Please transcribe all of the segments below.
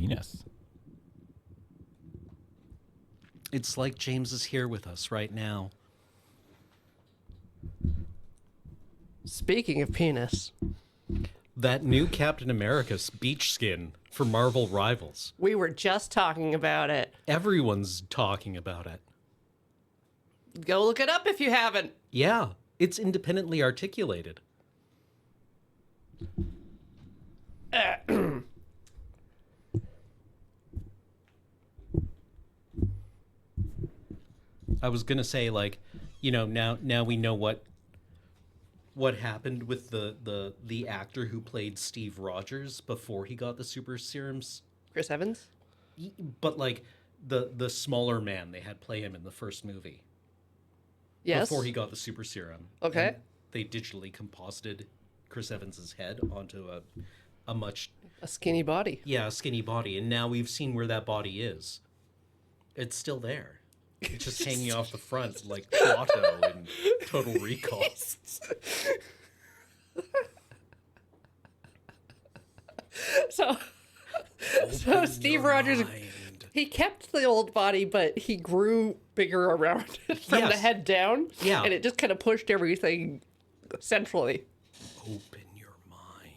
penis. It's like James is here with us right now. Speaking of penis, That new Captain America's beach skin for Marvel Rivals. we were just talking about it. Everyone's talking about it. Go look it up if you haven't. Yeah, it's independently articulated. I was gonna say, like, now we know what happened with the actor who played Steve Rogers before he got the super serums. Chris Evans? But like the smaller man they had play him in the first movie. Yes. Before he got the super serum. Okay. And they digitally composited Chris Evans's head onto a much A skinny body. skinny body, and now we've seen where that body is. It's still there. It's just hanging off the front like Otto in Total Recall. So Steve Rogers, he kept the old body, but he grew bigger around it from the Yes. head down. Yeah. And it just kind of pushed everything centrally. Open your mind.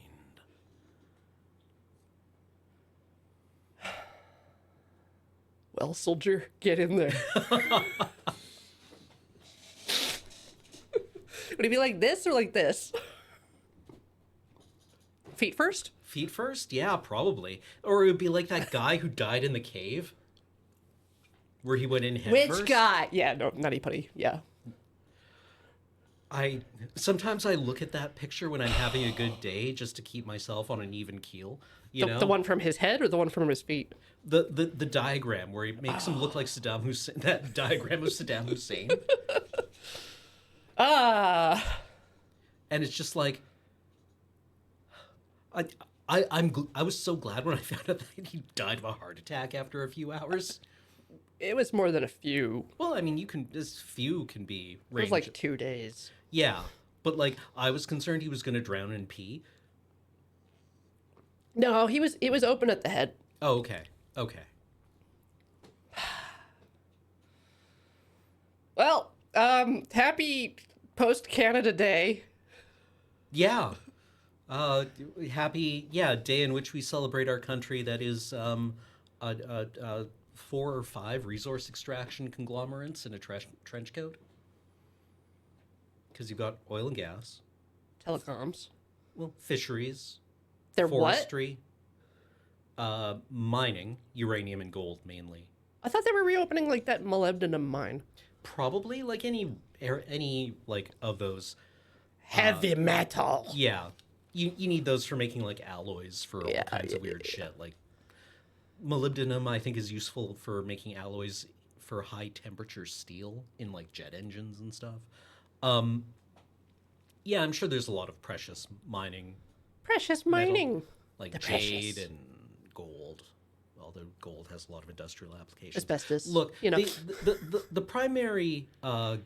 Well, soldier, get in there. Would he be like this or like this? Feet first? Feet first? Yeah, probably. Or it would be like that guy who died in the cave. Where he went in head Which first. guy? Yeah, no, Nutty Putty. Yeah. Sometimes I look at that picture when I'm having a good day just to keep myself on an even keel. You know? The one from his head or the one from his feet? The diagram where he makes him look like Saddam Hussein. That diagram of Saddam Hussein. And it's just like, I was so glad when I found out that he died of a heart attack after a few hours. It was more than a few. Well, I mean, this few can be It range. was like 2 days. Yeah, but like I was concerned he was going to drown in pee. No, it was open at the head. Oh, okay. Okay. Well, happy post-Canada Day. Yeah. Happy, day in which we celebrate our country that is 4 or 5 resource extraction conglomerates in a trench coat. Because you've got oil and gas. Telecoms. Well, fisheries. They're what? forestry. Mining, uranium and gold mainly. I thought they were reopening like that molybdenum mine. Probably like any like of those. Heavy metal. Yeah. You need those for making like alloys for all kinds of weird shit. Like molybdenum, I think, is useful for making alloys for high temperature steel in like jet engines and stuff. Yeah, I'm sure there's a lot of precious mining, Precious mining. metal, like The jade precious. and gold. Although gold has a lot of industrial applications. Asbestos. Look, you know. the primary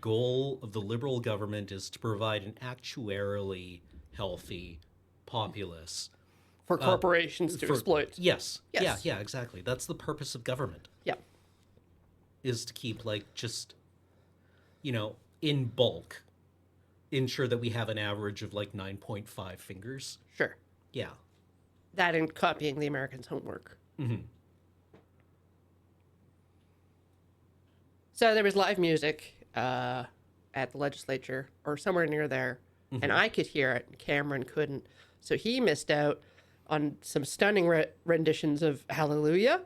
goal of the Liberal government is to provide an actuarially healthy populace. for corporations to exploit. Yes. Yes. Yeah, exactly. That's the purpose of government, Yeah. is to keep, like, just, in bulk, ensure that we have an average of, like, 9.5 fingers. Sure. Yeah. That and copying the Americans' homework. Mm-hmm. So there was live music at the legislature or somewhere near there, and I could hear it, and Cameron couldn't. So he missed out on some stunning renditions of Hallelujah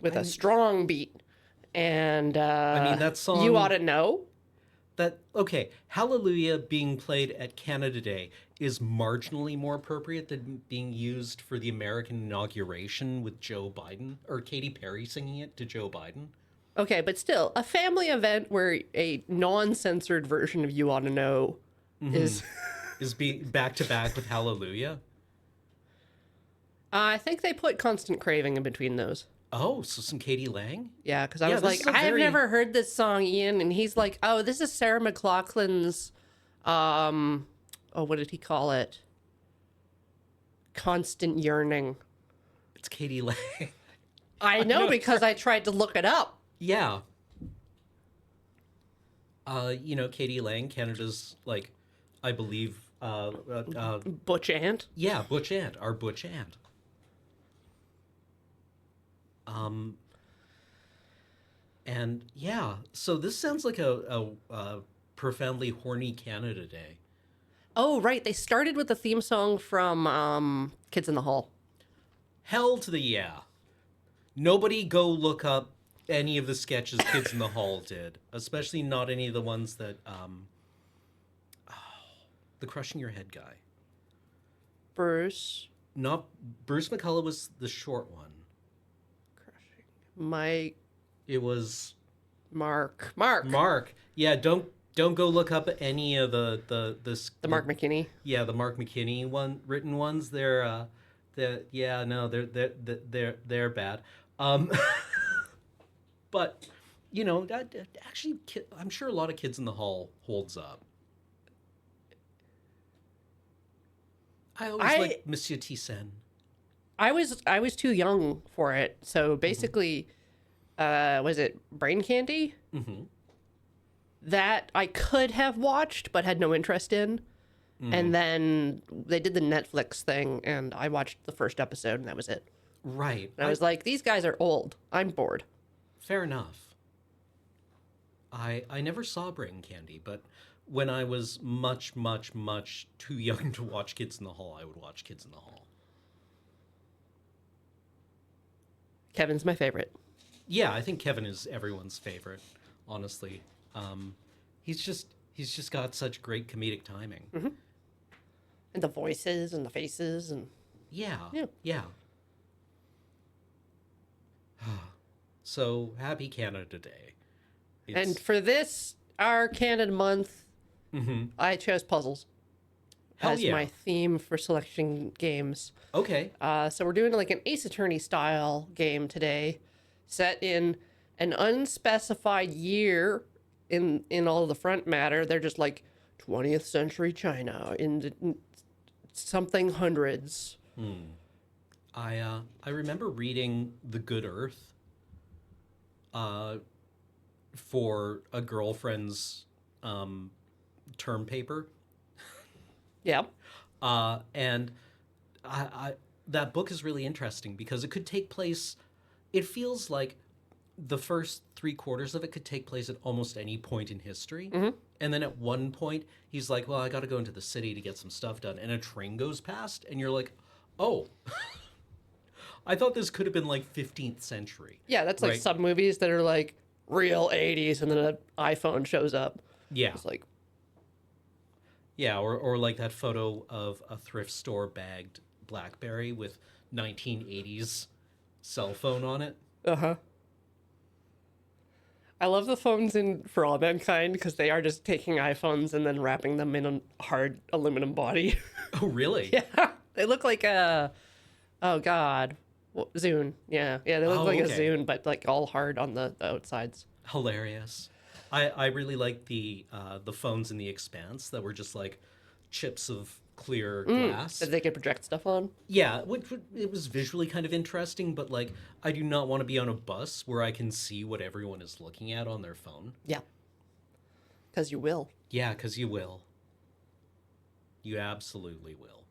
with a strong beat. And I mean, that song... You Ought to Know. Okay, Hallelujah being played at Canada Day is marginally more appropriate than being used for the American inauguration with Joe Biden, or Katy Perry singing it to Joe Biden. Okay, but still, a family event where a non-censored version of You Ought to Know is... Is being back to back with Hallelujah. I think they put Constant Craving in between those. Oh, so some Katie Lang? Yeah, because I was this like, is a I've very- never heard this song, Ian. And he's like, oh, this is Sarah McLachlan's, what did he call it? Constant Yearning. It's Katie Lang. I know because I tried to look it up. Yeah. Katie Lang, Canada's, like, I believe, Butch Ant. yeah, Butch Ant, our Butch Ant. And yeah, so this sounds like a profoundly horny Canada Day. Oh, right. They started with the theme song from Kids in the Hall. Hell to the yeah. Nobody go look up any of the sketches Kids in the Hall did, especially not any of the ones that the Crushing Your Head guy. Bruce. Not Bruce McCullough was the short one. Crushing. Mike. It was Mark. Yeah, don't go look up any of the Mark McKinney. Yeah, the Mark McKinney written ones. They're bad. But actually, I'm sure a lot of Kids in the Hall holds up. I always like Monsieur Tissan. I was too young for it, so basically, was it Brain Candy? Mm-hmm. That I could have watched but had no interest in. Mm. And then they did the Netflix thing, and I watched the first episode, and that was it. Right. And I was like, these guys are old. I'm bored. Fair enough. I never saw Brain Candy, but when I was much, much, much too young to watch Kids in the Hall, I would watch Kids in the Hall. Kevin's my favorite. Yeah, I think Kevin is everyone's favorite, honestly. He's just got such great comedic timing. Mm-hmm. And the voices and the faces and yeah. So happy Canada Day. And for this, our Canada month, mm-hmm. I chose puzzles as my theme for selection games. Okay. So we're doing like an Ace Attorney style game today, set in an unspecified year in all of the front matter. They're just like 20th century China in the something hundreds. I remember reading The Good Earth for a girlfriend's term paper. Yeah. And I that book is really interesting because it could take place, it feels like the first 3/4 of it could take place at almost any point in history. Mm-hmm. And then at one point, he's like, well, I got to go into the city to get some stuff done. And a train goes past, and you're like, oh, I thought this could have been like 15th century. Yeah, that's like some movies that are like real 80s, and then an iPhone shows up. Yeah. It's like... Yeah, or like that photo of a thrift store bagged BlackBerry with 1980s cell phone on it. Uh-huh. I love the phones in For All Mankind because they are just taking iPhones and then wrapping them in a hard aluminum body. Oh, really? Yeah. They look like a... Oh, God. Zune. Yeah. Yeah, they look like a Zune, but like all hard on the outsides. Hilarious. I really like the phones in The Expanse that were just like chips of clear glass that they could project stuff on. Yeah, it was visually kind of interesting, but like I do not want to be on a bus where I can see what everyone is looking at on their phone. Yeah, because you will. Yeah, because you will. You absolutely will.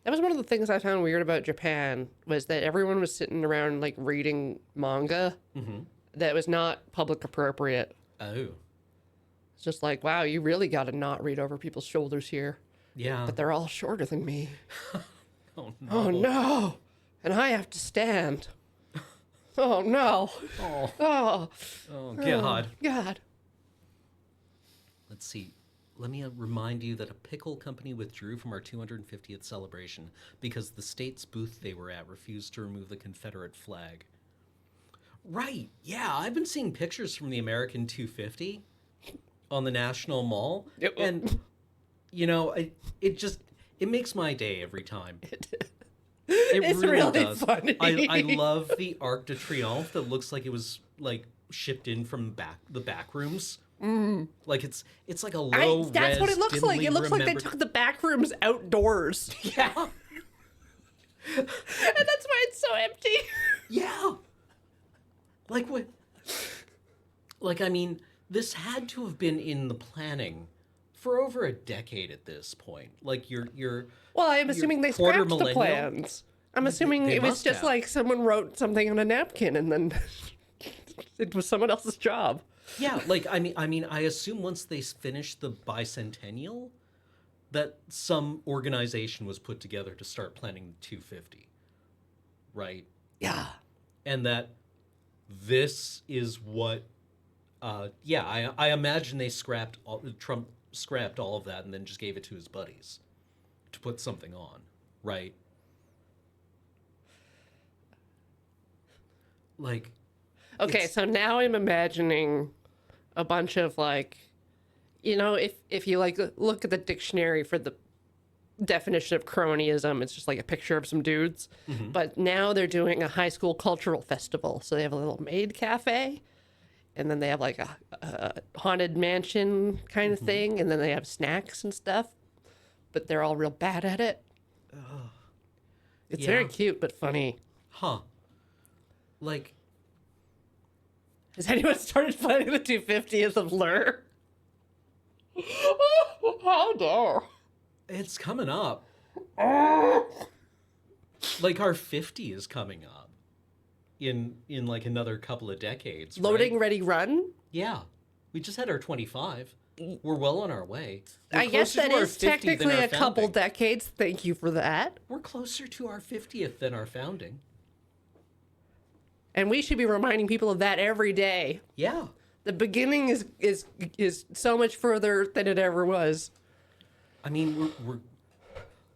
That was one of the things I found weird about Japan was that everyone was sitting around like reading manga that was not public appropriate. Oh. It's just like, wow, you really got to not read over people's shoulders here. Yeah. But they're all shorter than me. Oh, no. Oh, no. And I have to stand. Oh, no. Oh. Oh. Oh, God. God. Let's see. Let me remind you that a pickle company withdrew from our 250th celebration because the state's booth they were at refused to remove the Confederate flag. Right. Yeah, I've been seeing pictures from the American 250 on the National Mall. Yep. And, you know, it makes my day every time. It's really does. Funny. I love the Arc de Triomphe that looks like it was, like, shipped in from the back rooms. Like it's like a low that's what it looks like. It looks like they remembered... took the back rooms outdoors. Yeah. And that's why it's so empty. Yeah. Like what? Like, I mean, this had to have been in the planning for over a decade at this point. Like Well, I'm your assuming they quarter scrapped the millennial. plans. I'm assuming They it was must just have. like someone wrote something on a napkin and then it was someone else's job. Yeah, like I assume once they finished the bicentennial, that some organization was put together to start planning the 250, right? Yeah. And that this is what yeah, I imagine they Trump scrapped all of that and then just gave it to his buddies to put something on, right? Like Okay, it's so now I'm imagining a bunch of like, if you like look at the dictionary for the definition of cronyism, it's just like a picture of some dudes. But now they're doing a high school cultural festival, so they have a little maid cafe, and then they have like a haunted mansion kind of thing, and then they have snacks and stuff. But they're all real bad at it. It's very yeah, cute but funny. huh? Like Has anyone started planning the 250th of Lur? How dare! it's coming up. Like our 50 is coming up in like another couple of decades. Loading, right? ready, run. Yeah. We just had our 25. We're well on our way. We're I guess closer that to our is 50 than technically our a couple founding. decades. Thank you for that. We're closer to our 50th than our founding. And we should be reminding people of that every day. Yeah. The beginning is so much further than it ever was. I mean, we're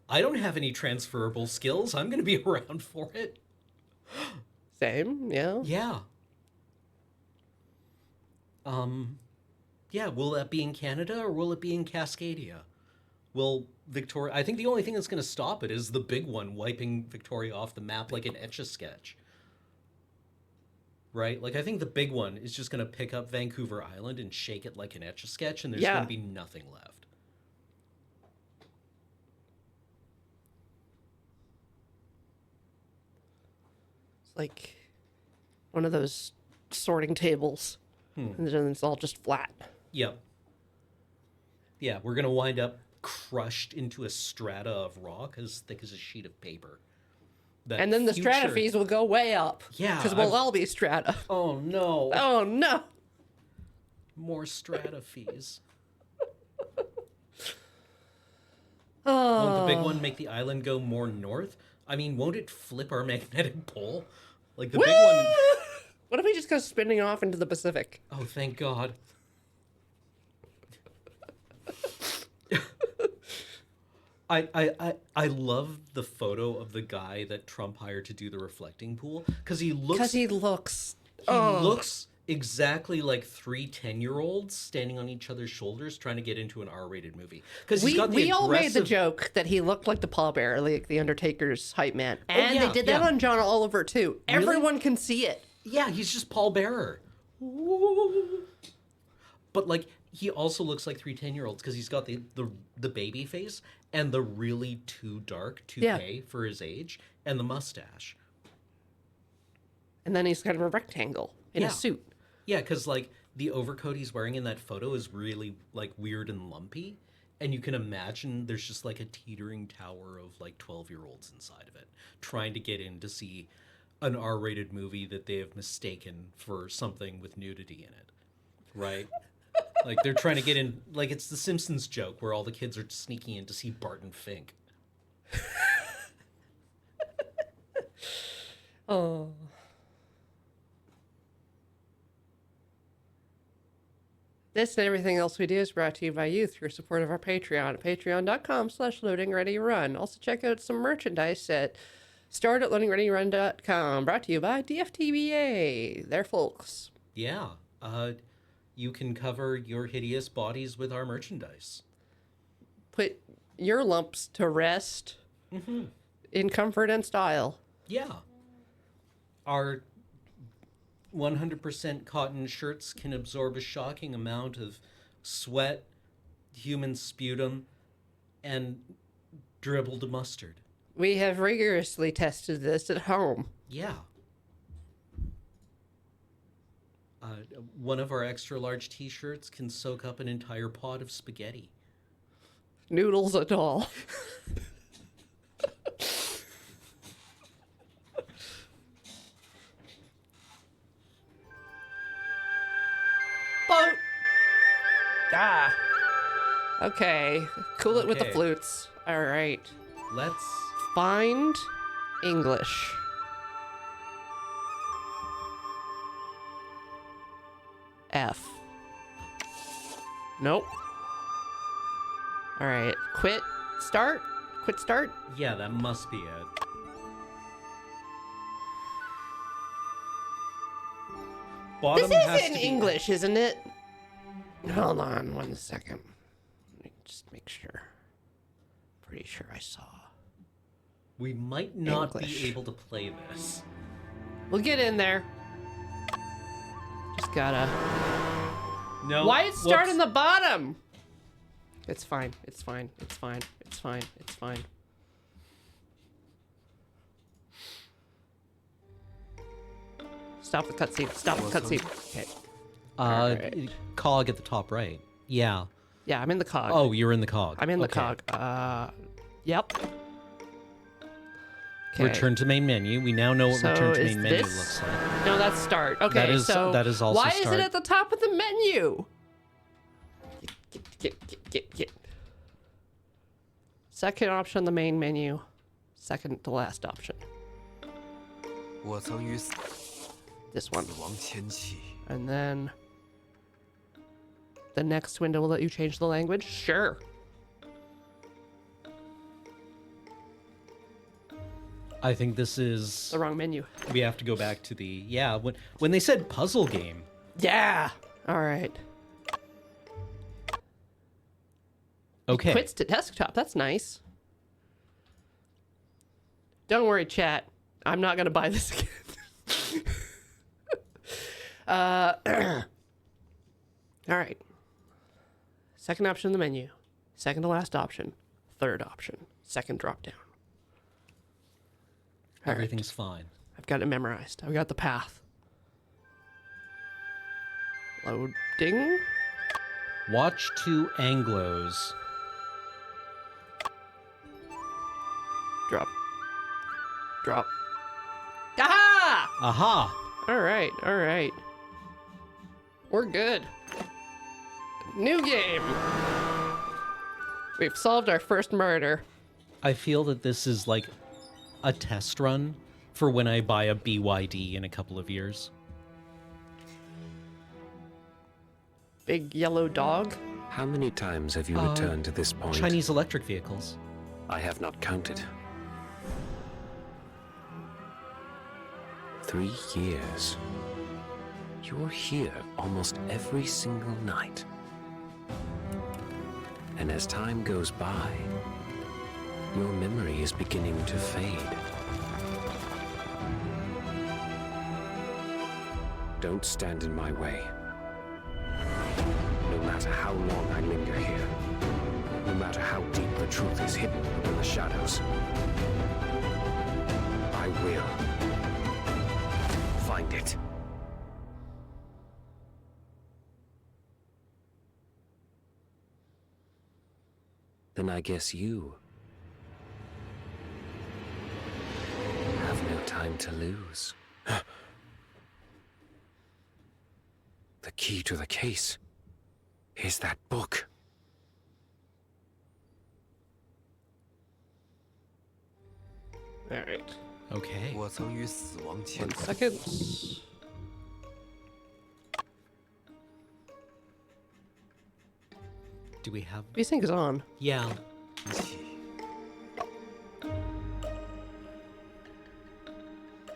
I don't have any transferable skills. I'm going to be around for it. Same, yeah. Yeah. Yeah, will that be in Canada or will it be in Cascadia? Will Victoria I think the only thing that's going to stop it is the big one wiping Victoria off the map like an Etch-a-Sketch. Right? Like I think the big one is just going to pick up Vancouver Island and shake it like an Etch-a-Sketch and there's Yeah. going to be nothing left. It's like one of those sorting tables. And then it's all just flat. Yep. Yeah, we're going to wind up crushed into a strata of rock as thick as a sheet of paper. That And then the future- strata fees will go way up. Yeah, Because we'll I've- all be strata. Oh no. Oh, no. More strata fees. Oh. Won't the big one make the island go more north? I mean, won't it flip our magnetic pole? Like the big one. What if we just go spinning off into the Pacific? Oh, thank God. I love the photo of the guy that Trump hired to do the reflecting pool because he Because looks he looks... looks exactly like 3 10-year-olds standing on each other's shoulders trying to get into an R-rated movie. Because We all made the joke that he looked like the pallbearer, like the Undertaker's hype man. And yeah, they did that yeah. on John Oliver, too. Really? Everyone can see it. Yeah, he's just Paul Bearer. But like he also looks like 3 10-year-olds because he's got the baby face and the really too dark toupee for his age and the mustache. And then he's kind of a rectangle in Yeah. a suit. Yeah, because like the overcoat he's wearing in that photo is really like weird and lumpy. And you can imagine there's just like a teetering tower of like 12-year-olds inside of it trying to get in to see an R-rated movie that they have mistaken for something with nudity in it. Right? Like they're trying to get in, like it's the Simpsons joke where all the kids are sneaking in to see Barton Fink. Oh. This and everything else we do is brought to you by you through your support of our Patreon at patreon.com/loadingreadyrun. Also check out some merchandise at start@loadingreadyrun.com. Brought to you by DFTBA. They're folks. Yeah. You can cover your hideous bodies with our merchandise. Put your lumps to rest in comfort and style. Yeah. Our 100% cotton shirts can absorb a shocking amount of sweat, human sputum, and dribbled mustard. We have rigorously tested this at home. Yeah. One of our extra large t-shirts can soak up an entire pot of spaghetti. Noodles and all. Boat. Ah. Okay. Cool it with the Okay. flutes. All right. Let's... Find English. F. Nope. All right. Quit. Start. Quit. Start. Yeah, that must be it. Bottom This has is in to be English, isn't it? Hold on 1 second. Let me just make sure. Pretty sure I saw. We might not English. be able to play this. We'll get in there. Just gotta. No. Why it start whoops. in the bottom? It's fine. It's fine. It's fine. It's fine. It's fine. Stop the cutscene. Stop the cutscene. Okay. Alright. Cog at the top right. Yeah. Yeah, I'm in the cog. Oh, you're in the cog. I'm in the Okay. cog. Yep. Okay. Return to main menu. We now know what So return to is main menu this- looks like. No, that's start. Okay, That is- so that is also why is start. it at the top of the menu? Get. Second option on the main menu. Second to last option. 我曾于 This one. 死亡前夕， And then the next window will let you change the language? Sure. I think this is... The wrong menu. We have to go back to the... Yeah, when they said puzzle game. Yeah. All right. Okay. Quits to desktop. That's nice. Don't worry, chat. I'm not going to buy this again. All right. Second option in the menu. Second to last option. Third option. Second drop down. All right. Everything's fine. I've got it memorized. I've got the path. Loading. Watch two Anglos. Drop. Drop. Aha! Aha! All right, all right. We're good. New game. We've solved our first murder. I feel that this is like a test run for when I buy a BYD in a couple of years. Big yellow dog. How many times have you returned to this point? Chinese electric vehicles. I have not counted. 3 years. You're here almost every single night. And as time goes by, your memory is beginning to fade. Don't stand in my way. No matter how long I linger here, no matter how deep the truth is hidden within the shadows, I will find it. Then I guess you have no time to lose. The key to the case is that book. All right. Okay. 我曾于死亡前 1 second. Do we have... These things on. Yeah. 起，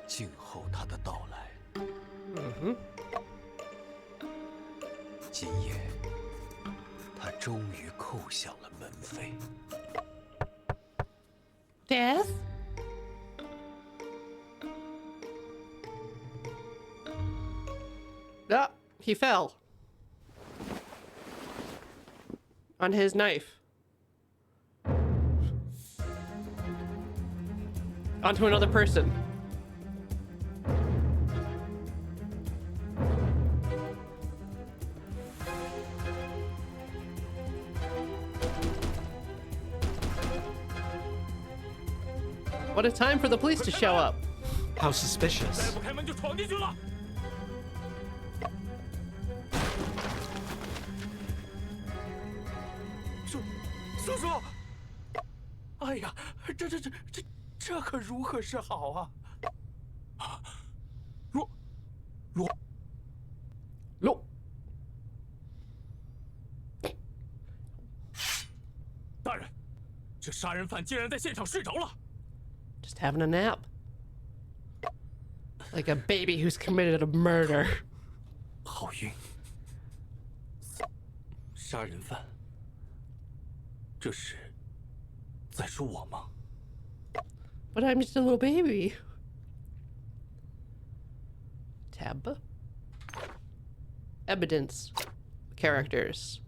静候他的到来。今夜，他终于叩响了门扉。 Death? Ah, he fell. On his knife. onto another person. What a time for the police to show up. How suspicious. 再不开门就闯进去了。叔叔，哎呀，这可如何是好啊？No. 大人，这杀人犯竟然在现场睡着了。 Just having a nap. Like a baby who's committed a murder. 好晕。杀人犯，这是在说我吗？ But I'm just a little baby. Tab. Evidence. Characters.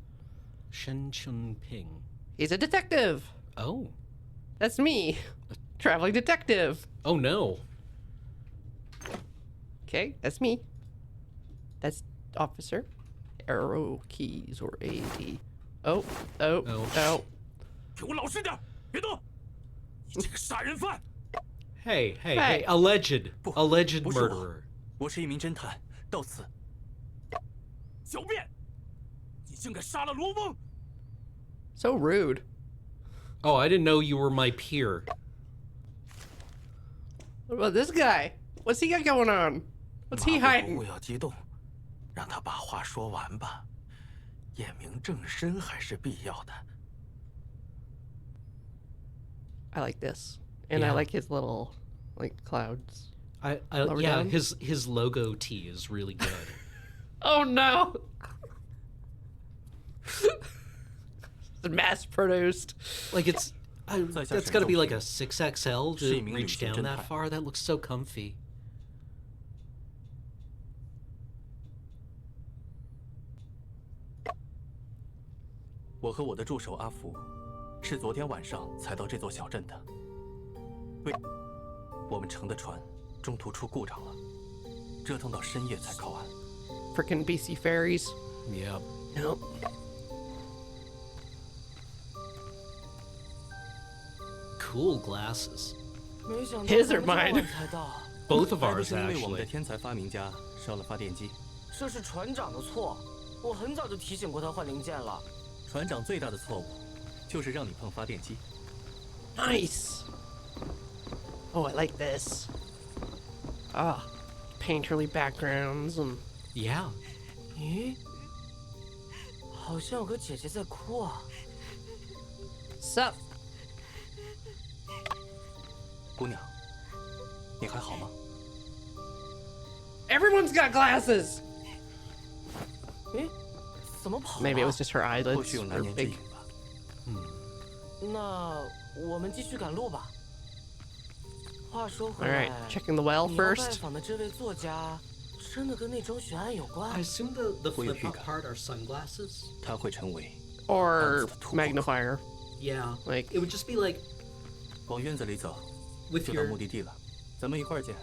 Shen Chun Ping. He's a detective. Oh. That's me. Traveling detective. Oh no. Okay, that's me. That's officer. Arrow keys or AD. Oh. 给我老实点，别动！你这个杀人犯！ Hey, hey, Hey. hey, alleged 不 alleged 不是我 murderer. 我是一名侦探，到此。狡辩！你竟敢杀了罗翁！ So rude. Oh, I didn't know you were my peer. What about this guy? What's he got going on? What's he 马不 hiding? 不要激动，让他把话说完吧。验明正身还是必要的。 I like this. And I Yeah. like his little, like, clouds. Lower Yeah, down? his logo tee is really good. Oh no! Mass produced. Like it's that's got to be like a 6XL to 是一名旅 reach 行 down 侦 that 探。 far. That looks so comfy. 我和我的助手阿福，是昨天晚上才到这座小镇的。我们乘的船中途出故障了，折腾到深夜才靠岸。 Frickin' BC fairies. Yeah. Nope. Cool glasses. 没想到 His or 这么 mine? 晚才到， Both of 还不 ours 是因为我们的 actually. 天才发明家烧了发电机。这是船长的错。我很早就提醒过他换零件了。船长最大的错误，就是让你碰发电机。 Nice. Oh, I like this. Ah, painterly backgrounds and Yeah. 咦，好像有个姐姐在哭啊。 sup. 姑娘，你还好吗？ Everyone's got glasses. 诶，怎么跑了？ Maybe it was just her 或 eyelids 许有难 are 言之 big. 隐吧。那我们继续赶路吧。话说回 All 来 right, checking the well 你要拜 first. 访的这位作家，真的跟那桩悬案有 I 关？ assume the 我有 flip 预 up 感。 part are sunglasses. 他会成为 Or 案子的突破口。 magnifier. Yeah. Like- it would just be like 往院子里走， with 就到 your 目的地了。咱们一块儿见。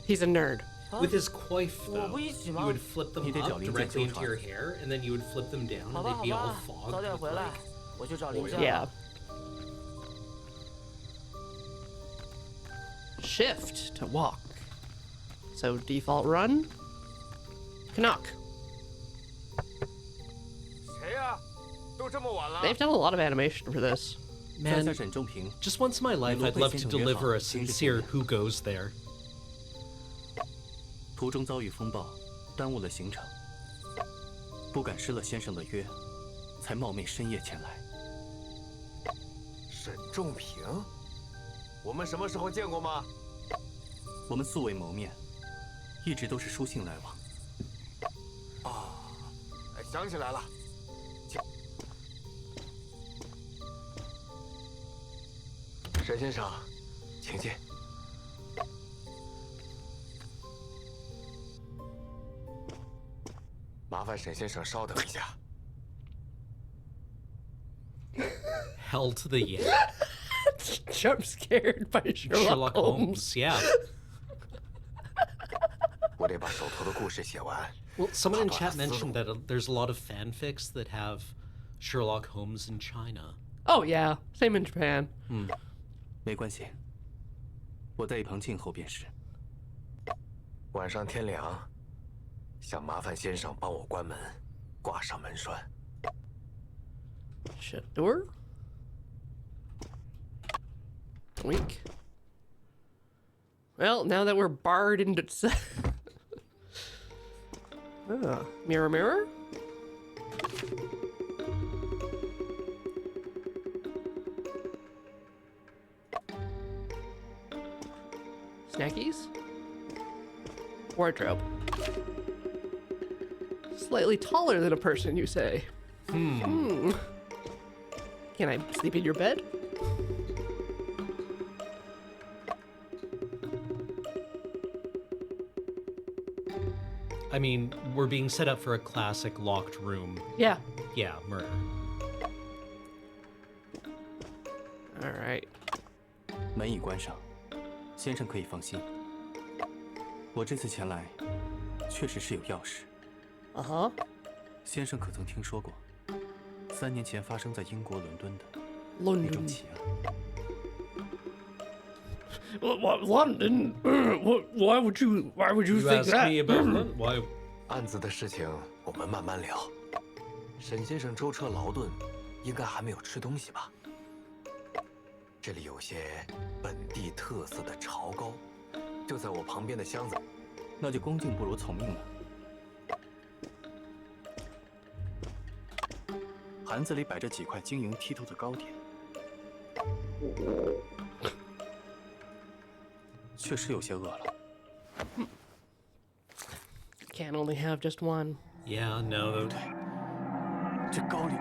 He's a nerd. with his coif 我 though. 不一起 You 吗？ would flip them 你得找 up 零件 directly 纠 into 缠。 your hair, and then you would flip them down, 好 and 吧， they'd 好 be all 吧， fogged 早点 with 回来 like,，我去找零件了。 Yeah. Shift to walk. So default run. Knock. 谁呀？都这么晚了。 They've done a lot of animation for this. 在 man, 沈仲平 just once in my life, I'd love to deliver a sincere "Who goes there." 途中遭遇风暴，耽误了行程，不敢失了先生的约，才冒昧深夜前来。沈仲平，我们什么时候见过吗？我们素未谋面，一直都是书信来往。哎，想起来了，沈先生，请进。麻烦沈先生稍等一下。 Hell to the yeah. jump scared by Sherlock Holmes. Yeah. 我得把手头的故事写完。 Well, someone in 打 chat 断他思 mentioned 路 that there's a lot of fanfics that have Sherlock Holmes in China. Oh yeah, same in Japan. 没关系，我在一旁静候便是。晚上天凉，想麻烦先生帮我关门，挂上门栓。 Shut door. Wink. Well, now that we're barred into mirror, mirror. Snackies. Wardrobe. Slightly taller than a person, you say? Can I sleep in your bed? I mean, we're being set up for a classic locked room. Yeah. Yeah, murder. All right. 门已关上，先生可以放心。我这次前来，确实是有要事。 Uh-huh. 先生可曾听说过3年前发生在英国伦敦的那 London. 桩奇案？ What, London? Why would you You think asked that? me about London? Why? 案子的事情我们慢慢聊。沈先生舟车劳顿，应该还没有吃东西吧？这里有些本地特色的潮糕，就在我旁边的箱子。那就恭敬不如从命了。盘子里摆着几块晶莹剔透的糕点，确实有些饿了。 Can't only have just one. Yeah, no. 这糕里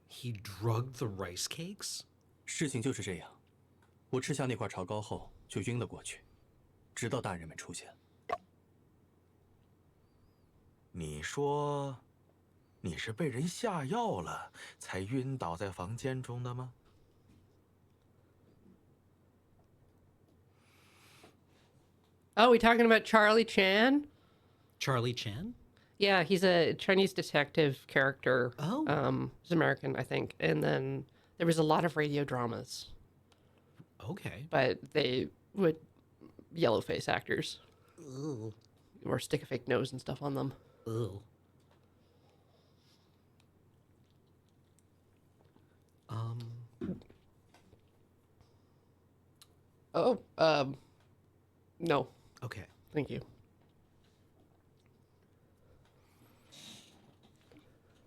He drugged the rice cakes? 事情就是这样。我吃下那块潮糕后就晕了过去，直到大人们出现。 你说，你是被人下药了才晕倒在房间中的吗？ Oh, we talking about Charlie Chan? Charlie Chan? Yeah, he's a Chinese detective character. Oh. He's American, I think. And then there was a lot of radio dramas, Okay. but they would yellow face actors Ugh. or stick a fake nose and stuff on them. Ugh. Oh, no, Okay. thank you.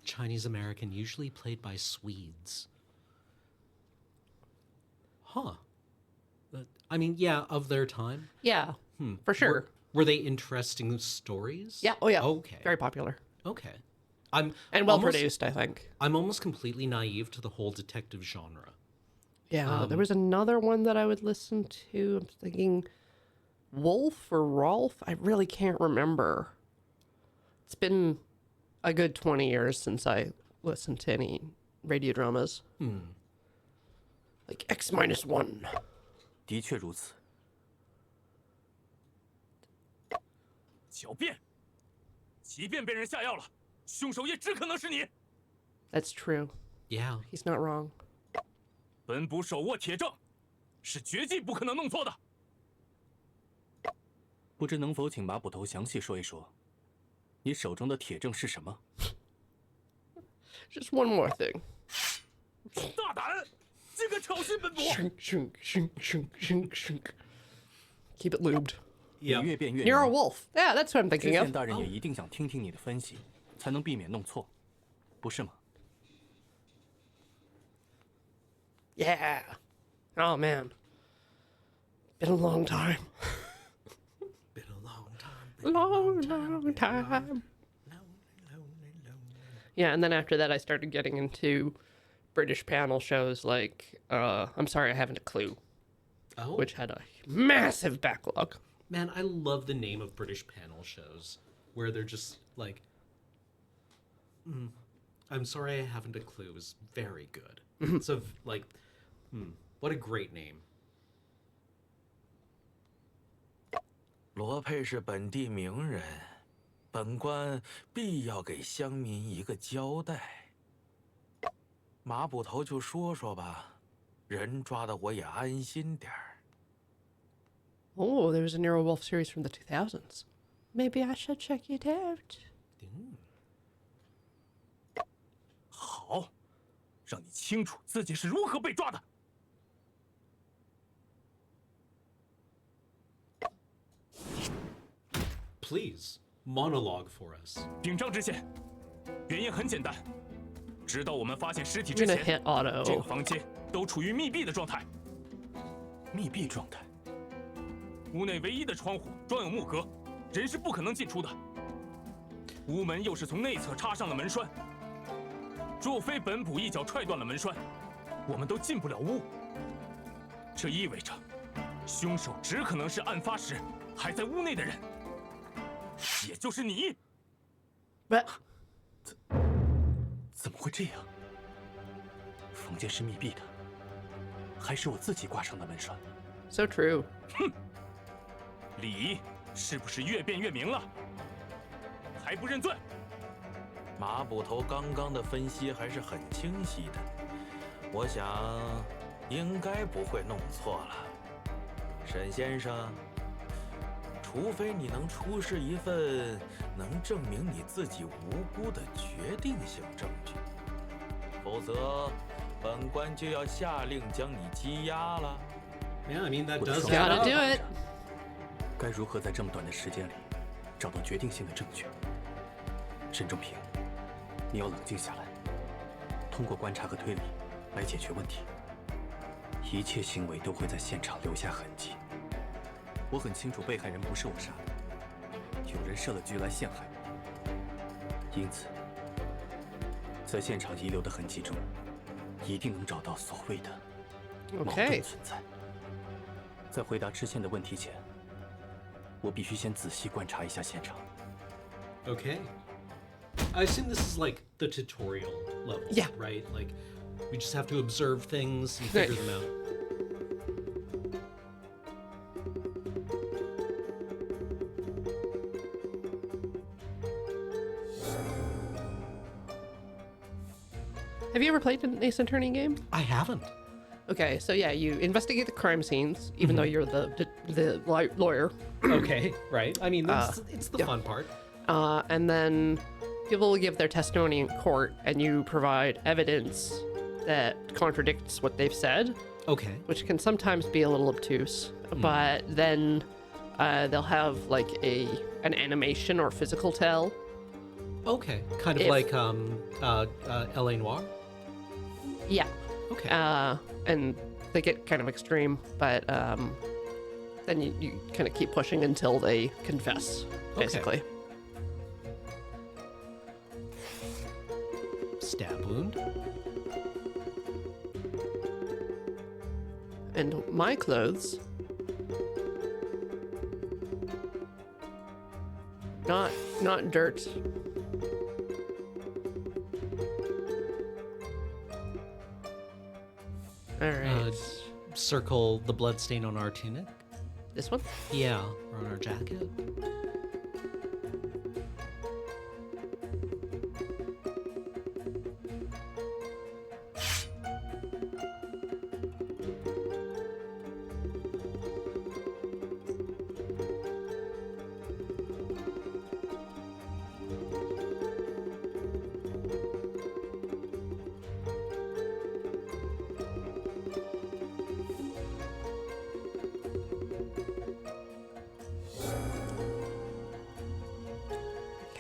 Chinese American, usually played by Swedes. Huh. I mean, yeah, of their time. Yeah, for sure. Were they interesting stories? Yeah. Oh, yeah. Okay. Very popular Okay. I'm and well almost- produced, I think. I'm almost completely naive to the whole detective genre. Yeah. There was another one that I would listen to. I'm thinking Wolf or Rolf. I really can't remember. It's been a good 20 years since I listened to any radio dramas. Like X-1. 的确如此。狡辩！即便被人下药了，凶手也只可能是你。 That's true. Yeah. He's not wrong. 本捕手握铁证，是绝技不可能弄错的。不知能否请马捕头详细说一说，你手中的铁证是什么？ Just one more thing. 大胆，竟敢挑衅本捕！ Shunk, shunk, shunk, shunk, shunk, shunk. Keep it lubed. 你 Yeah. 越辩越 You're a 明。 wolf. Yeah, that's what I'm 知 thinking 县 of. 大人也一定想听听你的分析，才能避免弄错，不是吗？ Yeah. Oh, man. Been a long time. Been a long time. Long time. Yeah, and then after that, I started getting into British panel shows like I'm Sorry, I Haven't a Clue, Oh. which had a massive backlog. Man, I love the name of British panel shows where they're just like, I'm sorry I haven't a clue. Is very good. It's a like, what a great name. 罗佩是本地名人，本官必要给乡民一个交代。马捕头就说说吧，人抓的我也安心点儿。 Oh, there was a Nero Wolf series from the 2000s. Maybe I should check it out. 好，让你清楚自己是如何被抓的。 Please monologue for us. 禀章知县，原因很简单，直到我们发现尸体 I'm 之 gonna 前， hit auto. 这个房间都处于密闭的状态，密闭状态。屋内唯一的窗户装有木格，人是不可能进出的。屋门又是从内侧插上了门栓，若非本捕一脚踹断了门栓，我们都进不了屋。这意味着，凶手只可能是案发时还在屋内的人，也就是你。 But 怎么会这样？房间是密闭的，还是我自己挂上的门栓？ so true. 理是不是越辩越明了？还不认罪？马捕头刚刚的分析还是很清晰的，我想应该不会弄错了。沈先生，除非你能出示一份能证明你自己无辜的决定性证据，否则本官就要下令将你羁押了。 Yeah, I mean that 我的 does 双 add 手 Gotta up. do 绑 it. 着该如何在这么短的时间里找到决定性的证据？沈仲平，你要冷静下来，通过观察和推理来解决问题。一切行为都会在现场留下痕迹。我很清楚被害人不是我杀的，有人设了局来陷害我。因此，在现场遗留的痕迹中，一定能找到所谓的矛盾 Okay. 存在。在回答知县的问题前，我必须先仔细观察一下现场。 Okay. I assume this is like the tutorial level, Yeah. right? Like, we just have to observe things and Right. figure them out. Have you ever played an Ace Attorney game? I haven't. Okay, so yeah, you investigate the crime scenes, even though you're the lawyer, Okay, right. I mean, it's the yeah. fun part. and then people will give their testimony in court, and you provide evidence that contradicts what they've said, Okay. which can sometimes be a little obtuse. But then they'll have like an animation or physical tell. Okay. Kind of If- like L.A. Noire. Yeah. Okay. And they get kind of extreme, but then you kind of keep pushing until they confess, basically. Stab wound. And my clothes. Not dirt. All right. Circle the blood stain on our tunic. This one? Yeah, or on our jacket.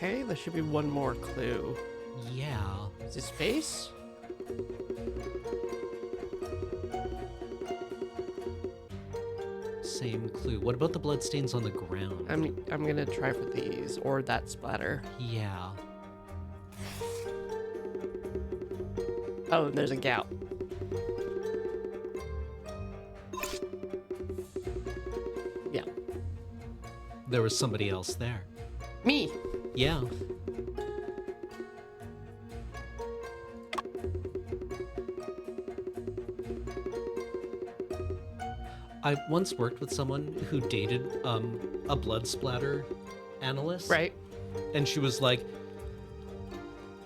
Okay, there should be one more clue. Yeah. Is his face? Same clue. What about the blood stains on the ground? I'm gonna try for these or that splatter. Yeah. Oh, there's a gap. Yeah. There was somebody else there. Me. Yeah. I once worked with someone who dated a blood splatter analyst. Right. And she was like,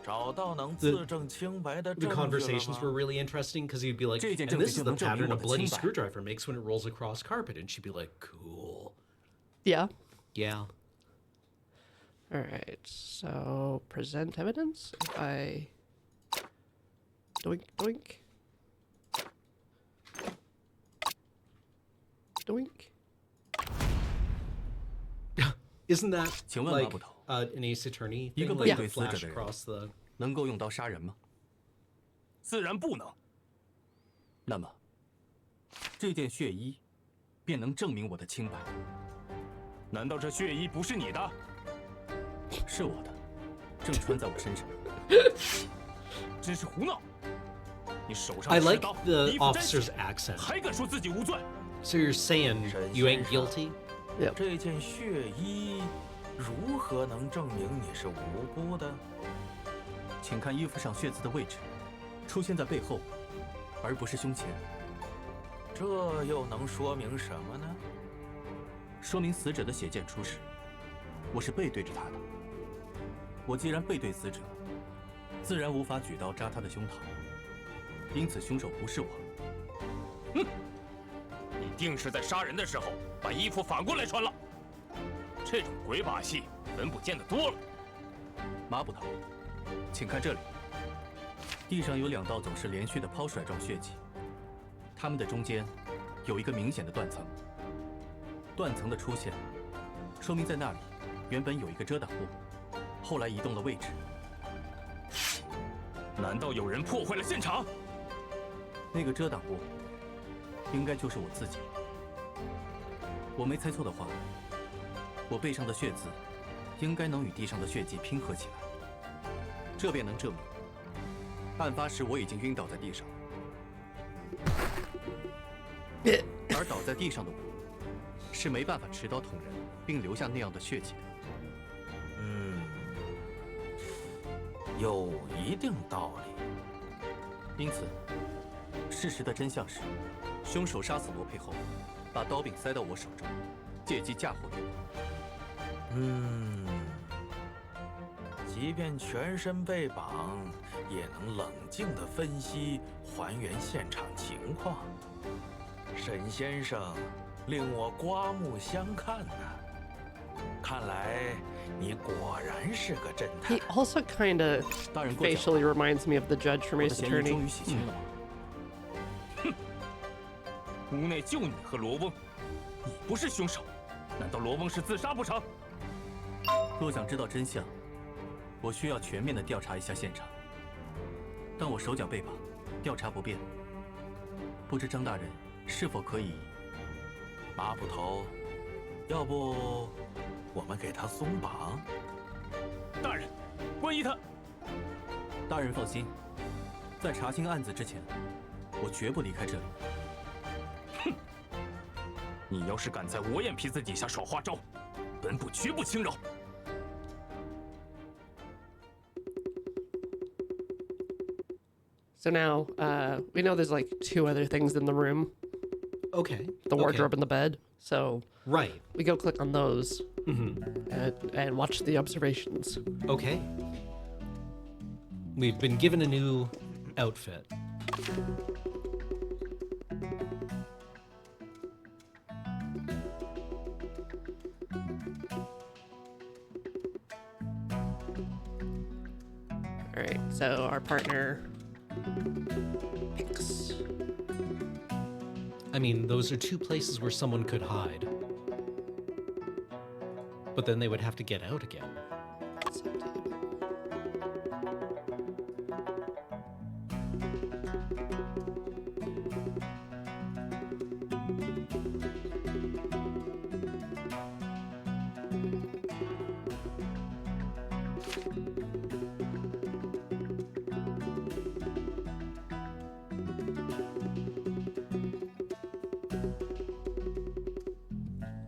找到能 The- 自证清白的 the 证据了 conversations were 吗？ really interesting because he'd be like, 这件 and 证据 this is 就 the 能证明 pattern 我 a 的 bloody 清白。 screwdriver makes when it rolls across carpet. And she'd be like, cool. Yeah. Yeah. All right. So present evidence. If I doink doink doink. Isn't that 请问 like 马捕头， an Ace Attorney 一 thing? 个 Like 背 a 对死者 flash 的人 across the... 能够用刀杀人吗？自然不能。那么，这件血衣便能证明我的清白。难道这血衣不是你的？是我的，正穿在我身上。真是胡闹！你手上 I 持 like 刀， the 衣服沾血 officer's accent. 还敢说自己无罪？ So you're saying you ain't guilty? 这件血衣如何能证明你是无辜的？请看衣服上血渍的位置，出现在背后，而不是胸前，这又能说明什么呢？说明死者的血溅出时，我是背对着他的。我既然背对死者，自然无法举刀扎他的胸膛，因此凶手不是我。你定是在杀人的时候把衣服反过来穿了。这种鬼把戏，本部见得多了。马捕头，请看这里，地上有2道总是连续的抛甩状血迹，它们的中间有一个明显的断层。断层的出现，说明在那里原本有一个遮挡物，后来移动了位置。难道有人破坏了现场？那个遮挡物，应该就是我自己。我没猜错的话，我背上的血渍，应该能与地上的血迹拼合起来，这便能证明，案发时我已经晕倒在地上，而倒在地上的我，是没办法持刀捅人，并留下那样的血迹的。有一定道理。因此，事实的真相是，凶手杀死罗佩后，把刀柄塞到我手中，借机嫁祸给我。即便全身被绑，也能冷静地分析、还原现场情况。沈先生令我刮目相看呐、看来你果然是个侦探 He。also kind of 大人过奖， facially reminds me of the judge from 我的 Ace 嫌疑终 Attorney. 于洗清了吗？屋内就你和罗翁，你不是凶手，难道罗翁是自杀不成？若想知道真相，我需要全面地调查一下现场。但我手脚被绑，调查不便，不知张大人是否可以？马捕头，要不我们给他松绑？大人，关于他，大人放心，在查清案子之前，我绝不离开这里。你要是敢在我眼皮子底下耍花招，本部绝不轻饶。 So now we know there's like 2 other things in the room, Okay. the wardrobe and the bed. So Right. we go click on those and watch the observations. Okay. We've been given a new outfit. All right, so our partner picks. I mean, those are 2 places where someone could hide. But then they would have to get out again.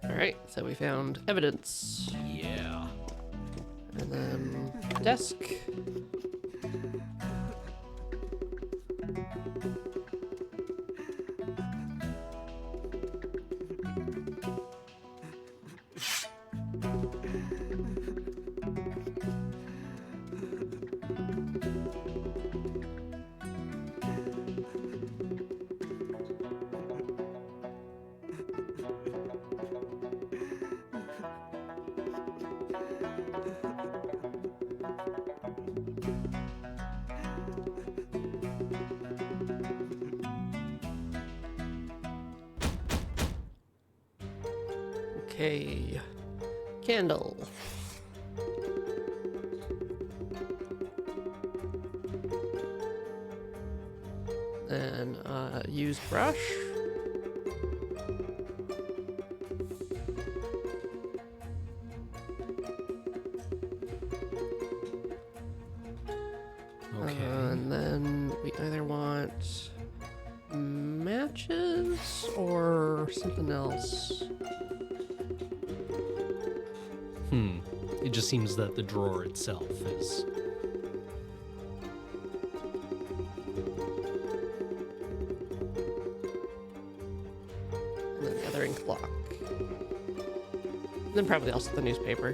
All right, so we found evidence. Yeah. And then desk. Okay. Candle. Then use brush. Okay. And then we either want matches or something else. It just seems that the drawer itself is... And then the other ink block. And then probably also the newspaper.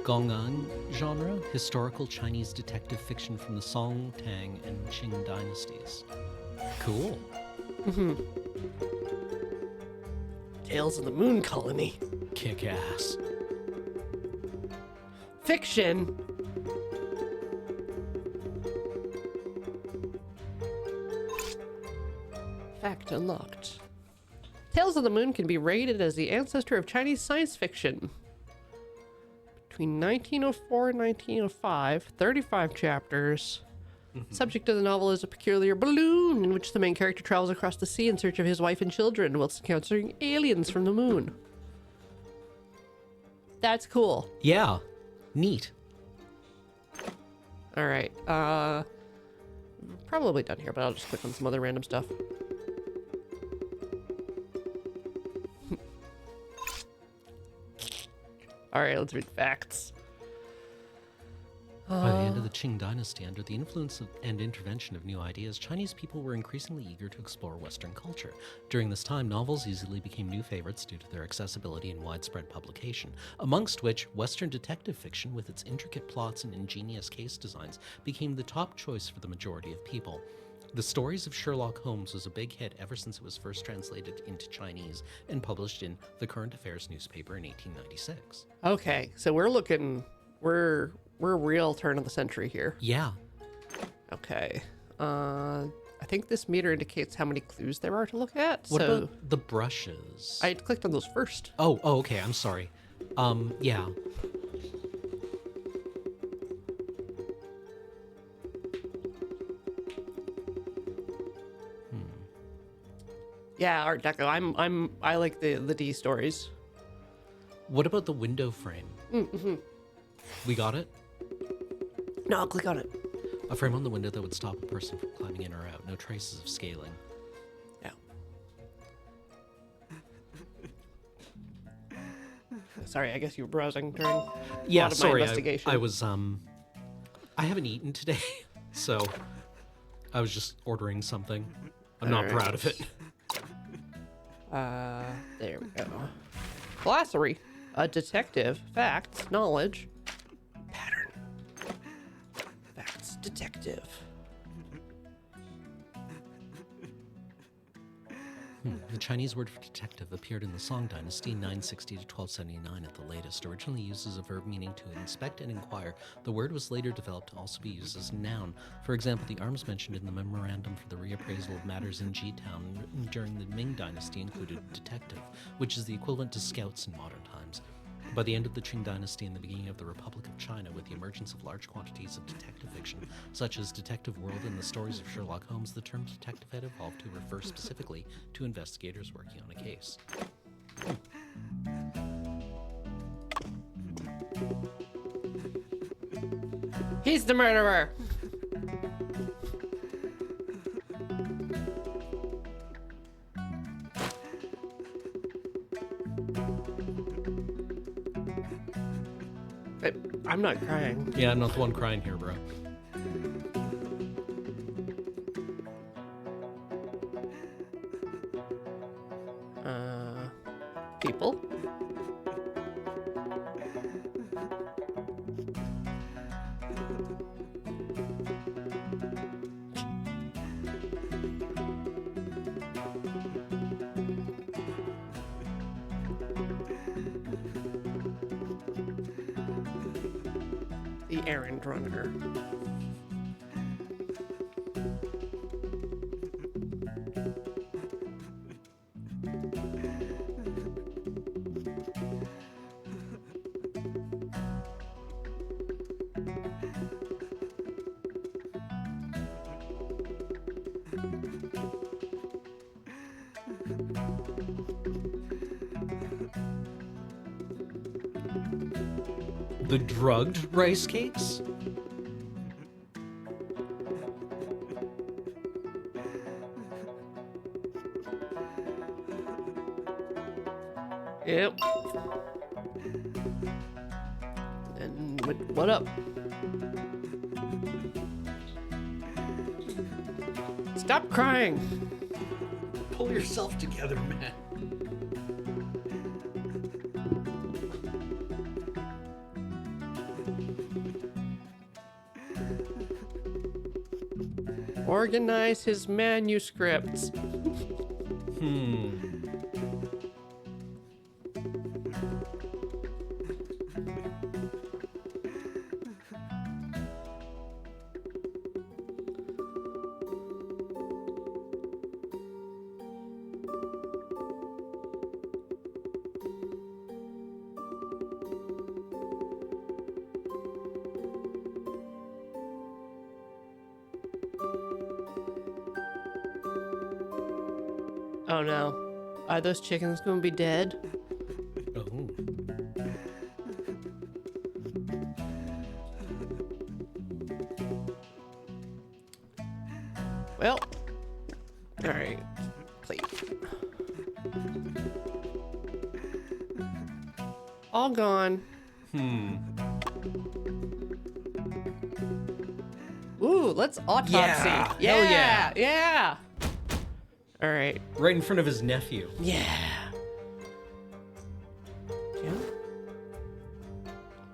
Gong'an genre, historical Chinese detective fiction from the Song, Tang, and Qing dynasties. Cool. Tales of the Moon Colony. Kick ass. Fiction. Fact unlocked. Tales of the Moon can be rated as the ancestor of Chinese science fiction. Between 1904 and 1905, 35 chapters. Subject of the novel is a peculiar balloon in which the main character travels across the sea in search of his wife and children whilst encountering aliens from the moon. That's cool. Yeah. Neat. All right. Probably done here, but I'll just click on some other random stuff. All right, let's read facts. By the end of the Qing dynasty, under the influence and intervention of new ideas, Chinese people were increasingly eager to explore Western culture. During this time, novels easily became new favorites due to their accessibility and widespread publication, amongst which Western detective fiction, with its intricate plots and ingenious case designs, became the top choice for the majority of people. The Stories of Sherlock Holmes was a big hit ever since it was first translated into Chinese and published in the Current Affairs newspaper in 1896. Okay, so we're real turn of the century here. Yeah. Okay. I think this meter indicates how many clues there are to look at. What so about the brushes? I clicked on those first. Oh, okay, I'm sorry. Yeah. Yeah, Art Deco. I like the D stories. What about the window frame? We got it? No, I'll click on it. A frame on the window that would stop a person from climbing in or out. No traces of scaling. Yeah. Sorry, I guess you were browsing during a lot of my investigation. I was I haven't eaten today, so I was just ordering something. I'm not proud of it. There we go. Glossary. A detective. Facts. Knowledge. Pattern. Facts. Detective. The Chinese word for detective appeared in the Song Dynasty, 960 to 1279 at the latest. Originally used as a verb meaning to inspect and inquire, the word was later developed to also be used as a noun. For example, the arms mentioned in the memorandum for the reappraisal of matters in G-Town written during the Ming Dynasty included detective, which is the equivalent to scouts in modern times. By the end of the Qing Dynasty and the beginning of the Republic of China, with the emergence of large quantities of detective fiction, such as Detective World and the Stories of Sherlock Holmes, the term detective had evolved to refer specifically to investigators working on a case. He's the murderer. I'm not crying. Yeah, I'm not the one crying here, bro. People. The errand runner. The drugged rice cakes? Yep. And what up? Stop crying. Pull yourself together, man. Organize his manuscripts. Oh no. Are those chickens gonna be dead? Oh. Well. Alright. Plate. All gone. Ooh, let's autopsy. Yeah, Yeah. hell yeah. Yeah. All right. Right in front of his nephew. Yeah. Yeah.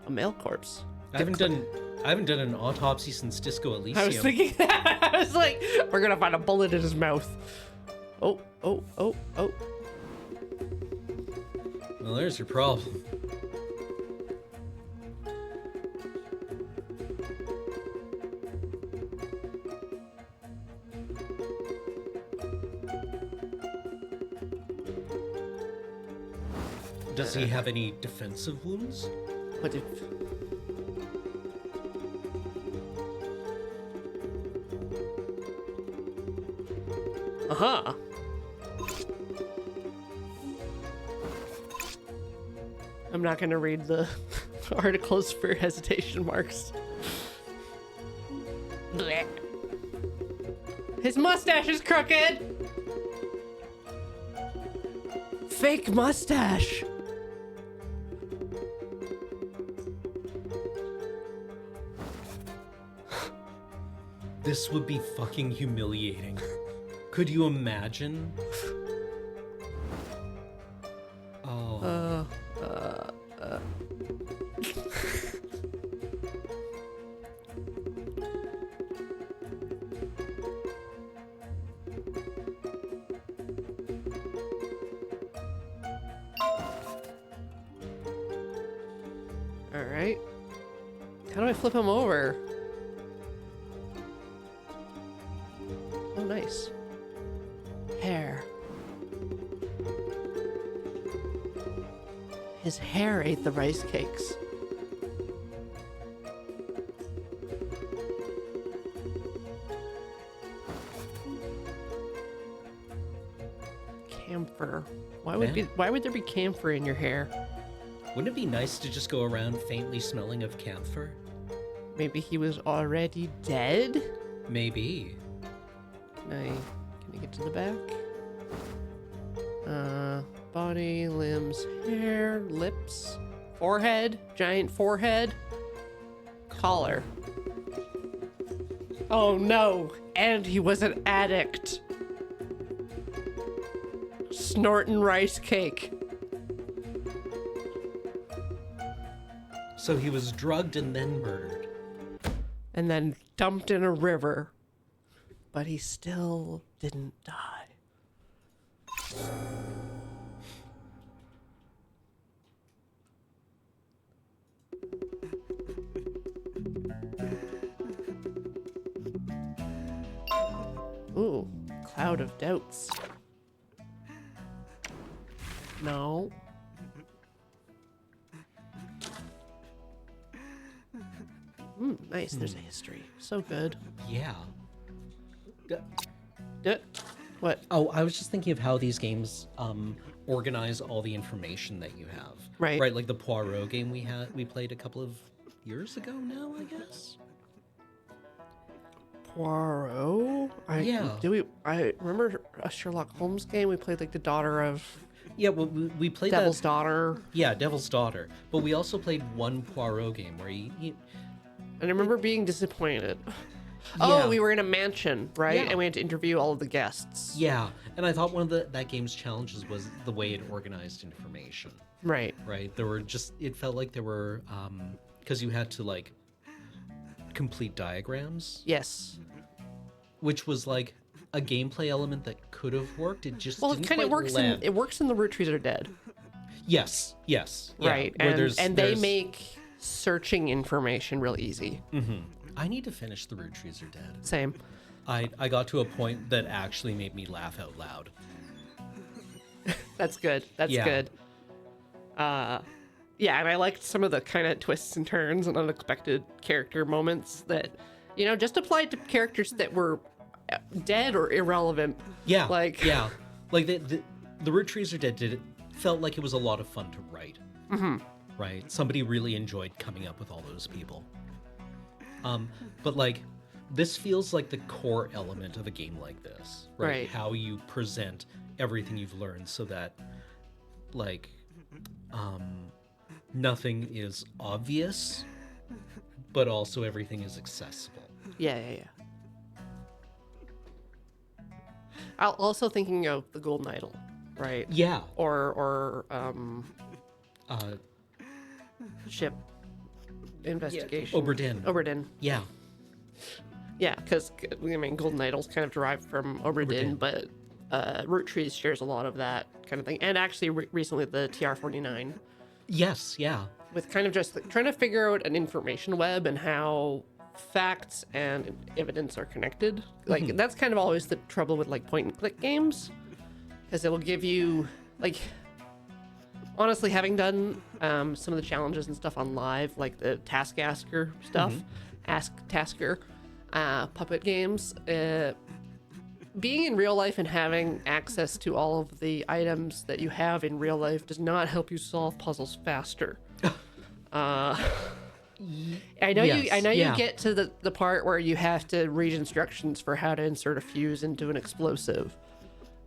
A male corpse. I haven't done an autopsy since Disco Elysium. I was thinking that. I was like, we're gonna find a bullet in his mouth. Oh. Well, there's your problem. Does he have any defensive wounds? What if? Uh-huh. I'm not gonna read the articles for hesitation marks. Blech. His mustache is crooked! Fake mustache! This would be fucking humiliating. Could you imagine? Oh. All right. How do I flip him over? Oh, nice. Hair. His hair ate the rice cakes. Camphor. Why would there be camphor in your hair? Wouldn't it be nice to just go around faintly smelling of camphor? Maybe he was already dead? Maybe. Can I get to the back? Body, limbs, hair, lips, forehead, giant forehead, collar. Oh no, and he was an addict. Snorting rice cake. So he was drugged and then murdered. And then dumped in a river. But he still didn't die. Ooh, cloud of doubts. No. Nice, there's a history. So good. Yeah. What? Oh, I was just thinking of how these games organize all the information that you have. Right. Right, like the Poirot game we played a couple of years ago now, I guess. Poirot? Yeah. I remember a Sherlock Holmes game. We played like the daughter of Yeah, well, we played Devil's that. Daughter. Yeah, Devil's Daughter. But we also played one Poirot game where And I remember being disappointed. Yeah. Oh, we were in a mansion, right? Yeah. And we had to interview all of the guests. yeah, and I thought one of that game's challenges was the way it organized information. Right. Right, it felt like there were because you had to like complete diagrams, Yes. which was like a gameplay element that could have worked. It just Well, it didn't kind of quite works land. it works in the Root Trees Are Dead. Yes, yeah, Right. where And they make searching information real easy. I need to finish The Root Trees Are Dead. Same. I got to a point that actually made me laugh out loud. That's good. That's Yeah. good. Yeah, and I liked some of the kind of twists and turns and unexpected character moments that, just applied to characters that were dead or irrelevant. Yeah, Like, yeah, like the Root Trees Are Dead felt like it was a lot of fun to write. Right, somebody really enjoyed coming up with all those people. But like, this feels like the core element of a game like this, right? Right. How you present everything you've learned so that, like, nothing is obvious, but also everything is accessible. yeah. Also thinking of the Golden Idol, right? Yeah. Or ship investigation. Oberdin. Yeah. Yeah, because Golden Idol's kind of derived from Oberdin, but Root Trees shares a lot of that kind of thing. And actually, recently the TR-49, Yes. Yeah. with kind of just trying to figure out an information web and how facts and evidence are connected. Like that's kind of always the trouble with like point and click games, because it will give you like. Honestly, having done some of the challenges and stuff on live, like the Task Asker stuff, Ask Tasker, puppet games, being in real life and having access to all of the items that you have in real life does not help you solve puzzles faster. I know you get to the part where you have to read instructions for how to insert a fuse into an explosive,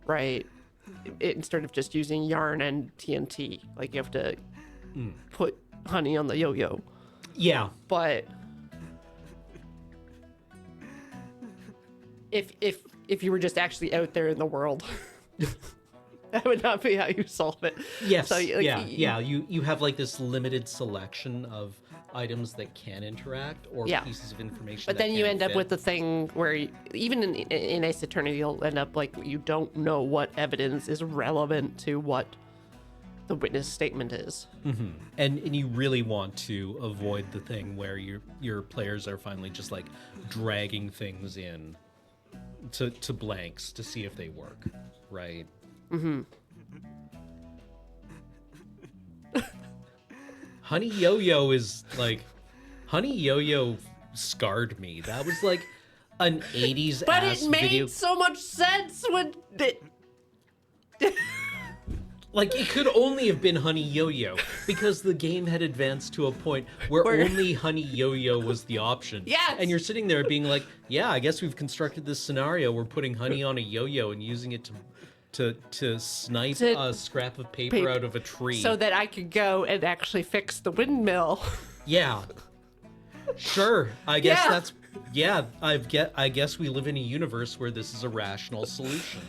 right? Instead of just using yarn and TNT, like you have to put honey on the yo-yo. Yeah. But if you were just actually out there in the world, that would not be how you solve it. Yes. So, like, yeah. You have like this limited selection of items that can interact or Yeah. pieces of information. But that then you can end up fit. with the thing where even in Ace Attorney, you'll end up like you don't know what evidence is relevant to what the witness statement is. And you really want to avoid the thing where your players are finally just like dragging things in to blanks to see if they work, right? Honey Yo-Yo is like, Honey Yo-Yo scarred me. That was like an 80s But ass it made video. so much sense when it. Like, it could only have been Honey Yo-Yo because the game had advanced to a point where only Honey Yo-Yo was the option. Yes! And you're sitting there being like, yeah, I guess we've constructed this scenario. We're putting honey on a yo-yo and using it to snipe a scrap of paper out of a tree. So that I could go and actually fix the windmill. Yeah. Sure. I guess Yeah. that's... Yeah, I guess we live in a universe where this is a rational solution.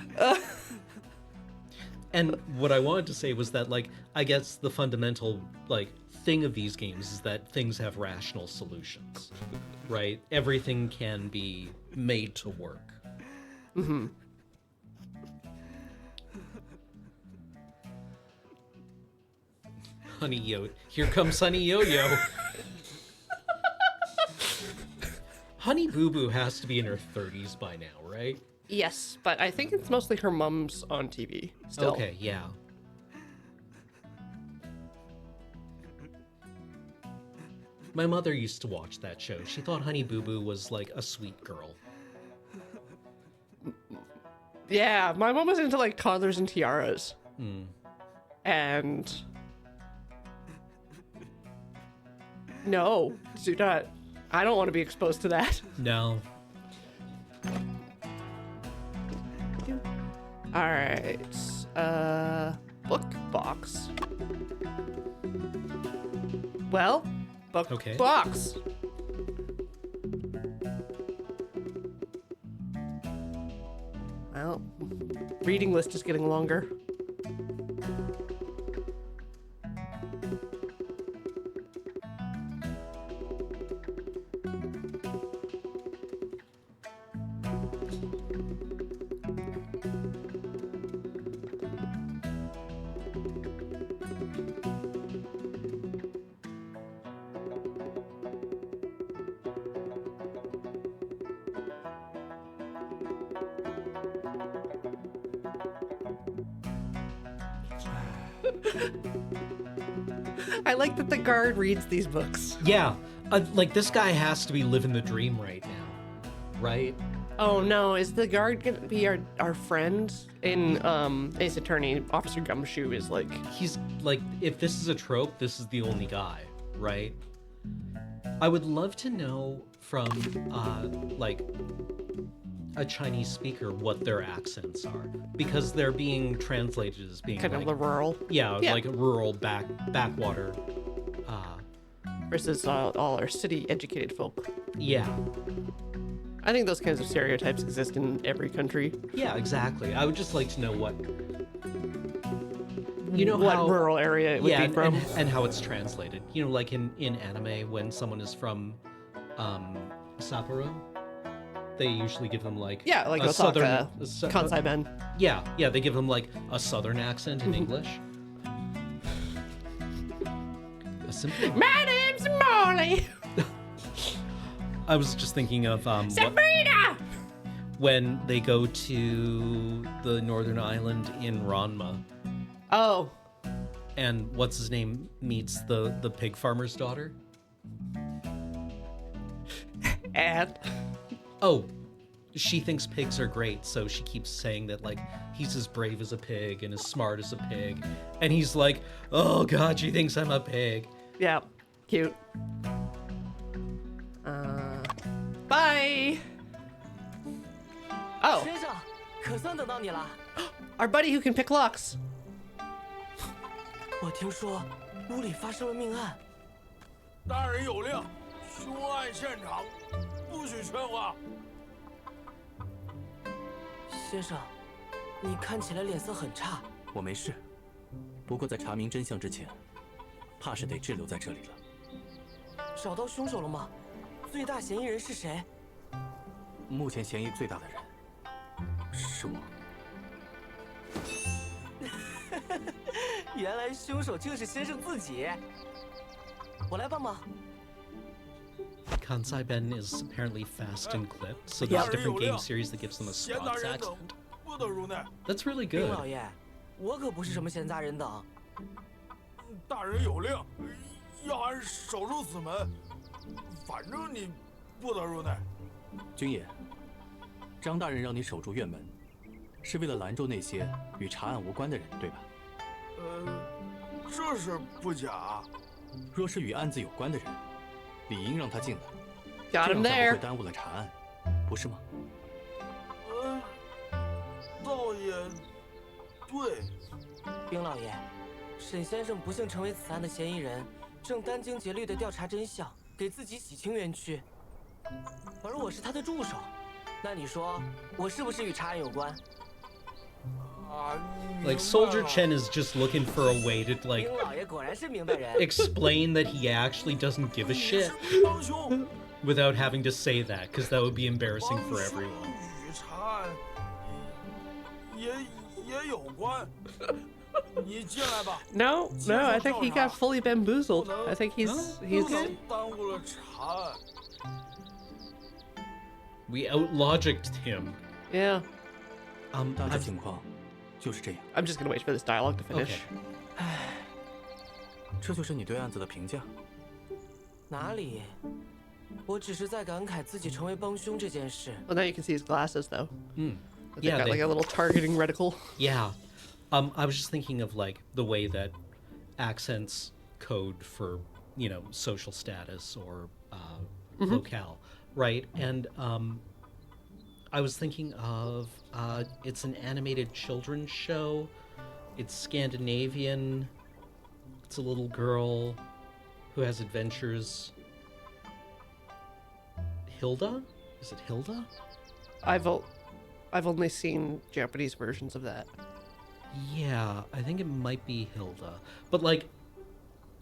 And what I wanted to say was that, like, I guess the fundamental, like, thing of these games is that things have rational solutions, right? Everything can be made to work. Honey Yo, here comes Honey Yo-Yo. Honey Boo Boo has to be in her 30s by now, right? Yes, but I think it's mostly her mom's on TV still. Okay, yeah. My mother used to watch that show. She thought Honey Boo Boo was like a sweet girl. Yeah, my mom was into like collars and tiaras. And no, do not. I don't want to be exposed to that. No. All right. Book box. Well, book Okay. box. Well, reading list is getting longer. I like that the guard reads these books. Yeah. Like, this guy has to be living the dream right now. Right? Oh no, is the guard gonna be our friend? In Ace Attorney, Officer Gumshoe is like... He's, like, if this is a trope, this is the only guy. Right? I would love to know from, like, a Chinese speaker what their accents are. Because they're being translated as being, kind like... of rural. Yeah, like a rural backwater. Versus all our city-educated folk. Yeah. I think those kinds of stereotypes exist in every country. Yeah, exactly. I would just like to know what... You know what how... rural area it would be from. And how it's translated. You know, like in anime, when someone is from Sapporo, they usually give them like... Yeah, like a Osaka, southern... Kansai Ben. Yeah, they give them like a southern accent in English. A simple... My name's Molly! I was just thinking of Sabrina! when they go to the northern island in Ranma, Oh. and what's his name meets the pig farmer's daughter. And? Oh, she thinks pigs are great, so she keeps saying that, like, he's as brave as a pig and as smart as a pig. And he's like, oh god, she thinks I'm a pig. Yeah, cute. Bye! Oh, 先生，可算等到你了。 our buddy who can pick locks. 我听说屋里发生了命案， 大人有令，凶案现场不许喧哗。 先生，你看起来脸色很差。我没事，不过在查明真相之前，怕是得滞留在这里了。找到凶手了吗？最大嫌疑人是谁？目前嫌疑最大的人是我。原来凶手正是先生自己。我来帮忙。 Kansai Ben is apparently fast and clipped, so there's a different game series that gives them a 闲杂 Scots 人等 accent. 不得入内。 That's really 丁 good. 老爷，我可不是什么闲杂人等。大人有令，要俺守住此门，反正你不得入内。军爷，张大人让你守住院门，是为了拦住那些与查案无关的人，对吧？这是不假。若是与案子有关的人，理应让他进来， Got 这 him 样才不 there. 会耽误了查案，不是吗？倒也对。丁老爷，沈先生不幸成为此案的嫌疑人，正殚精竭虑地调查真相，给自己洗清冤屈。而我是他的助手，那你说我是不是与查案有关？ Like, Soldier Chen is just looking for a way to, like, 丁老爷果然是明白人。 explain that he actually doesn't give a shit 帮凶 without having to say that, because that would be embarrassing for everyone. 与查案也有关。你进来吧。 No, I think he got fully bamboozled. I think he's 不 good. 能耽误了查案。 We out-logicked him. Yeah. 大致情况就是这样。 I'm just gonna wait for this dialogue to finish. Okay. 这就是你对案子的评价？哪里？我只是在感慨自己成为帮凶这件事。 Well, now you can see his glasses, though. They've Yeah, got they- like a little targeting reticle. Yeah. I was just thinking of like the way that accents code for, social status or locale, right? And I was thinking of it's an animated children's show. It's Scandinavian. It's a little girl who has adventures. Hilda? Is it Hilda? I've only seen Japanese versions of that. Yeah, I think it might be Hilda. But like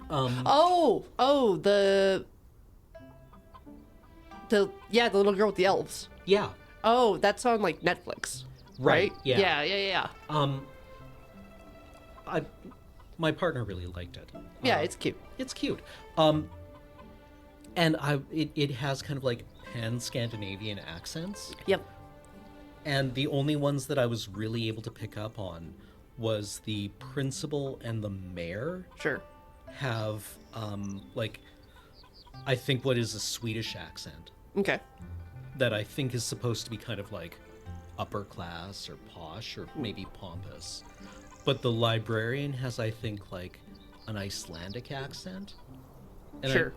Oh, the little girl with the elves. yeah. Oh, that's on like Netflix, Right, right? yeah. Yeah. My partner really liked it. Yeah, it's cute. It's cute. And it has kind of like pan-Scandinavian accents. Yep. And the only ones that I was really able to pick up on was the principal and the mayor Sure. have like I think what is a Swedish accent Okay. that I think is supposed to be kind of like upper class or posh or maybe pompous. But the librarian has, I think, like an Icelandic accent. And Sure.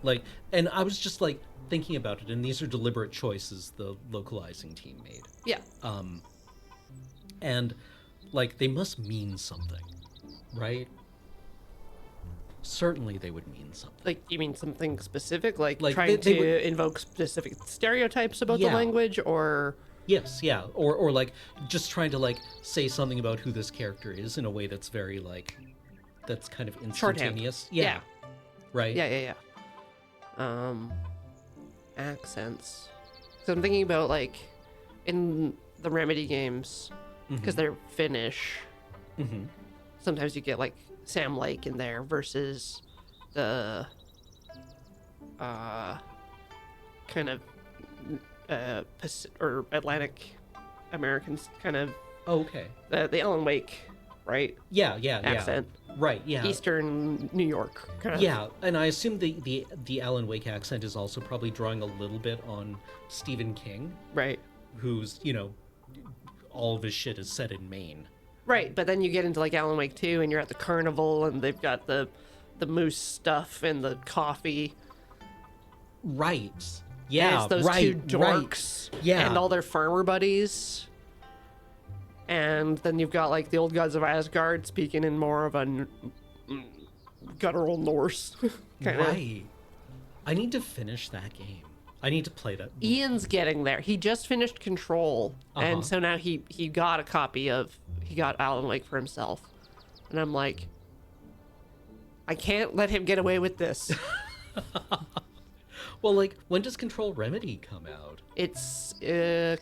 and I was just like thinking about it, and these are deliberate choices the localizing team made. Yeah. And like they must mean something, right? Certainly they would mean something. Like, you mean something specific, like, Like, trying they to would- invoke specific stereotypes about the Yeah. language, or Yes, yeah. Or like just trying to like say something about who this character is in a way that's very like that's kind of Shorthand. instantaneous. Yeah. Right? yeah. Accents. So I'm thinking about like in the Remedy games, because they're Finnish. Mm-hmm. Sometimes you get like Sam Lake in there versus the kind of or Atlantic Americans, kind of Oh, okay. the Alan Wake, right? Yeah. Accent. Right, yeah. Eastern New York, kind of. Yeah, and I assume the Alan Wake accent is also probably drawing a little bit on Stephen King, Right. who's, all of his shit is set in Maine. Right, but then you get into like Alan Wake 2 and you're at the carnival and they've got the moose stuff and the coffee. Right. And Yeah, it's those right, two dorks. right. Yeah. And all their farmer buddies. And then you've got like the old gods of Asgard speaking in more of a guttural Norse. Kinda. Right. I need to finish that game. I need to play that. Ian's getting there. He just finished Control, and so now he got a copy of he got Alan Wake for himself, and I'm like, I can't let him get away with this. Well, like, when does Control Remedy come out? It's a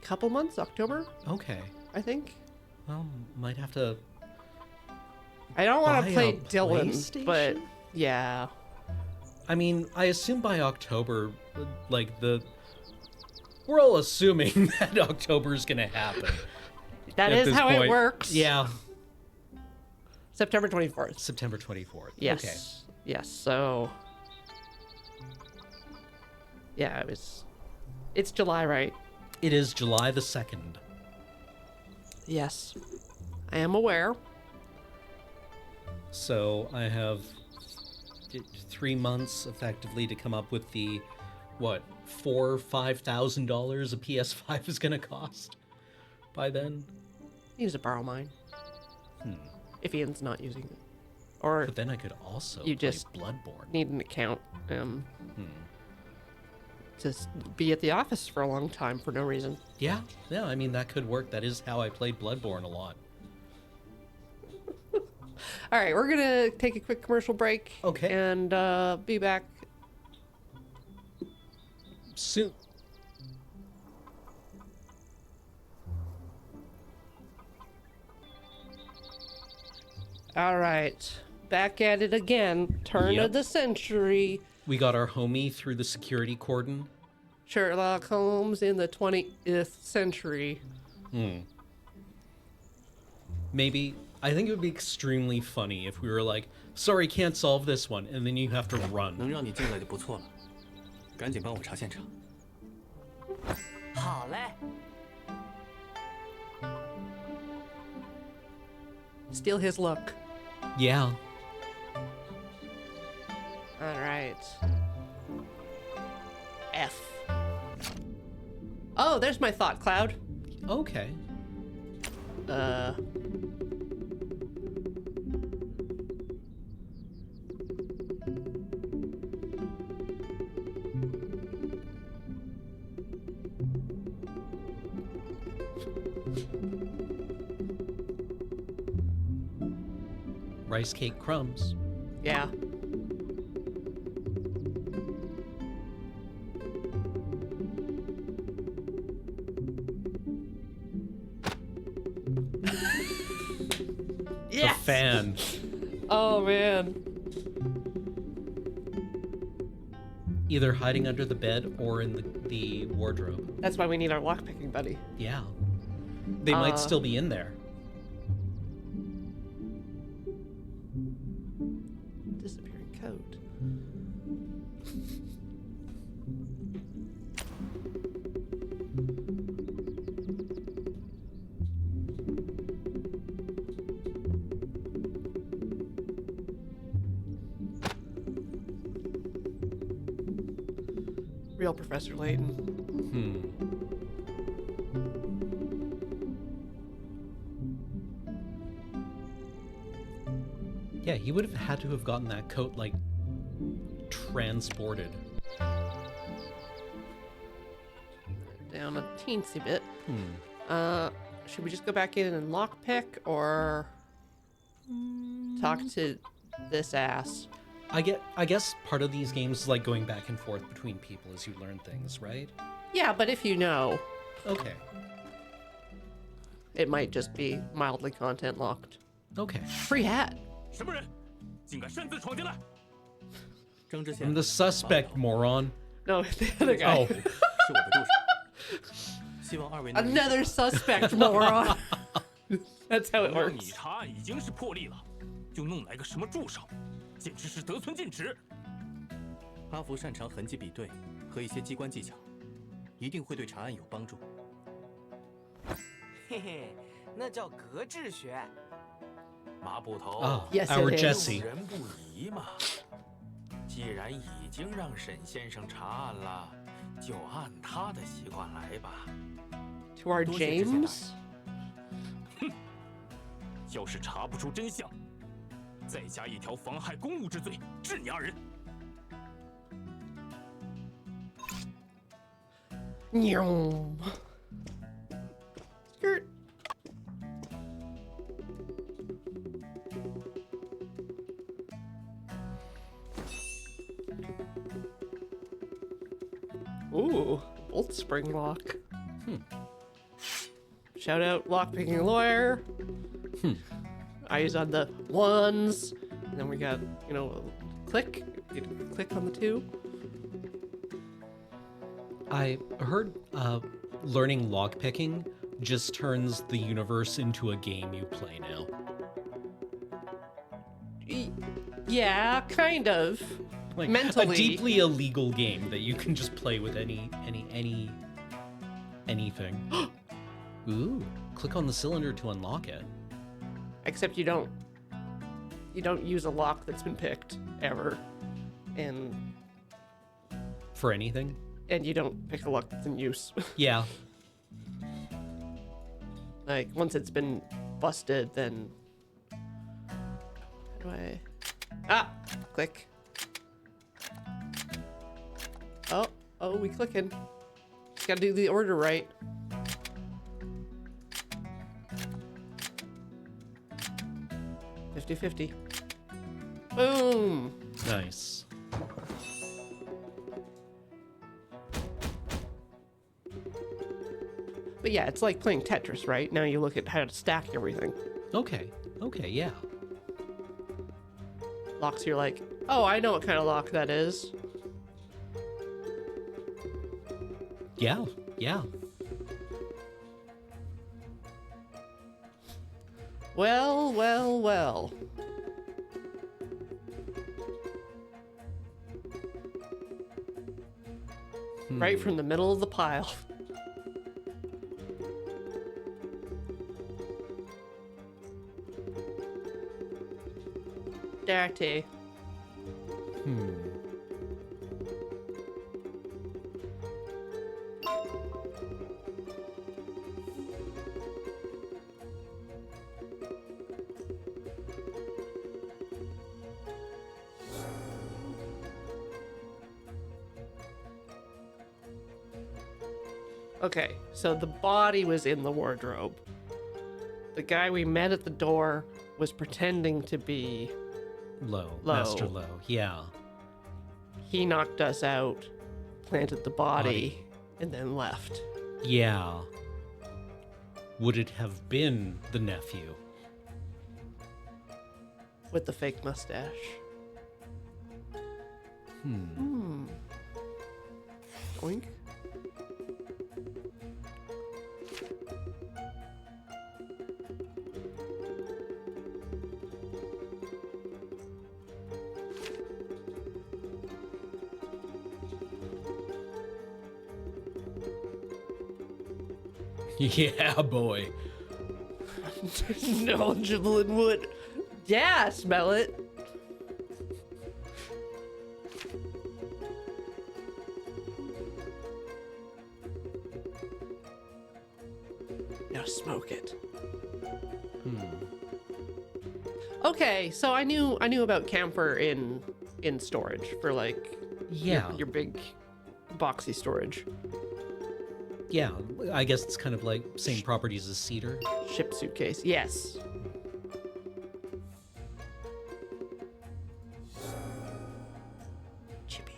couple months, October, Okay. I think. Well, might have to. I don't want Buy to play a Dylan, but PlayStation? yeah, I mean, I assume by October, like we're all assuming that October is gonna happen. that at is this how it point. works. Yeah, September 24th. September 24th. Yes. Okay. Yes. So, yeah, it's July, right? It is July the 2nd. Yes, I am aware. So I have 3 months effectively to come up with the what $4,000 or $5,000 a PS5 is gonna cost by then. He needs to borrow mine. If Ian's not using it, or But then I could also You play just- Bloodborne. need an account. To be at the office for a long time for no reason. Yeah, I mean that could work. That is how I played Bloodborne a lot. All right, we're gonna take a quick commercial break. Okay. And be back. Soon. All right, back at it again. Turn Yep. of the century. We got our homie through the security cordon. Sherlock Holmes in the 20th century. Maybe I think it would be extremely funny if we were like, "Sorry, can't solve this one," and then you have to run. 能让你进来就不错了，赶紧帮我查现场。好嘞。Steal his look. Yeah. All right. F. Oh, there's my thought cloud. Okay. Rice cake crumbs. Yeah. The fan. Oh man. Either hiding under the bed or in the wardrobe. That's why we need our lockpicking buddy. Yeah. They might still be in there. Disappearing coat. Real Professor Layton. Yeah, he would have had to have gotten that coat, like, transported. Down a teensy bit. Should we just go back in and lockpick, or talk to this ass? I guess part of these games is like going back and forth between people as you learn things, right? Yeah, but if you know, Okay. it might just be mildly content locked. Okay. Free hat. 什么人，竟敢擅自闯进来？郑知县 I'm the suspect, moron. No, the other guy. Oh. 是我的助手，希望二位能理解 Another suspect, moron. That's how it 光你 works. 查案已经是破例了，就弄来个什么助手，简直是得寸进尺。阿福擅长痕迹比对和一些机关技巧，一定会对查案有帮助。嘿嘿，那叫格致学。马捕头 Oh, Yes, our it is. Jesse. 人不疑嘛。既然已经让沈先生查案了，就按他的习惯来吧。 To our 多谢知县大 James. 要是查不出真相，再加一条妨害公务之罪，治你二人。 Nyum. Skirt. Ooh, bolt spring lock. Shout out lockpicking lawyer. Eyes on the ones. And then we got, you know, click. You click on the two. I heard learning lockpicking just turns the universe into a game you play now. Yeah, kind of. Like Mentally. a deeply illegal game that you can just play with anything. Ooh, click on the cylinder to unlock it. Except you don't use a lock that's been picked ever. And For anything? you don't pick a lock that's in use. Yeah. Like once it's been busted, then how do I click. Oh, we clicking. Just gotta do the order right. $50-50. Boom. Nice. But yeah, it's like playing Tetris, right? Now you look at how to stack everything. Okay, yeah. Locks, you're like, oh, I know what kind of lock that is. Yeah. Well, well, well. Right from the middle of the pile. dirty. Okay, so the body was in the wardrobe. The guy we met at the door was pretending to be. Low. Low. Master Low. Yeah. He knocked us out, planted the body, and then left. Yeah. Would it have been the nephew? With the fake mustache. Oink. Yeah, boy. Knowledgeable in wood. Yeah, smell it. Now smoke it. Okay, so I knew about camphor in storage for like Yeah. your big boxy storage. Yeah, I guess it's kind of like same properties as cedar. Ship suitcase. Yes. Chippy.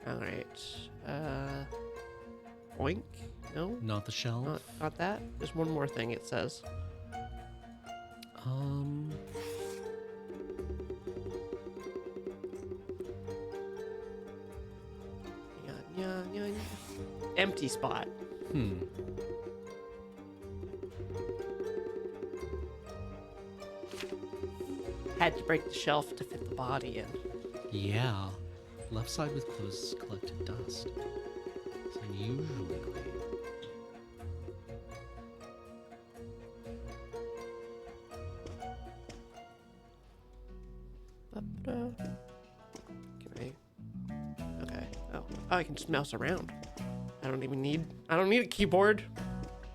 All right. Oink. No, Not the shelf. not that. There's one more thing it says. Yeah. Empty spot. Had to break the shelf to fit the body in. Yeah. Left side with clothes collected dust. It's unusually clean. Can I? Okay. Oh, I can just mouse around. I don't need a keyboard.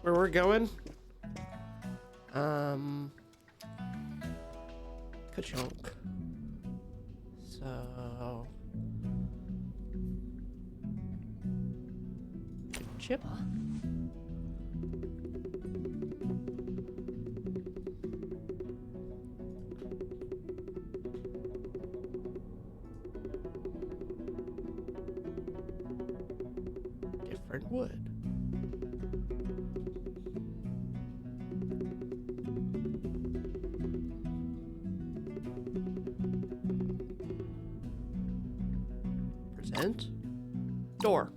Where we're going. Ka-chunk. So. Chip. Different wood. Present. Door.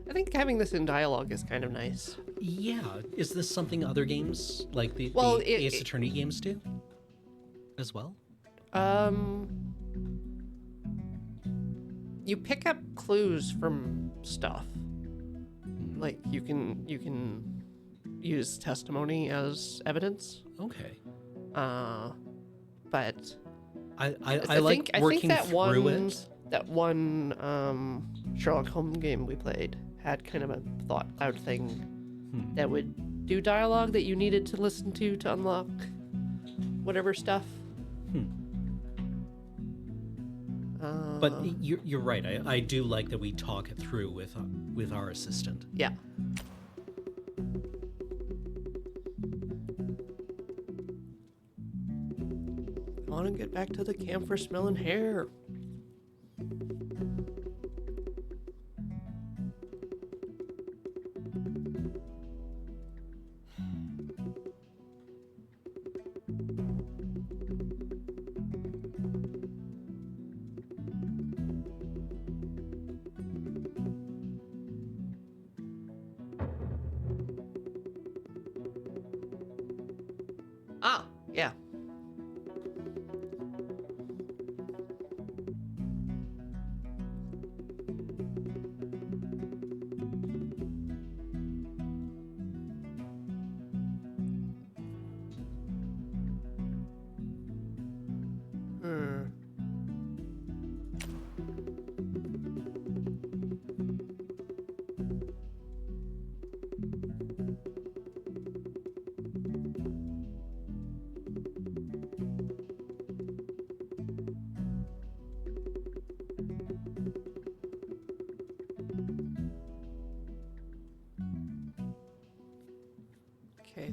I think having this in dialogue is kind of nice. Yeah. Is this something other games like the Well, Ace Attorney games do as well? You pick up clues from stuff. Like you can use testimony as evidence. Okay. But I like working through it. That one Sherlock Holmes game we played had kind of a thought cloud thing that would do dialogue that you needed to listen to unlock whatever stuff. But you're right. I do like that we talk it through with our assistant. Yeah. I want to get back to the camphor smelling hair. Ah, yeah.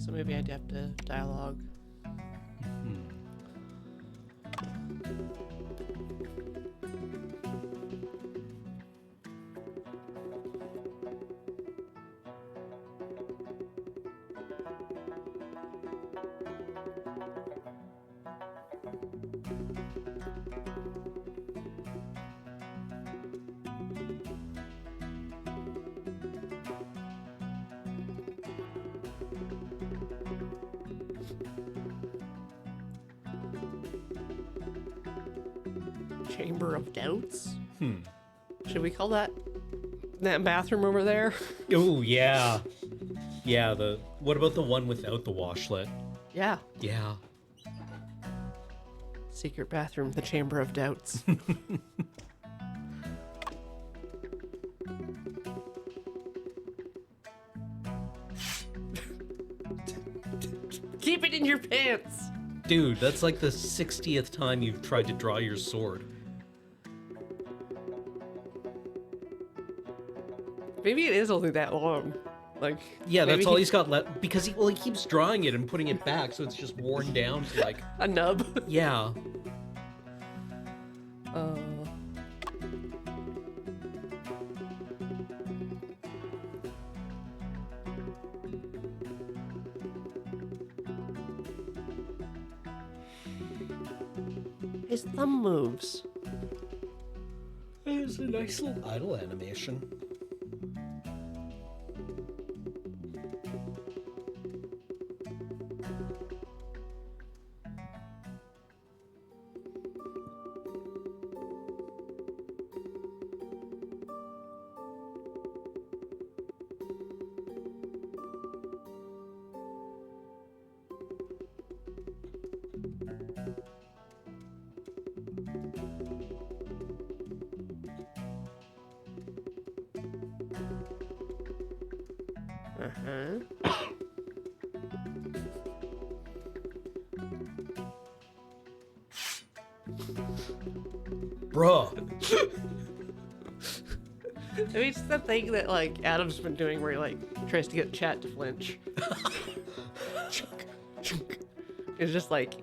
so maybe I'd have to dialogue. Chamber of Doubts? Should we call that bathroom over there? Oh, yeah. Yeah, what about the one without the washlet? Yeah. Yeah. Secret bathroom, the Chamber of Doubts. Keep it in your pants! Dude, that's like the 60th time you've tried to draw your sword. Maybe it is only that long. Like, Yeah, that's maybe all he's got left, because he keeps drawing it and putting it back, so it's just worn down to like... a nub. Yeah. His thumb moves. It's a nice little idle animation. Bruh. I mean, it's the thing that, like, Adam's been doing where he, like, tries to get chat to flinch. It's just like,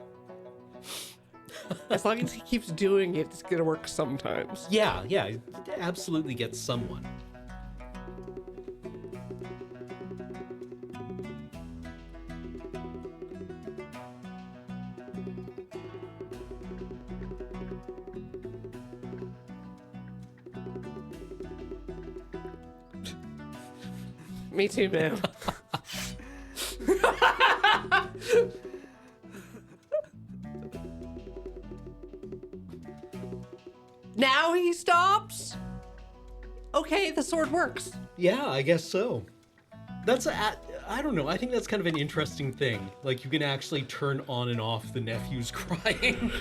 as long as he keeps doing it, it's gonna work sometimes. Yeah, it absolutely gets someone. Me too, man. Now he stops? Okay, the sword works. Yeah, I guess so. I don't know, I think that's kind of an interesting thing. Like, you can actually turn on and off the nephew's crying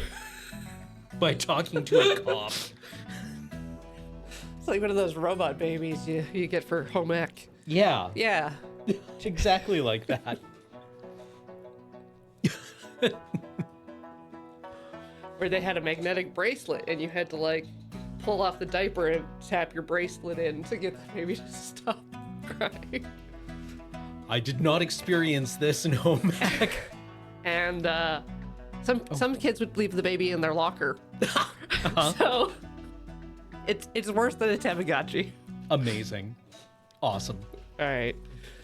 by talking to a cop. It's like one of those robot babies you get for home ec. Yeah. Yeah. Exactly like that. Where they had a magnetic bracelet and you had to, like, pull off the diaper and tap your bracelet in to get the baby to stop crying. I did not experience this in home ec. And some kids would leave the baby in their locker. So it's worse than a Tamagotchi. Amazing. Awesome. All right.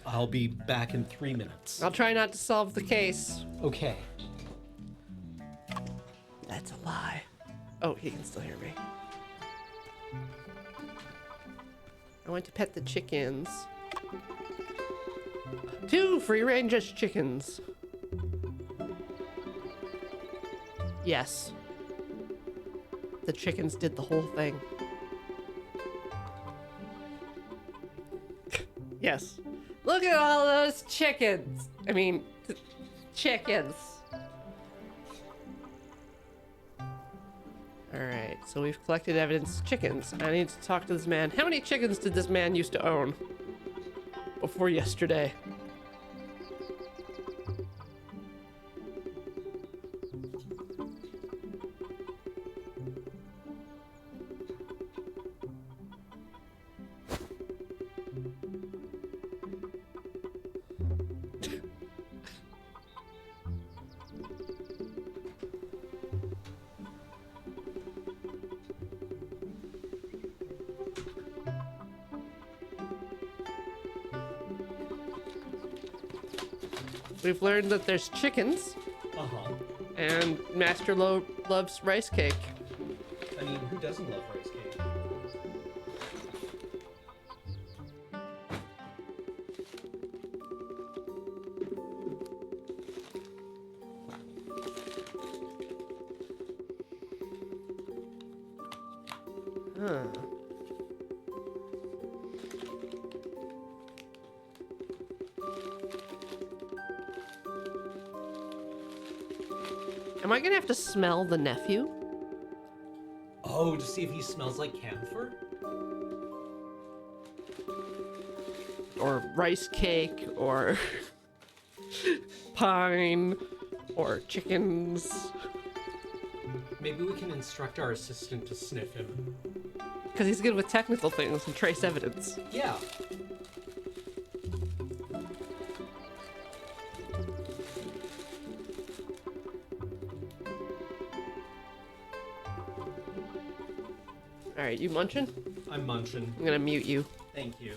I'll be back in 3 minutes. I'll try not to solve the case. Okay. That's a lie. Oh, he can still hear me. I went to pet the chickens. 2 free-range chickens. Yes. The chickens did the whole thing. Yes. Look at all those chickens. I mean, chickens. Alright, so we've collected evidence. Chickens. I need to talk to this man. How many chickens did this man used to own? Before yesterday. we've learned that there's chickens, and Master loves rice cake. I mean, who doesn't love rice cake? Huh. Am I gonna have to smell the nephew? Oh, to see if he smells like camphor? Or rice cake, or pine, or chickens? Maybe we can instruct our assistant to sniff him. Because he's good with technical things and trace evidence. Yeah. Alright, you munching? I'm munching. I'm gonna mute you. Thank you.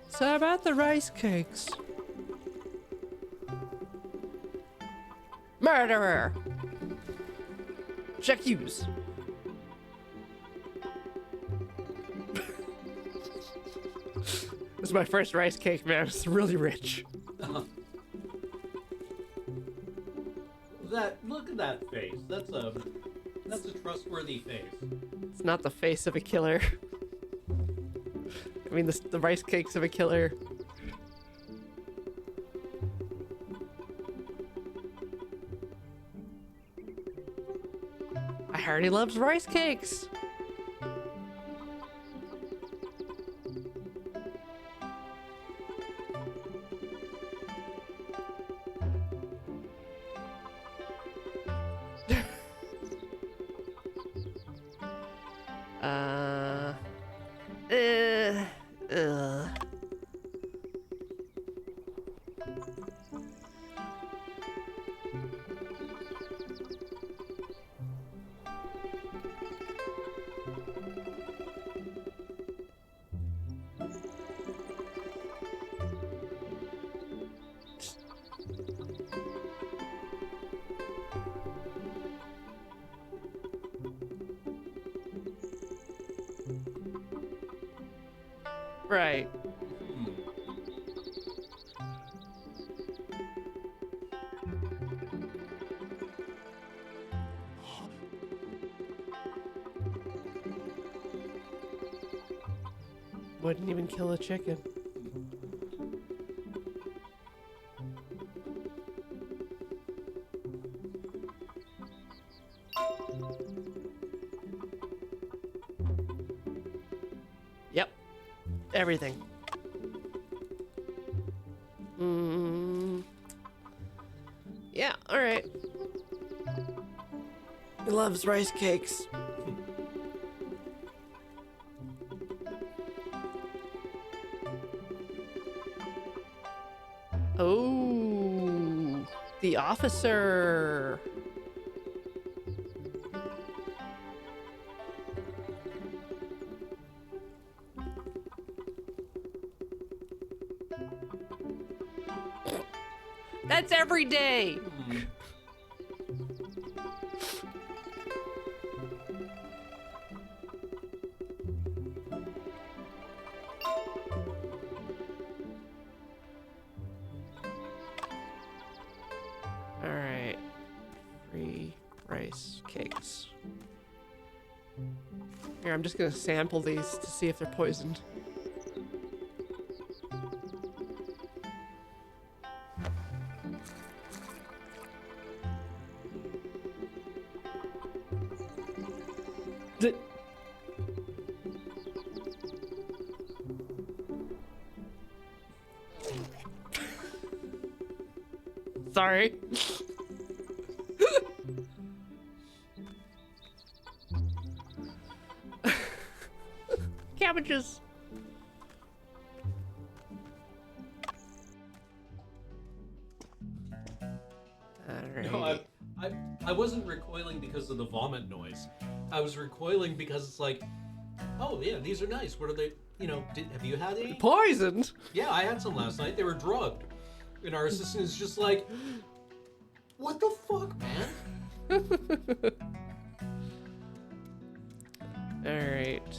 So about the rice cakes. Murderer! J'accuse. This is my first rice cake, man. It's really rich. Look at that face. That's a trustworthy face. It's not the face of a killer. I mean, the rice cakes of a killer. I heard he loves rice cakes. Right. Wouldn't even kill a chicken. Yep. Everything. Yeah, alright. He loves rice cakes. Oh, the officer. That's every day. All right. Free rice cakes. Here, I'm just gonna sample these to see if they're poisoned. Sorry. Cabbages. Alright. No, I wasn't recoiling because of the vomit noise. I was recoiling because it's like, oh yeah, these are nice. What are they? You know, have you had any? Poisoned? Yeah, I had some last night. They were drugged. And our assistant is just like, what the fuck, man? All right.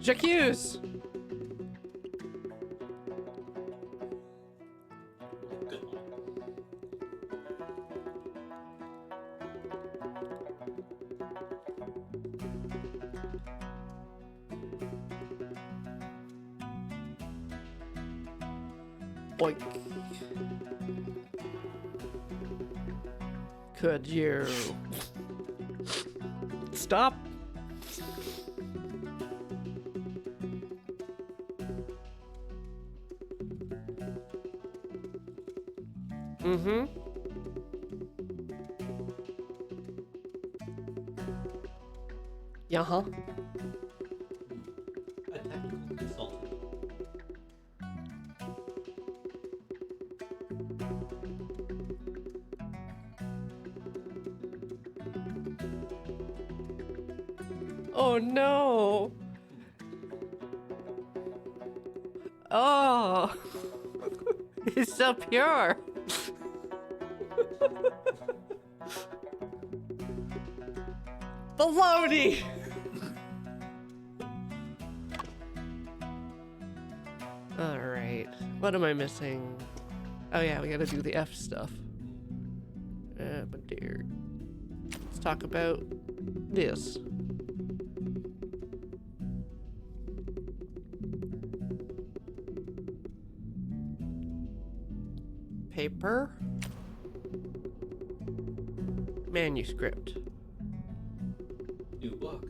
J'accuse. Boink. Could you stop? Mm-hmm. Yeah-huh. A technical consultant. Oh no. Oh. He's so pure. Baloney. All right. What am I missing? Oh yeah, we gotta do the F stuff. But dear. Let's talk about this. Paper. Manuscript. New book.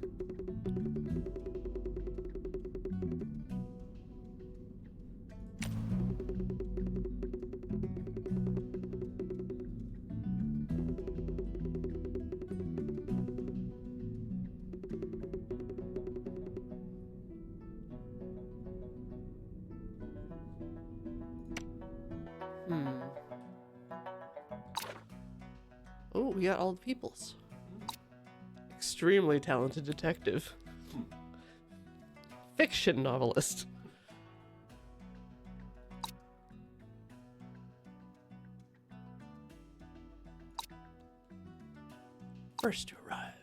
Oh, we got all the peoples. Extremely talented detective. Fiction novelist. First to arrive.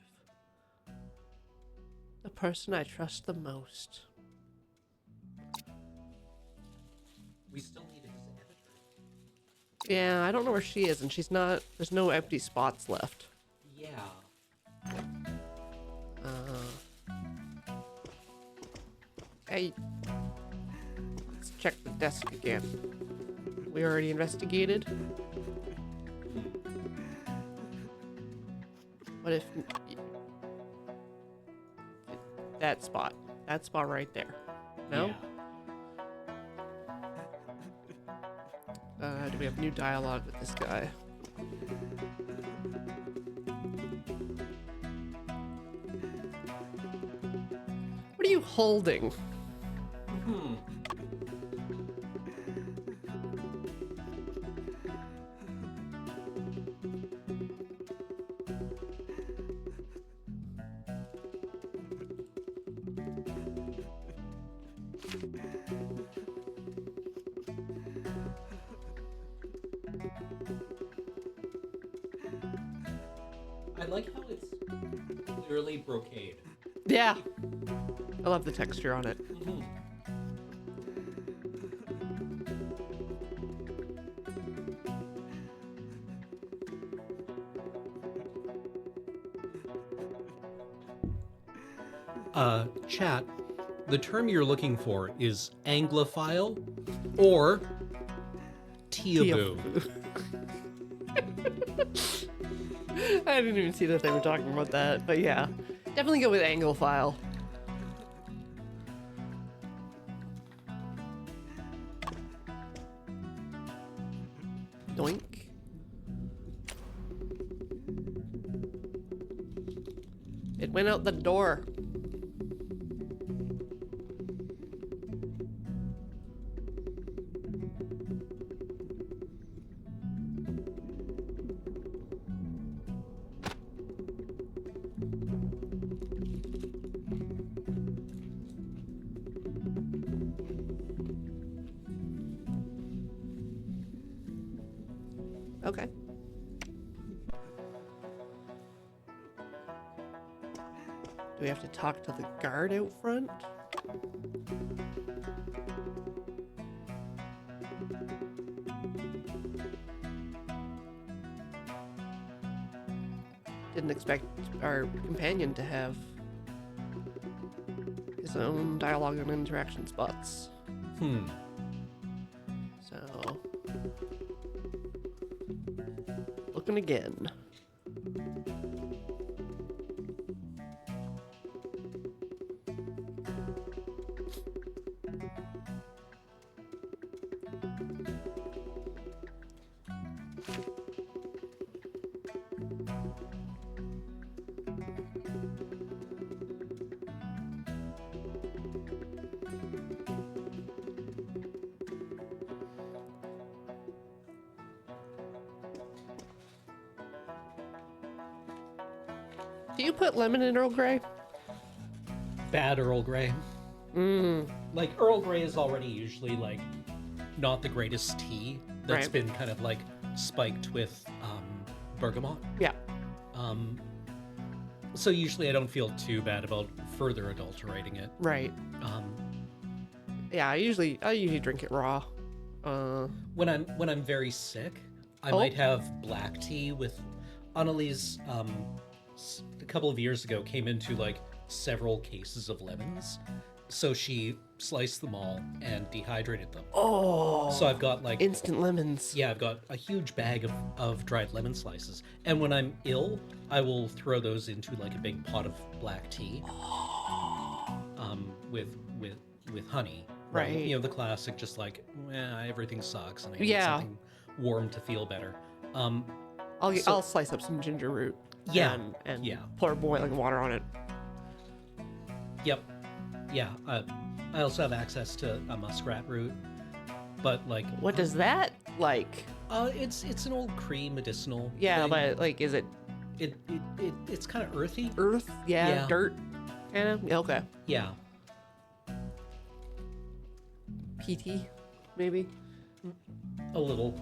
The person I trust the most. We still need his editor. Yeah, I don't know where she is, and she's not. There's no empty spots left. Yeah. Hey. Let's check the desk again. We already investigated. What if that spot? That spot right there. No? Yeah. Do we have new dialogue with this guy? What are you holding? I like how it's clearly brocade. Yeah. I love the texture on it. Chat, the term you're looking for is Anglophile or Teaboo. I didn't even see that they were talking about that, but yeah. Definitely go with Anglophile. Doink. It went out the door. Okay. Do we have to talk to the guard out front? Didn't expect our companion to have his own dialogue and interaction spots. So, looking again. Do you put lemon in Earl Grey? Bad Earl Grey. Like, Earl Grey is already usually, like, not the greatest tea that's Right. been kind of, like, spiked with bergamot. Yeah. So usually I don't feel too bad about further adulterating it. Right. Yeah, I usually drink it raw. When I'm very sick, I Oh. might have black tea with Annalise. A couple of years ago, came into like several cases of lemons, so she sliced them all and dehydrated them. Oh. So I've got like Instant lemons. yeah, I've got a huge bag of dried lemon slices, and when I'm ill, I will throw those into like a big pot of black tea, with honey. Right. You know, the classic, just like everything sucks, and I need Yeah. something warm to feel better. I'll slice up some ginger root. Yeah, And yeah. pour boiling water on it. Yep. Yeah. I also have access to a muskrat root, but like, What does that like? it's an old cream medicinal. Yeah, thing. but like, is it it's kind of earthy. earth? Yeah, Yeah. dirt. Kind of. Yeah, okay. Yeah. PT, maybe. A little.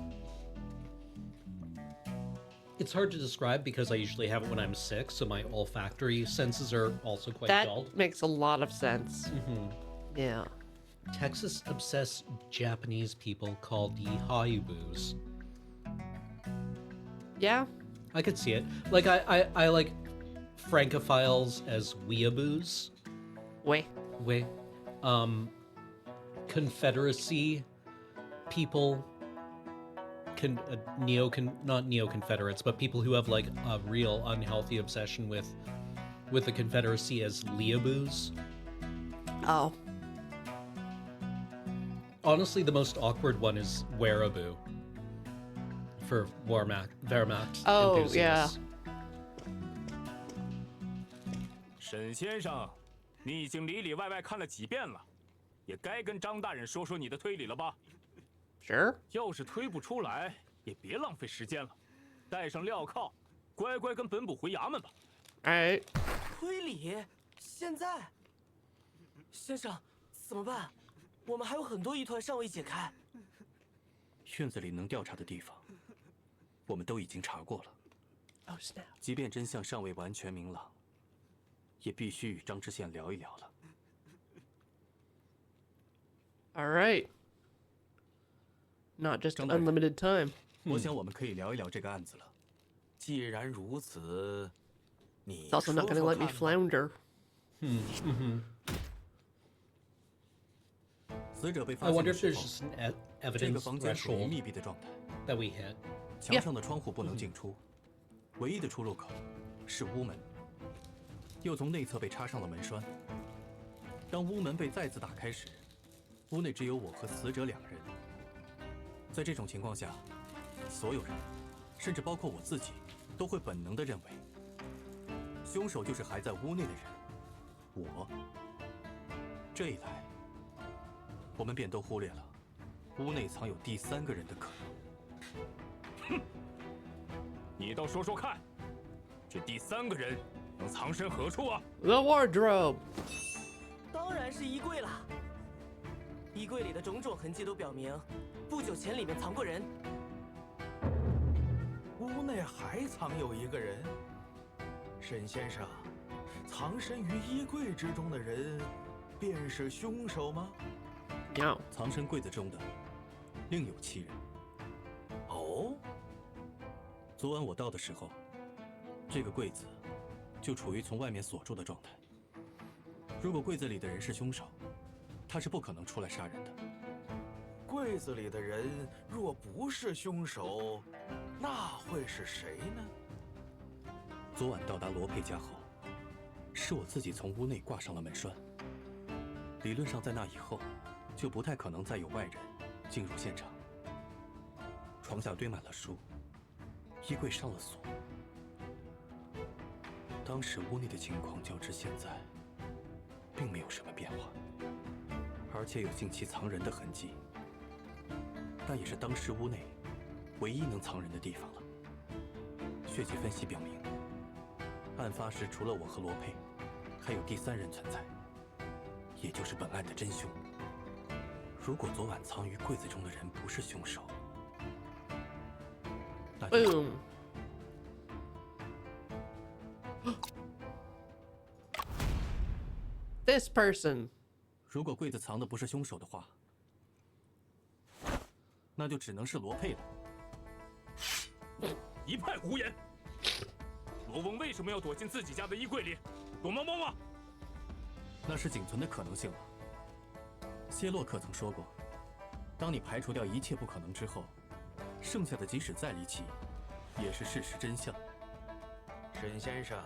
It's hard to describe because I usually have it when I'm sick, so my olfactory senses are also quite That dulled. makes a lot of sense. Yeah. Texas obsessed Japanese people called ye Hayubus. Yeah. I could see it. Like I like Francophiles as weeaboos. Wait. We Confederacy people, not neo-Confederates, but people who have like a real unhealthy obsession with the Confederacy as leaboos. Oh. Honestly, the most awkward one is Wehraboo for Wehrmacht Oh, enthusiasts. yeah. 沈先生，你已经里里外外看了几遍了，也该跟张大人说说你的推理了吧？ Sure. 要是推不出来，也别浪费时间了，带上镣铐，乖乖跟本部回衙门吧。 All right. 推理？现在？先生，怎么办？我们还有很多疑团尚未解开。院子里能调查的地方，我们都已经查过了。 Oh snap. 即便真相尚未完全明朗，也必须与张知县聊一聊了。 All right. Not just 张大人。 unlimited time. 我想我们可以聊一聊这个案子了。既然如此，你 It's also not going to 说 let me 看吧 flounder. 死者被 I 发现 wonder 的 if 时 there's 候， just an 这个 evidence 房间属于 threshold 密闭的状态， that we hit. 墙上的窗户不能进出，唯一的出入口是屋门，又从内侧被插上了门栓。当屋门被再次打开时，屋内只有我和死者2人。在这种情况下，所有人，甚至包括我自己，都会本能地认为，凶手就是还在屋内的人，我。这一来，我们便都忽略了屋内藏有第3个人的可能。 你倒说说看，这第3个人能藏身何处啊？ The wardrobe. 当然是衣柜了。衣柜里的种种痕迹都表明，不久前里面藏过人。屋内还藏有一个人。沈先生，藏身于衣柜之中的人，便是凶手吗？ No. 藏身柜子中的另有其人。哦，昨晚我到的时候，这个柜子就处于从外面锁住的状态。如果柜子里的人是凶手，他是不可能出来杀人的。柜子里的人若不是凶手，那会是谁呢？昨晚到达罗佩家后，是我自己从屋内挂上了门栓。理论上，在那以后，就不太可能再有外人进入现场。床下堆满了书，衣柜上了锁。当时屋内的情况较之现在，并没有什么变化，而且有近期藏人的痕迹。那也是当时屋内唯一能藏人的地方了。血迹分析表明，案发时除了我和罗佩，还有第三人存在，也就是本案的真凶。如果昨晚藏于柜子中的人不是凶手，那就 Boom. This person. 如果柜子藏的不是凶手的话，那就只能是罗佩了。一派胡言！罗翁为什么要躲进自己家的衣柜里？躲猫猫吗？那是仅存的可能性了。谢洛克曾说过，当你排除掉一切不可能之后，剩下的即使再离奇，也是事实真相。沈先生，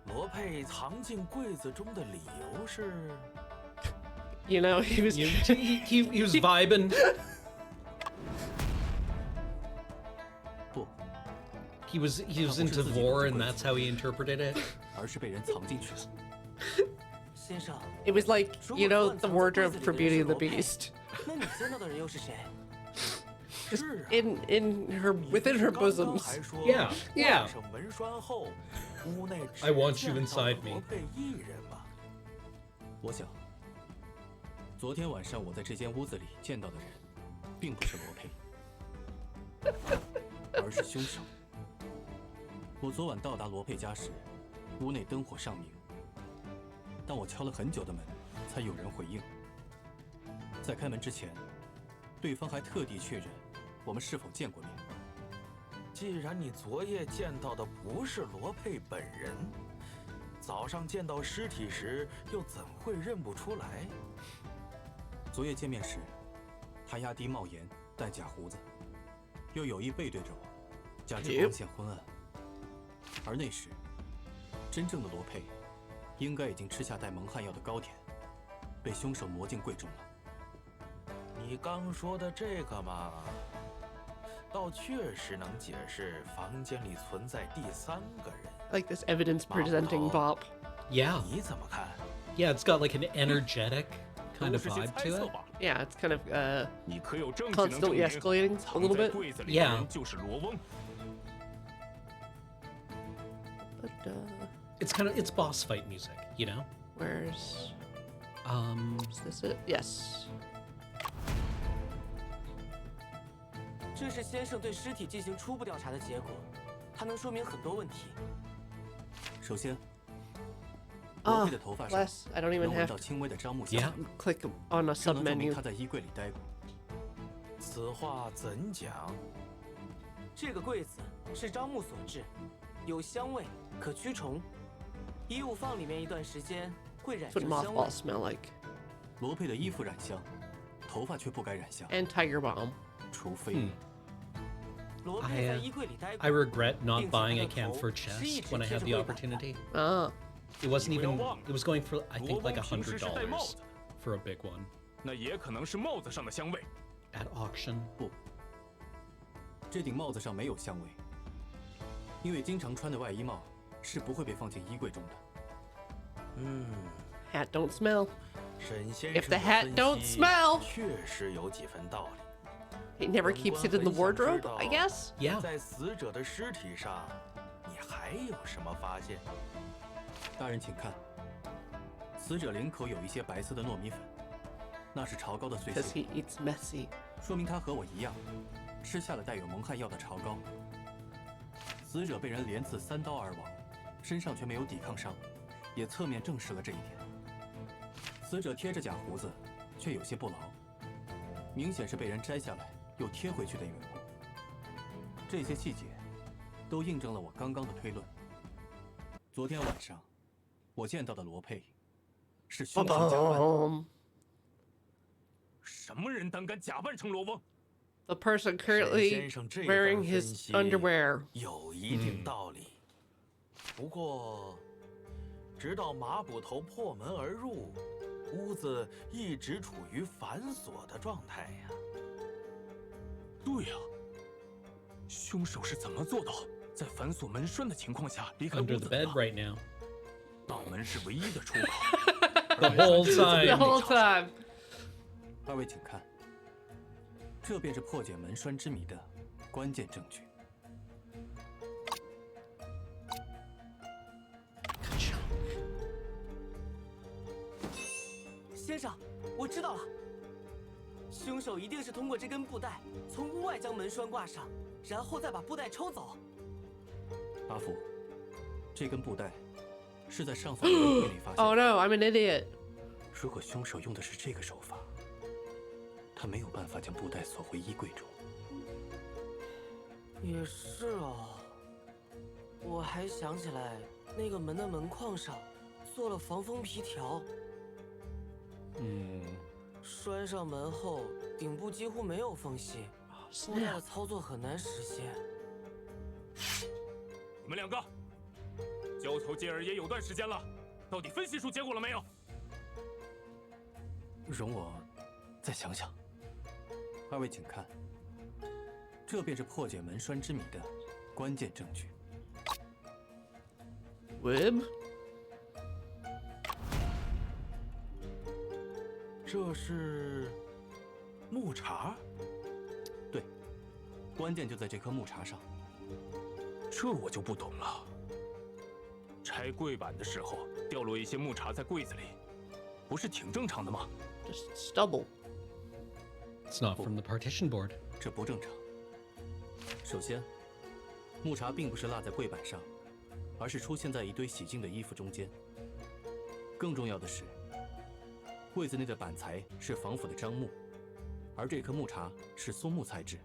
罗佩藏进柜子中的理由是？ You know, he was. He was vibing. 不， He was into vor, and that's how he interpreted it. 而是被人藏进去了。先生， It was like, 如 you 果 know, 乱 the 藏在柜 wardrobe 子里 for 的人 Beauty 是 and the 罗佩 Beast. 那你见到的人又是谁？是啊， In her within her 刚刚 bosoms. 还说 Yeah, yeah. 挂上门栓后，屋内只 I want you 见到 inside 了 me. 罗佩一人吧？我想，昨天晚上我在这间屋子里见到的人，并不是罗佩，而是凶手。我昨晚到达罗佩家时，屋内灯火尚明，但我敲了很久的门，才有人回应。在开门之前，对方还特地确认我们是否见过面。既然你昨夜见到的不是罗佩本人，早上见到尸体时又怎会认不出来？昨夜见面时，他压低帽檐，戴假胡子，又有意背对着我，加之光线昏暗。而那时，真正的罗佩应该已经吃下带蒙汗药的糕点，被凶手挪进柜中了。你刚说的这个嘛，倒确实能解释房间里存在第三个人。 Like this evidence presenting bop. Yeah, 你怎么看？ yeah. It's got like an energetic kind 都 of 是些 vibe 猜 to 测 it. 吧。 Yeah, it's kind of 你可有证据能证 constantly 明 escalating a 藏 little 在 bit. 柜子里的 Yeah. 人就是罗翁？ But It's it's boss fight music, you know. where's Is is this it? Yes. 这是先生对尸体进行初步调查的结果，它能说明很多问题。首先，罗 Ah, 佩的头发上 less. I don't even 能闻 have 到 to 轻微的樟木香 Yeah. 味， click on a 这能证明 submenu. 他在衣柜里待过。此话怎讲？这个柜子是樟木所制，有香味，可驱虫。衣物放里面一段时间会染 That's 成 what 香味 mothballs。smell like. 罗佩的衣服染香，头发却不该染香， And tiger balm. 除非。罗佩在衣柜里待过。 I regret not 并且 buying a 他的 camphor 头是一 chest 直 when I 贴 had 着 the 柜板的 opportunity. Ah. It wasn't 不要 even. 忘了 It was going for I 罗 think 翁 like平时是戴帽 $100子的， for a big one 那也可能是帽子上的香味。 at auction. 不，这顶帽子上没有香味，因为经常穿的外衣帽是不会被放进衣柜中的。 Hat don't smell. 沈先 If 生 the 的 hat 分 don't 析 smell 确实有几分道理。 He never keeps it in the wardrobe, I guess. Yeah. 在死者的尸体上，你还有什么发现？大人请看，死者领口有一些白色的糯米粉，那是潮膏的碎 Because 屑， he eats messy. 说明他和我一样，吃下了带有蒙汗药的潮膏。死者被人连刺3刀而亡，身上却没有抵抗伤，也侧面证实了这一点。死者贴着假胡子，却有些不牢，明显是被人摘下来又贴回去的缘故。这些细节都印证了我刚刚的推论。昨天晚上，我见到的罗佩是凶手假扮。什么人胆敢假扮成罗翁？ The person 沈 currently 先生这 wearing 番分 his 析 underwear. 有一定道理。不过，直到马捕头破门而入，屋子一直处于反锁的状态呀。对呀，凶手是怎么做到在反锁门栓的情况下离开屋 Under 子 the 的 bed right now. 大门是唯一的出口。 The whole The time. whole time. 二位请看，这便是破解门栓之谜的关键证据。先生，我知道了，凶手一定是通过这根布带从屋外将门栓挂上，然后再把布带抽走。阿福，这根布带是在上锁的衣柜里发现 Oh 的。 no, I'm an idiot. 如果凶手用的是这个手法，他没有办法将布带锁回衣柜中。也是哦，我还想起来，那个门的门框上做了防风皮条，拴上门后顶部几乎没有缝隙，布带的操作很难实现。你们2个，交头接耳也有段时间了，到底分析出结果了没有？容我再想想。二位请看，这便是破解门栓之谜的关键证据。 Web? 这是木茬？对，关键就在这颗木茬上。这我就不懂了。拆柜板的时候掉落一些木茬在柜子里，不是挺正常的吗？ Just stubble. It's not from the partition board. 这不正常。首先，木茬并不是落在柜板上，而是出现在一堆洗净的衣服中间。更重要的是，柜子内的板材是防腐的樟木，而这颗木茬是松木材质。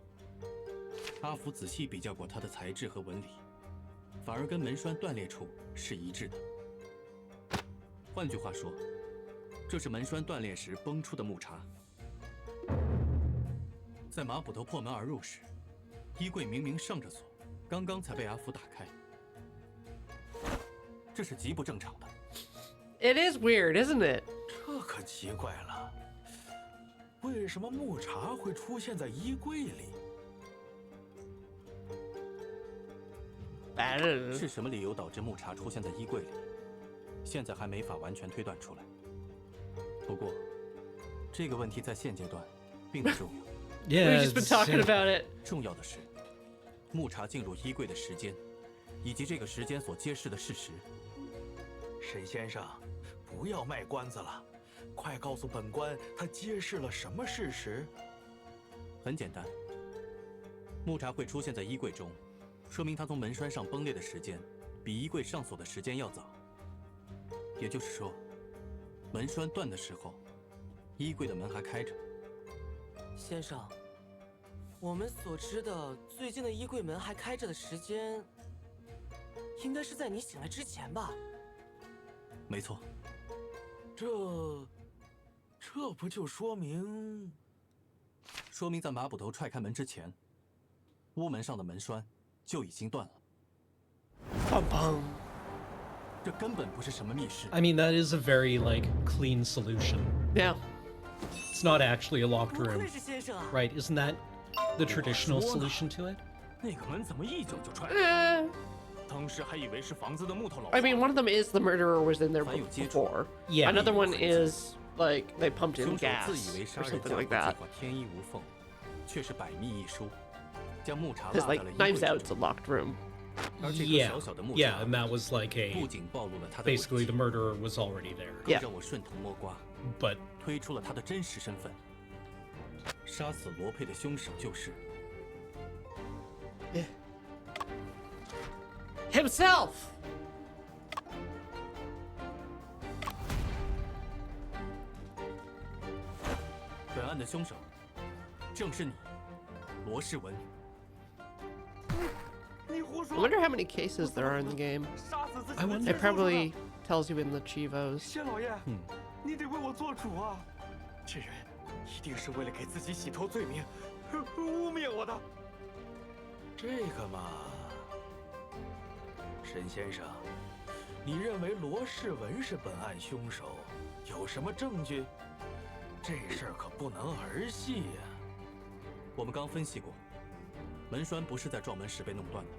阿福仔细比较过它的材质和纹理，反而跟门栓断裂处是一致的。换句话说，这是门栓断裂时崩出的木茬。在马捕头破门而入时，衣柜明明上着锁，刚刚才被阿福打开，这是极不正常的。 It is weird, isn't it? 这可奇怪了，为什么木茬会出现在衣柜里？是什么理由导致木茬出现在衣柜里？现在还没法完全推断出来。不过，这个问题在现阶段并不重要。 We've Yeah. just been talking about it. 重要的是，木茬进入衣柜的时间，以及这个时间所揭示的事实。沈先生，不要卖关子了，快告诉本官，他揭示了什么事实？很简单，木茬会出现在衣柜中，说明它从门栓上崩裂的时间比衣柜上锁的时间要早。也就是说，门栓断的时候，衣柜的门还开着。先生，我们所知的最近的衣柜门还开着的时间，应该是在你醒来之前吧？没错，这不就说明在马捕头踹开门之前，屋门上的门栓就已经断了。 Bum bum. 这根本不是什么密室。 I mean, that is a very, like, clean solution. Yeah. It's not actually a locked 不 room. 愧是先生啊！ Right, isn't that the traditional solution to it? 那个门怎么一脚就踹？ Eh, 当时还以为是房子的木头老 I 房。 mean, one of them is the murderer was in there 还有接触。 before. Yeah. Another one is like they pumped in 凶手 gas 自以为 or 杀人 something 计 like 划 that. 天衣无缝，却是百密一疏，将木茬 Because 落在 like 了衣 Knives 柜 Out's 中 a。locked room. 而这颗 Yeah. 小小的木 Yeah, 茬 and that was like 不 a... 仅暴露了他的 Basically, 诡 the 计， murderer was already there. 更 Yeah. 让我顺藤摸瓜， But 推出了他的真实身份。杀死罗佩的凶手就是 himself. 本案的凶手正是你，罗世文。你胡 I 说！ wonder how many cases there are in the game. 杀死自己 I 的 wonder- 亲 It 叔叔的 probably tells you in the Chivos. 谢老爷，你得为我做主啊！这人一定是为了给自己洗脱罪名，污蔑我的。这个嘛，沈先生，你认为罗世文是本案凶手，有什么证据？这事儿可不能儿戏呀。我们刚分析过，门栓不是在撞门时被弄断的，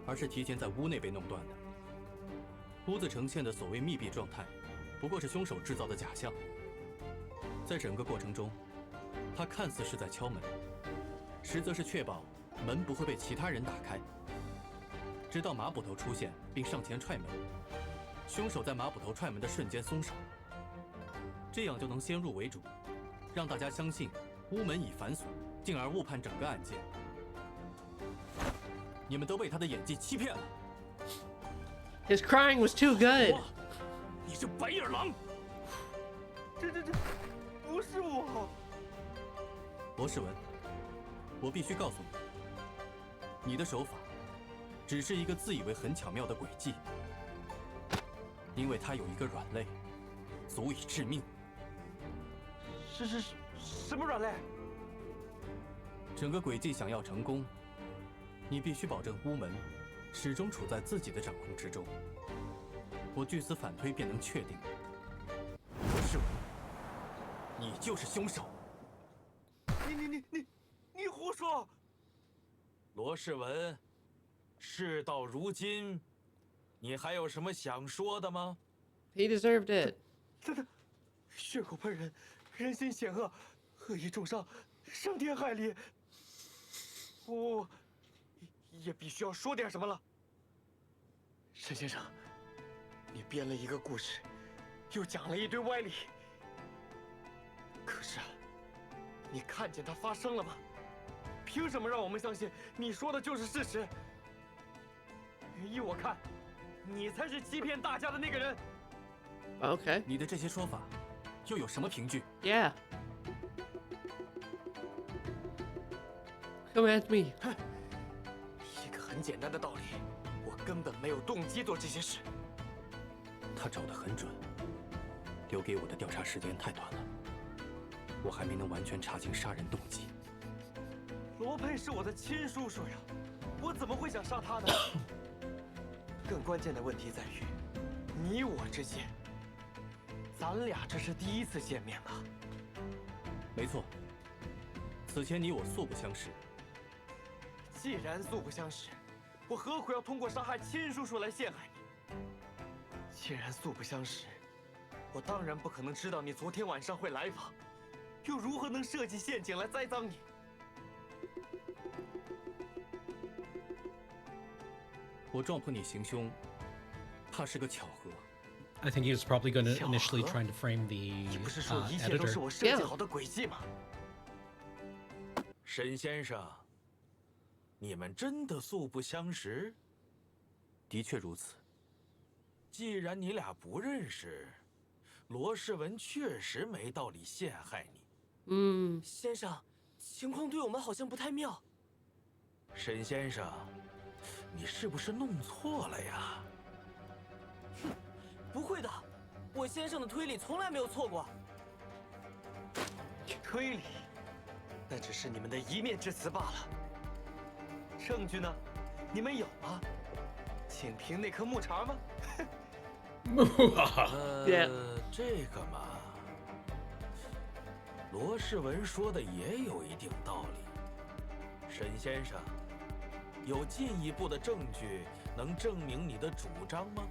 而是提前在屋内被弄断的。屋子呈现的所谓密闭状态，不过是凶手制造的假象。在整个过程中，他看似是在敲门，实则是确保门不会被其他人打开。直到马捕头出现并上前踹门，凶手在马捕头踹门的瞬间松手，这样就能先入为主，让大家相信屋门已反锁，进而误判整个案件。你们都被他的演技欺骗了。 His crying was too good. 哇，你是白眼狼！这不是我。罗世文，我必须告诉你，你的手法只是一个自以为很巧妙的诡计，因为它有一个软肋，足以致命。什么软肋？整个诡计想要成功，你必须保证屋门始终处在自己的掌控之中。我据此反推，便能确定，罗世文，你就是凶手。你胡说！罗世文，事到如今，你还有什么想说的吗？ He deserved it. 他血口喷人，人心险恶，恶意重伤，伤天害理。我也必须要说点什么了。沈先生，你编了一个故事，又讲了一堆歪理。可是，你看见它发生了吗？凭什么让我们相信你说的就是事实？依我看，你才是欺骗大家的那个人。 Okay. 你的这些说法，又有什么凭据？ Yeah. Command me. 一个很简单的道理，我根本没有动机做这些事。他找得很准，留给我的调查时间太短了，我还没能完全查清杀人动机。罗佩是我的亲叔叔呀，我怎么会想杀他呢？更关键的问题在于，你我之间，咱俩这是第一次见面吧？没错，此前你我素不相识。既然素不相识，我何苦要通过杀害亲叔叔来陷害你？既然素不相识，我当然不可能知道你昨天晚上会来访，又如何能设计陷阱来栽赃你？我撞破你行凶，怕是个巧合。 I think he was probably going to 巧合？ initially trying to frame the 你不是说一切都 editor. 是我设计好的诡计吗？沈先生，你们真的素不相识？的确如此。既然你俩不认识，罗世文确实没道理陷害你。先生，情况对我们好像不太妙。沈先生，你是不是弄错了呀？不会的，我先生的推理从来没有错过。推理，那只是你们的一面之词罢了。证据呢？你们有吗？仅凭那颗木茬吗？这个嘛，罗世文说的也有一定道理。沈先生，有进一步的证据能证明你的主张吗？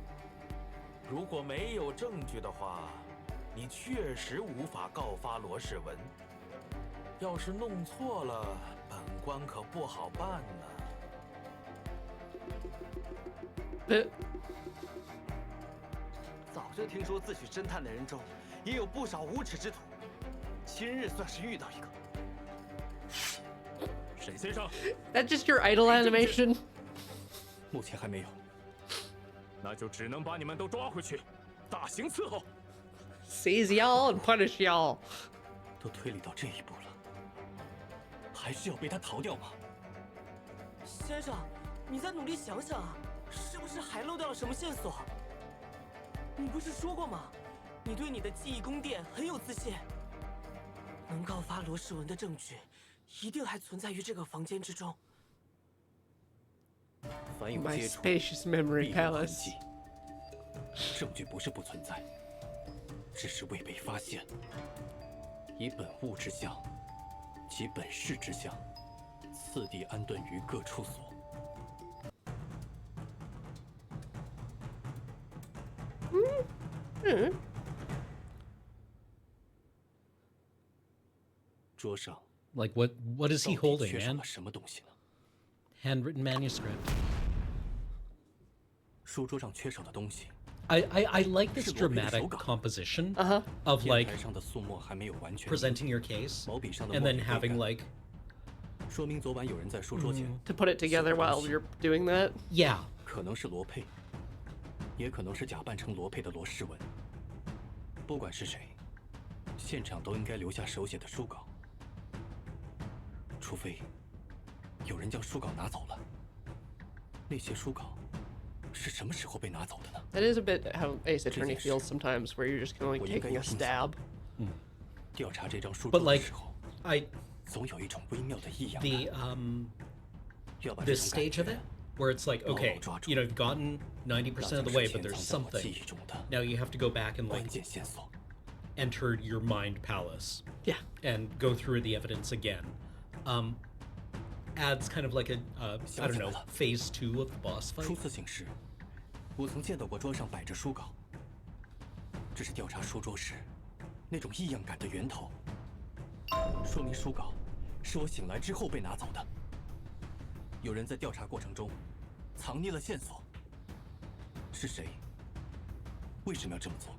如果没有证据的话，你确实无法告发罗世文。要是弄错了，本官可不好办呢。早就听说自诩侦探的人中，也有不少无耻之徒。今日算是遇到一个。沈先生， That's just your idle animation. 目前还没有。那就只能把你们都抓回去，大刑伺候。 Seize y'all and punish y'all. 都推理到这一步了，还是要被他逃掉吗？先生，你再努力想想啊，是不是还漏掉了什么线索？你不是说过吗？你对你的记忆宫殿很有自信，能告发罗氏文的证据，一定还存在于这个房间之中。凡有 My 接触， spacious memory 必有痕 palace. 迹。证据不是不存在，只是未被发现。以本物之象及本事之象，次第安顿于各处所。桌上 Like what is he 到底 holding, 缺少 man? 了什么东西呢？ Handwritten manuscript. 书桌上缺少的东西， I like this 是罗佩的 dramatic 手稿。 composition Uh-huh. of 砚 like 台上的素墨还没有完全 presenting your case 毛笔上的 and 墨 then 已 having 干 like 说明昨晚有人在书桌前， To put it together while you're doing that. yeah. 可能是罗佩，也可能是假扮成罗佩的罗诗文。不管是谁，现场都应该留下手写的书稿，除非有人将书稿拿走了。那些书稿是什么时候被拿走的呢？ That is a bit how Ace Attorney feels sometimes, where you're just kind of like 我应该 taking 有 a 印象。 stab. 调查这张书 But 桌的 like 时候， I 总有一种微妙的异样 the 感。要把这 this 种感 stage of 觉 it where it's like okay, you know, you've gotten 90% of the way, but there's 藏在我记 something. 忆中的 Now you have to go back and 关 like 键线索。 enter your mind palace Yeah. and go through the evidence again. Adds kind of like a I don't know, phase 2 of the boss 初 fight. 次行事，我曾见到过桌上摆着书稿，这是调查书桌时那种异样感的源头。说明书稿是我醒来之后被拿走的。有人在调查过程中藏匿了线索，是谁？为什么要这么做？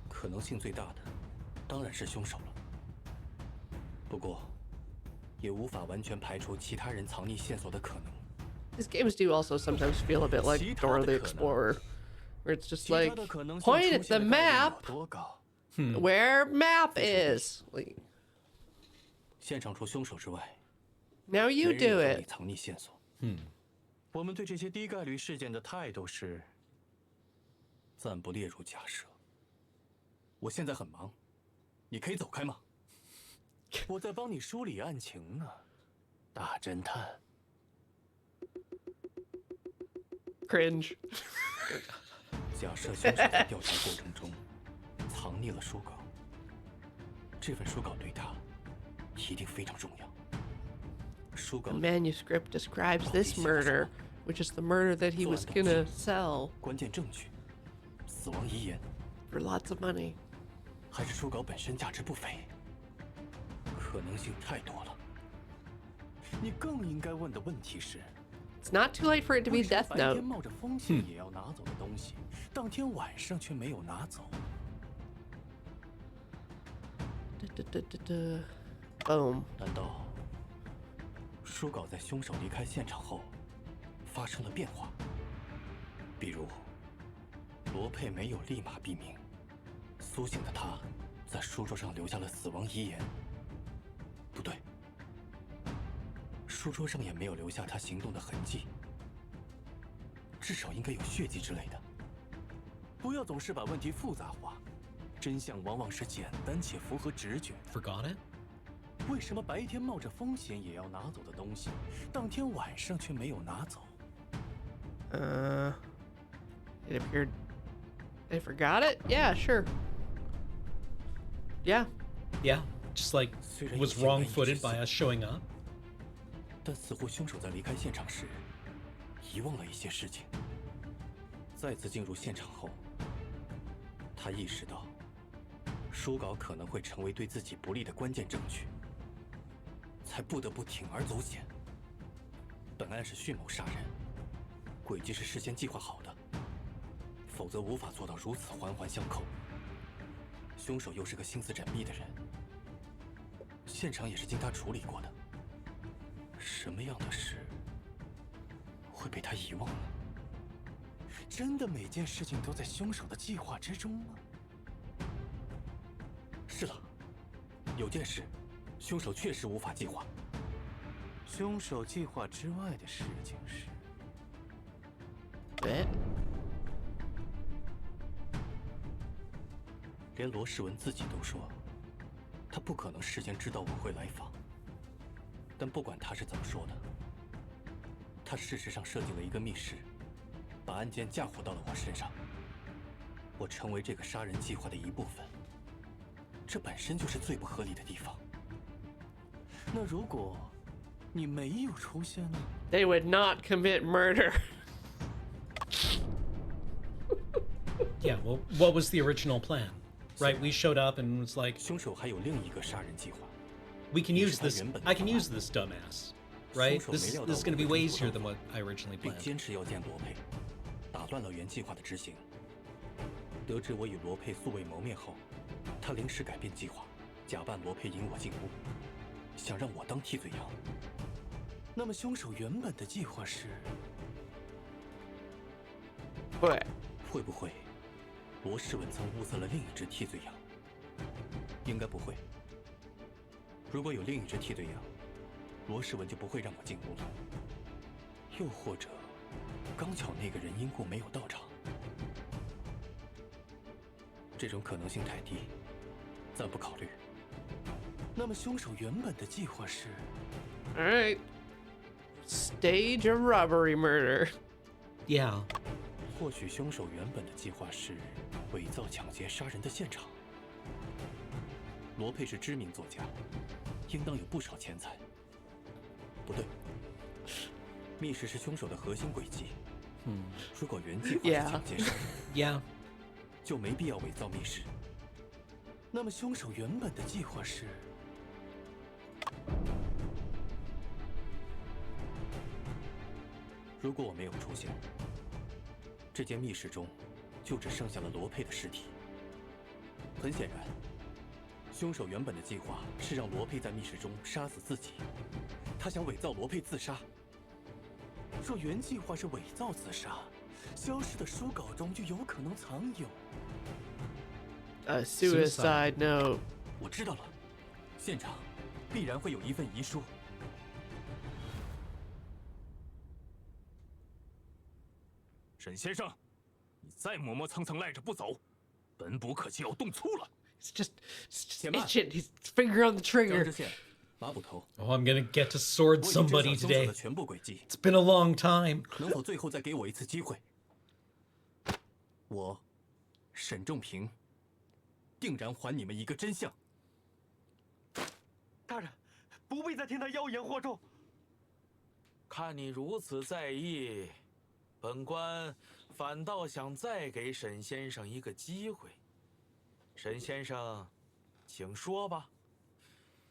可能性最大的当然是凶手了。不过，也无法完全排除其他人藏匿线索的可能。 These games do also sometimes feel a bit like 其他 Dora 的 the 可能。 Explorer, where it's just 其他 like 的可能性 point 出 at 现 the 的概率 map 有多高？ where map is. Like, 现场除凶手之外， now you 没人 do 有能力 it. 藏匿线索。我们对这些低概率事件的态度是暂不列入假设。我现在很忙，你可以走开吗？我在帮你梳理案情呢，大侦探。 Cringe. 假设凶手在调查过程中藏匿了书稿，这份书稿对他一定非常重要。书稿 The 里 manuscript describes this murder, which is the murder that he was gonna sell 关键证据、死亡遗言， for lots of money. 还是书稿本身价值不菲？可能性太多了。你更应该问的问题是： It's not too late for it to be 为什么 Death 白天 Note. 冒着风险也要拿走的东西，当天晚上却没有拿走？ Boom. 难道书稿在凶手离开现场后发生了变化？比如，罗佩没有立马毙命，苏醒的他在书桌上留下了死亡遗言。不对，书桌上也没有留下他行动的痕迹，至少应该有血迹之类的。不要总是把问题复杂化，真相往往是简单且符合直觉的。 Forgot it? 为什么白天冒着风险也要拿走的东西，当天晚上却没有拿走？ It appeared they forgot it? Yeah, sure. Yeah. Yeah. Just like 虽然 was 有些难以 wrong-footed 置 by 信 us showing up. 但似乎凶手在离开现场时遗忘了一些事情。再次进入现场后，他意识到书稿可能会成为对自己不利的关键证据，才不得不铤而走险。本案是蓄谋杀人，诡计是事先计划好的，否则无法做到如此环环相扣。凶手又是个心思缜密的人，现场也是经他处理过的。什么样的事会被他遗忘呢？真的每件事情都在凶手的计划之中吗？是了，有件事，凶手确实无法计划。凶手计划之外的事情是，哎，连罗世文自己都说，他不可能事先知道我会来访。但不管他是怎么说的，他事实上设计了一个密室，把案件嫁祸到了我身上。我成为这个杀人计划的一部分，这本身就是最不合理的地方。那如果你没有出现呢？ They would not commit murder. Yeah, well, what was the original plan? Right, we showed up and was like, 凶手还有另一个杀人计划。 we can use this. I can use this dumbass. Right? 凶手 This 没料 this is 到 going to be 我会 way 这么 easier 做 than what I originally 并 planned. 坚持要见罗佩，打乱了原计划的执行。得知我与罗佩素未谋面后，他临时改变计划，假扮罗佩引我进屋，想让我当替罪羊。那么凶手原本的计划是？对，会不会罗世文曾物色了另一只替罪羊？应该不会。如果有另一只替罪羊，罗世文就不会让我进屋了。又或者，刚巧那个人因故没有到场。这种可能性太低，暂不考虑。那么凶手原本的计划是？ all right. Stage a robbery murder. Yeah. 或许凶手原本的计划是伪造抢劫杀人的现场。罗佩是知名作家，应当有不少钱财。不对，密室是凶手的核心轨迹。如果原计划是抢劫杀人 Yeah. 就没必要伪造密室。那么凶手原本的计划是？如果我没有出现，这间密室中就只剩下了罗佩的尸体。很显然，凶手原本的计划是让罗佩在密室中杀死自己，他想伪造罗佩自杀。若原计划是伪造自杀，消失的书稿中就有可能藏有。 A suicide note. 我知道了，现场必然会有一份遗书。沈先生，你再磨磨蹭蹭赖着不走，本捕可就要动粗了。 It's just Come on. itching. His finger on the 张 trigger. 知县，马捕头， Oh, I'm gonna get to sword 我已经知道 somebody 凶手 today. 的全部轨迹， It's been a long time. 能否最后再给我一次机会？我，沈仲平，定然还你们一个真相。大人，不必再听他妖言惑众。看你如此在意，本官反倒想再给沈先生一个机会。沈先生，请说吧。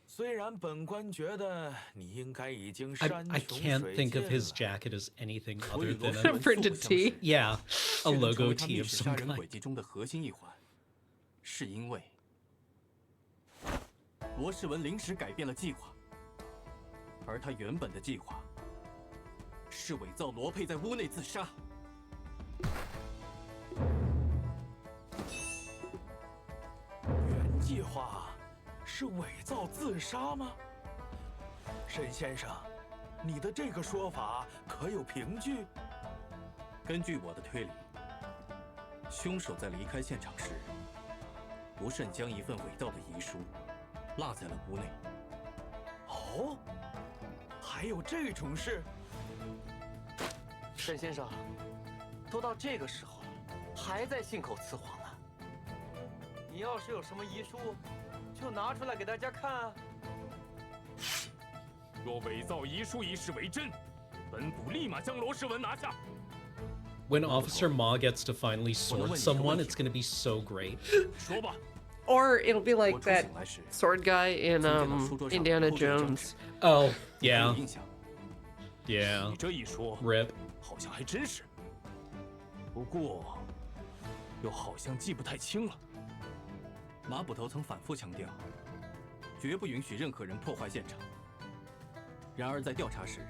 虽然本官觉得你应该已经 I 山 I 穷 can't 水 think of 尽 his 了。 jacket as anything 我与 other 罗 than 世 a 文 Printed 素不相 tee 识 yeah, a 却能成 logo 为他 tee 密 of 室 some 杀人 kind. 轨迹中的核心一环，是因为罗世文临时改变了计划，而他原本的计划是伪造罗佩在屋内自杀。原计划是伪造自杀吗？沈先生，你的这个说法可有凭据？根据我的推理，凶手在离开现场时，不慎将一份伪造的遗书落在了屋内。哦，还有这种事？沈先生，都到这个时候了，还在信口雌黄呢。你要是有什么遗书，就拿出来给大家看啊。若伪造遗书一事为真，本捕立马将罗世文拿下。 When Officer Ma gets to finally sword someone, it's gonna be so great. 说吧， Or it'll be 我 like 出 that 醒来时， sword guy in 曾见到书桌上 Indiana 铺着一张 Jones. 纸 Oh, 你还有 yeah, 印象？ yeah. 你这一说， Rip. 好像还真是。不过，又好像记不太清了。马捕头曾反复强调，绝不允许任何人破坏现场。然而在调查时，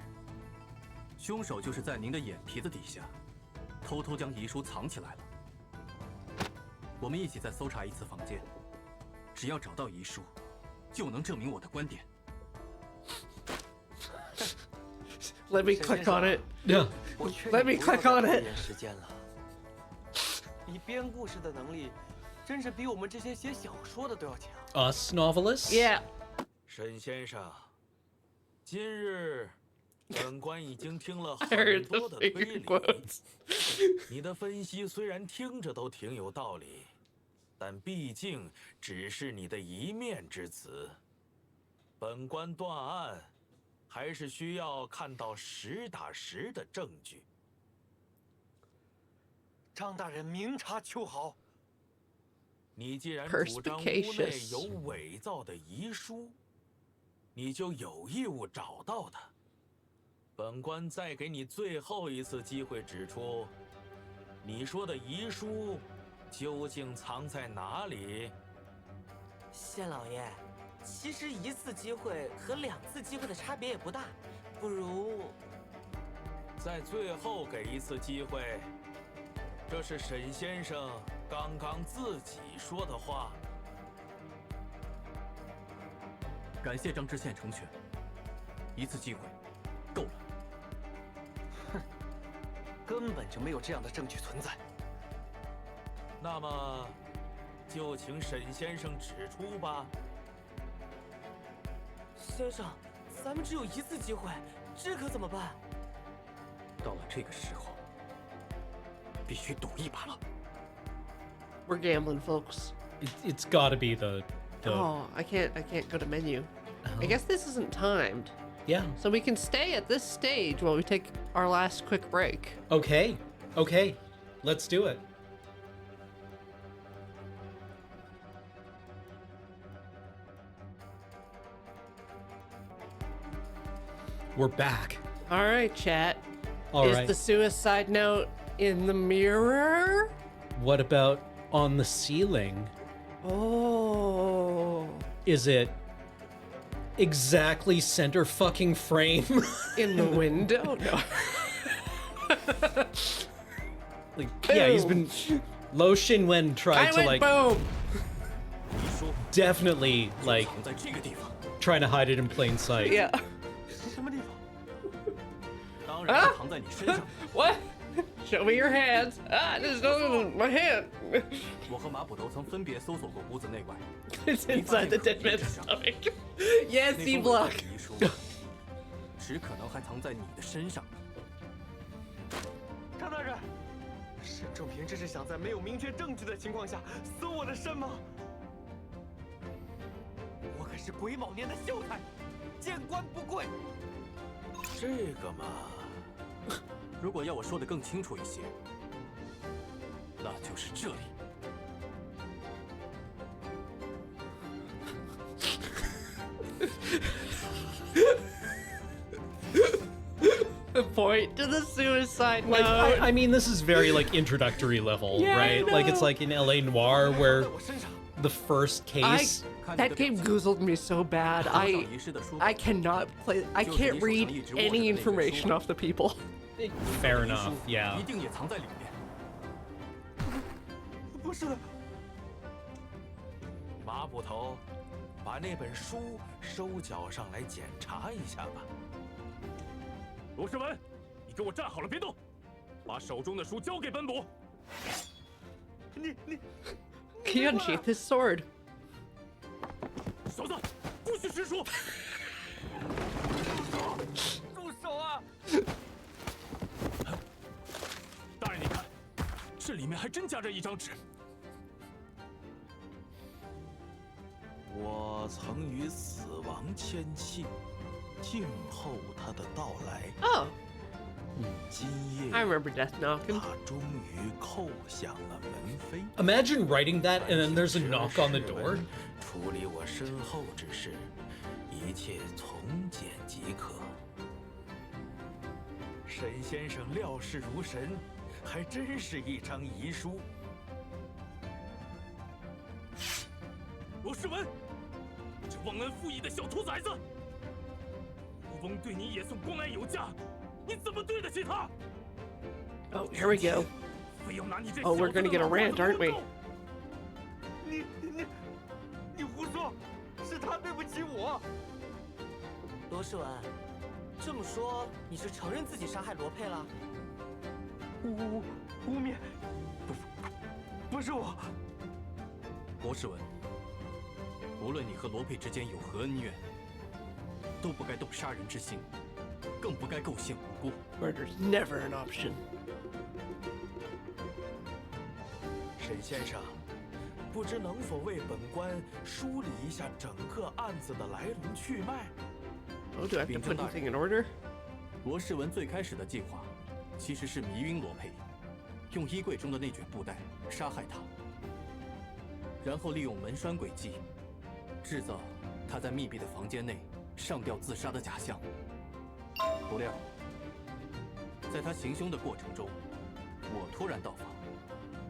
凶手就是在您的眼皮子底下偷偷将遗书藏起来了。我们一起再搜查一次房间，只要找到遗书，就能证明我的观点。Let me click on it. Yeah. 我劝 Let 你 me 不要 click 再 on 拖 it. 延时间了。你编故事的能力，真是比我们这些写小说的都要强。Us novelists? Yeah. 沈先生，今日本官已经听了 I 很 heard 多 the 的推 finger 理， quotes. 你的分析虽然听着都挺有道理，但毕竟只是你的一面之词。本官断案，还是需要看到实打实的证据。张大人明察秋毫。你既然主张屋内 Perspicacious 有伪造的遗书，你就有义务找到它。本官再给你最后一次机会，指出你说的遗书究竟藏在哪里？县老爷，其实一次机会和2次机会的差别也不大，不如在最后给一次机会。这是沈先生刚刚自己说的话。感谢张知县成全，一次机会够了。根本就没有这样的证据存在。那么，就请沈先生指出吧。先生，咱们只有1次机会，这可怎么办？到了这个时候，必须赌一把了。 We're gambling, folks. It's gotta be the Oh, I can't go to menu. I guess this isn't timed. yeah. So we can stay at this stage while we take our last quick break. Okay. Okay. Let's do it. We're back. All right, chat. All Is right. the suicide note in the mirror? What about on the ceiling? Oh. Is it exactly center fucking frame? In the window? No. Like, yeah, he's been. Lo Shinwen tried to like boom. 遗书 definitely like 藏在这个地方， trying to hide it in plain sight. Yeah. 什么地方？当然是藏在你身上。 What? Show me your hands. Ah, there's no my hand. 我和马捕头曾分别搜索过屋子内外， It's inside the dead man's stomach. Yes, 那 C 封伪造 block. 的遗书，只可能还藏在你的身上。张大人，沈仲平这是想在没有明确证据的情况下搜我的身吗？我可是癸卯年的秀才，见官不跪。这个嘛，如果要我说的更清楚一些，那就是这里。 Point to the suicide Like, note. I mean, this is very like introductory level, Yeah, I right? Like, it's know. like in LA Noir where 在我身上， the first case. That game goozled me so bad. 上遗失的书 I cannot play. I can't read any information off the people. Fair enough, yeah. 一定也藏在里面。不是的，马捕头，把那本书收缴上来检查一下吧。 罗世文，你给我站好了，别动，把手中的书交给本捕。你 He unsheathed his sword. 小子，不许识书！住手啊！大人，你看，这里面还真夹着一张纸。我曾与死亡签契，静候他的到来。 Oh, 今夜 I remember Death Knocking. 他终于叩响了门扉。 Imagine writing that and then there's a knock on the door. 处理我身后之事，一切从简即可。沈先生料事如神，还真是一张遗书。罗世文，这忘恩负义的小兔崽子！吴翁对你也算关爱有加，你怎么对得起他？ Oh, here we go. 非要拿你这 Oh, we're 小子 gonna 的 get a 老 rant, 话 aren't 给 we? 我动你胡说，是他对不起我。罗世文，这么说你是承认自己杀害罗佩了？污蔑，不是我。罗世文，无论你和罗佩之间有何恩怨，都不该动杀人之心，更不该构陷无辜。 Murder's never an option. 沈先生，不知能否为本官梳理一下整个案子的来龙去脉？ Oh, do I have to put anything in order? 罗世文最开始的计划，其实是迷晕罗佩，用衣柜中的那卷布袋杀害他，然后利用门栓诡计，制造他在密闭的房间内上吊自杀的假象。不料，在他行凶的过程中，我突然到访，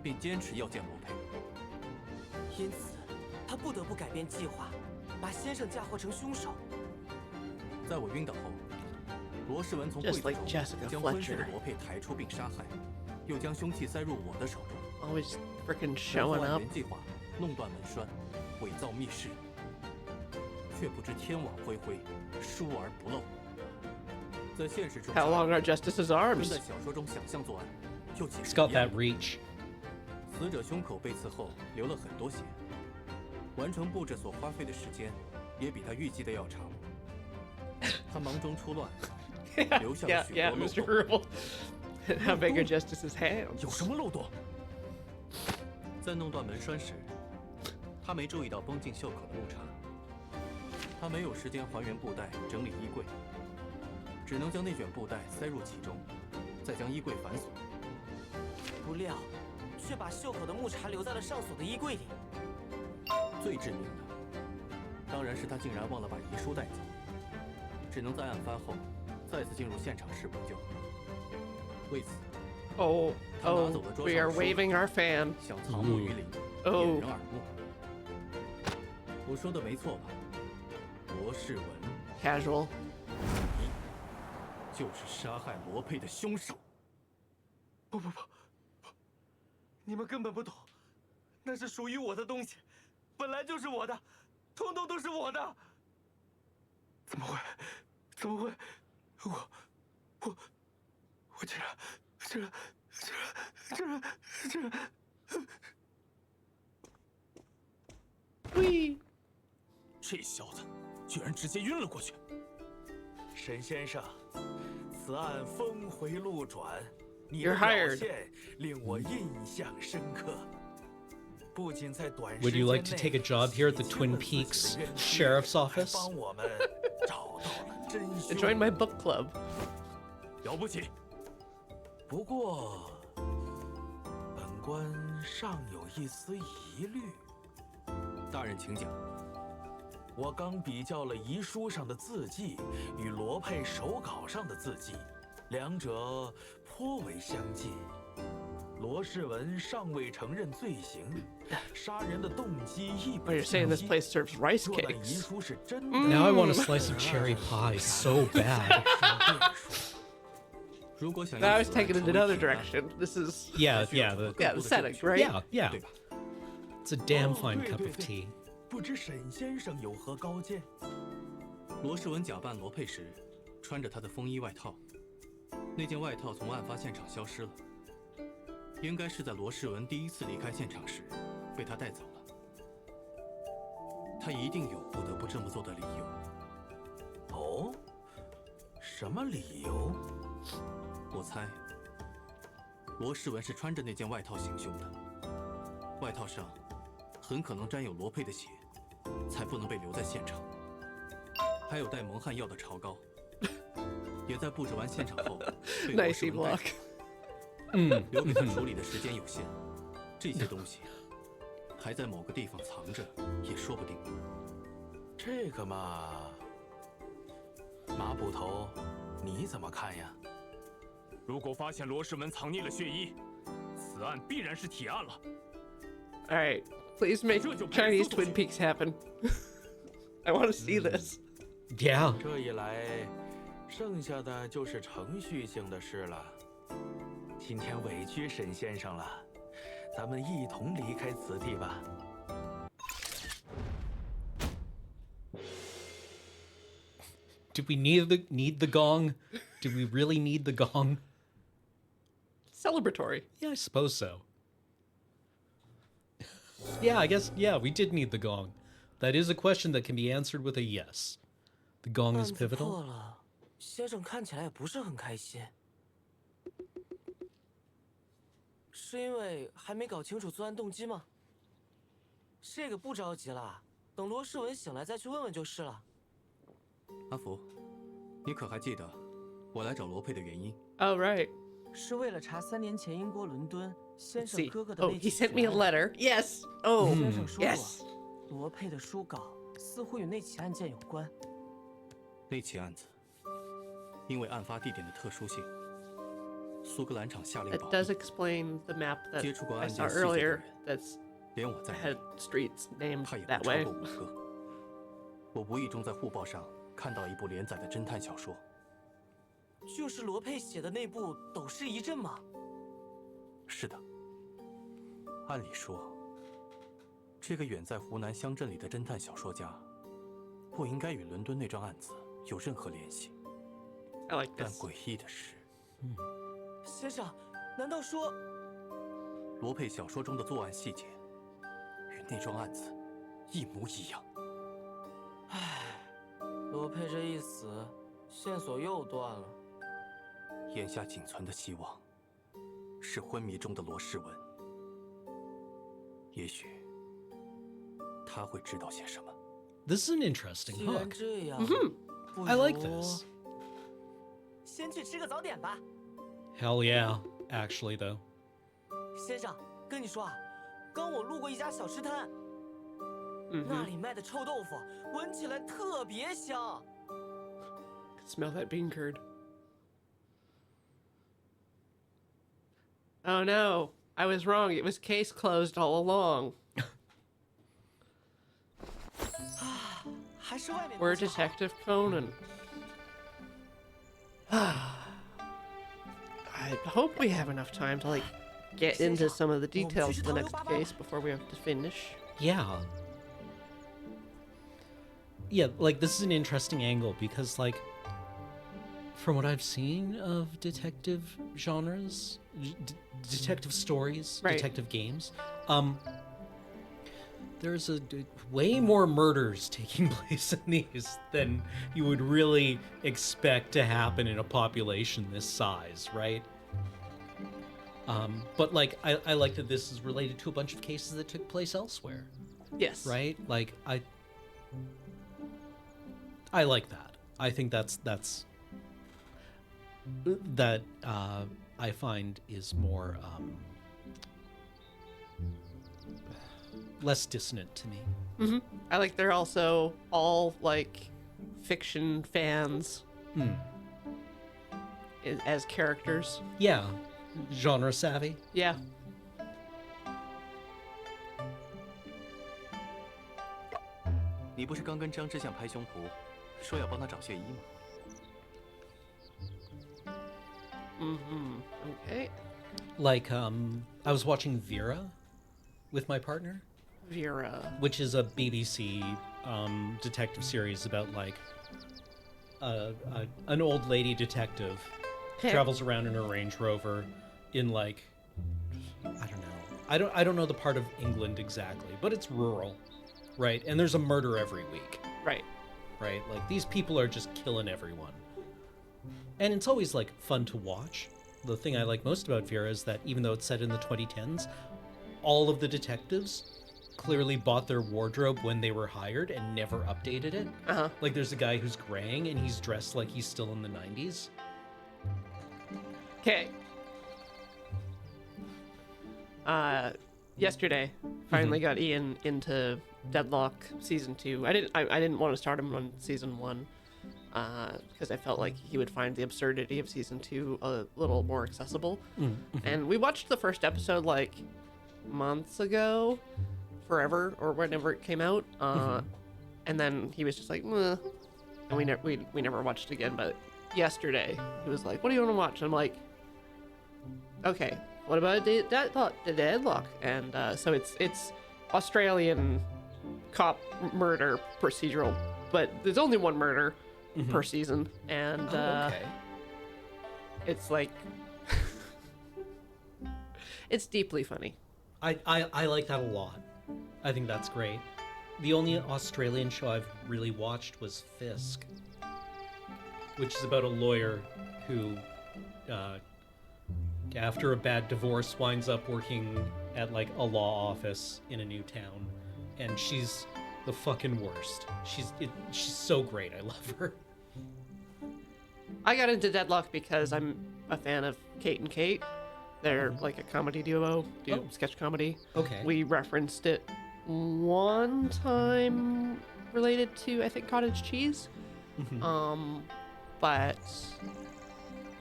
并坚持要见罗佩。因此，他不得不改变计划，把先生嫁祸成凶手。在我晕倒后，罗世文从柜 Just 子 like 中 Jessica 将昏睡的 Fletcher. 罗佩抬出并杀害，又将凶器塞入我的手中。 Always freaking 然后 showing 按 up. 原计划弄断门栓，伪造密室，却不知天网恢恢，疏而不漏。在现实中， How long are Justice's 跟 arms? 在小说中想象作案，又岂 It's 是 got 一样 that reach. 死者胸口被刺后流了很多血，完成布置所花费的时间也比他预计的要长。他忙中出乱，留下 Yeah, 了许 yeah, 多漏 Mr. 洞。 Herbal. How big are Justice's hands? 有什么漏洞？在弄断门栓时，他没注意到绷进袖口的木茬，他没有时间还原布袋、整理衣柜，只能将那卷布袋塞入其中，再将衣柜反锁。不料，却把袖口的木茬留在了上锁的衣柜里。最致命的，当然是他竟然忘了把遗书带走，只能在案发后再次进入现场时补救。为此， Oh, 他拿 oh, 走了桌 we 上 are 的书 waving our fan. 想藏木于林，哦掩人耳目。我说的没错吧，罗世文？ Casual. 你就是杀害罗佩的凶手。不，你们根本不懂，那是属于我的东西，本来就是我的，通通都是我的。怎么会？我竟然。 Whee! 这小子居然直接晕了过去。沈先生，此案峰回路转，你 You're 的表 hired. 现令我印象深刻。不仅在短时 Would 间 you 内 like to take a job here at the 洗清 Twin 了自己的 Peaks 冤屈 Sheriff's 还 Office? 帮我们找到了真凶。 Join my book club. 了不起！不过，本官尚有一丝疑虑。大人请讲。我刚比较了遗书上的字迹与罗佩手稿上的字迹，两者颇为相近。罗世文尚未承认罪行，杀人的动机亦不 Oh, you're saying this 清晰。 place serves rice 若但遗 cakes. 书是真的， Now I want a slice of cherry pie so bad. 如果想 Now I 要 was 此案 taken in 成为 another 铁案 direction. This is Yeah, 需要 yeah, 获得 the, 更 yeah, 多 the 的 setting, 证据 right? yeah, yeah. 对吧？ It's a damn 哦 fine 对 cup 对 of 对 tea. 不知沈先生有何高见？罗世文假扮罗佩时，穿着他的风衣外套，那件外套从案发现场消失了，应该是在罗世文第一次离开现场时被他带走了。他一定有不得不这么做的理由。哦，什么理由？我猜，罗世文是穿着那件外套行凶的，外套上很可能沾有罗佩的血，才不能被留在现场。还有带蒙汗药的潮膏，也在布置完现场后被罗 Nice 世文带 block. 走，留给他处理的时间有限，这些东西还在某个地方藏着，也说不定。这个嘛，马捕头，你怎么看呀？如果发现罗世文藏匿了血衣，此案必然是铁案了。 All right, please make Chinese Twin Peaks happen. I want to see this. Yeah. 这一来，剩下的就是程序性的事了。今天委屈沈先生了，咱们一同离开此地吧。Did we need the gong? Did we really need the gong? Celebratory. Yeah, I suppose so. Yeah, I guess, yeah, we did need the gong. That is a question that can be answered with a yes. The gong 案 is 子破 pivotal. 了，先生看起来也不是很开心。是因为还没搞清楚作案动机吗？这个不着急了，等罗世文醒来再去问问就是了。阿福，你可还记得我来找罗佩的原因？ Oh, right. 是为了查3年前英国伦敦先 Let's 生 see. 哥哥的 Oh, 那 he 起 sent me 血 a 案。 letter. Yes. Oh, 先生说过， yes. 罗佩的书稿似乎与那起案件有关。那起案子，因为案发地点的特殊性，苏格兰场下令 It 保 does 护， explain the map that 接触过 I 案 saw 件细节的 earlier 人， that's 连我在 had 内， streets named 他也 that 不超 way. 过5个。我无意中在护报上看到一部连载的侦探小说，就是罗佩写的那部《斗士一阵》吗？是的。按理说，这个远在湖南乡镇里的侦探小说家，不应该与伦敦那桩案子有任何联系。 I like 但 this. 诡异的是，先生，难道说罗佩小说中的作案细节与那桩案子一模一样？罗佩这一死，线索又断了？眼下仅存的希望是昏迷中的罗世文，也许他会知道些什么。 This is an interesting 既然 hook. 这样，不 I like 如 this. 先去吃个早点吧。 Hell yeah, actually, though. 先生，跟你说啊，刚我路过一家小吃摊，那里卖的臭豆腐闻起来特别香。 Could smell that bean curd. Oh no, I was wrong. It was case closed all along. 还是外面 We're 空气好 Detective Conan. I hope we have enough time to like get into some of the details of the next case before we have to finish. Yeah. Yeah, like, this is an interesting angle because, like, from what I've seen of detective genres, detective stories, Right. detective games, there's way more murders taking place in these than you would really expect to happen in a population this size, right? But like, I like that this is related to a bunch of cases that took place elsewhere, Yes. right? Like, I like that. I think that I find is more less dissonant to me. I like they're also all like fiction fans as characters. Yeah, genre savvy. Yeah. 你不是刚跟张之相拍胸脯，说要帮他找血衣吗？ Okay. Like, I was watching Vera with my partner, Vera. which is a BBC detective series about like an old lady detective travels around in her Range Rover in like, I don't know. I don't know the part of England exactly, but it's rural, right? And there's a murder every week, Right. right? Like, these people are just killing everyone. And it's always like fun to watch. The thing I like most about Vera is that even though it's set in the 2010s, all of the detectives clearly bought their wardrobe when they were hired and never updated it. Uh-huh. Like, there's a guy who's graying and he's dressed like he's still in the 90s. Okay. Yesterday, finally got Ian into Deadlock season 2. I didn't want to start him on season 1 because I felt like he would find the absurdity of season 2 a little more accessible. And we watched the first episode like months ago, forever or whenever it came out. And then he was just like, meh. And we never watched it again. But yesterday, he was like, "What do you want to watch?" And I'm like, Okay. What about the deadlock? And so it's Australian cop murder procedural, but there's only one murder per season, and Okay. it's like it's deeply funny. I like that a lot. I think that's great. The only Australian show I've really watched was Fisk, which is about a lawyer who, after a bad divorce, winds up working at like a law office in a new town, and she's the fucking worst. She's so great. I love her. I got into Deadlock because I'm a fan of Kate and Kate. They're like a comedy duo, do sketch comedy. Okay. We referenced it one time related to, I think, cottage cheese. But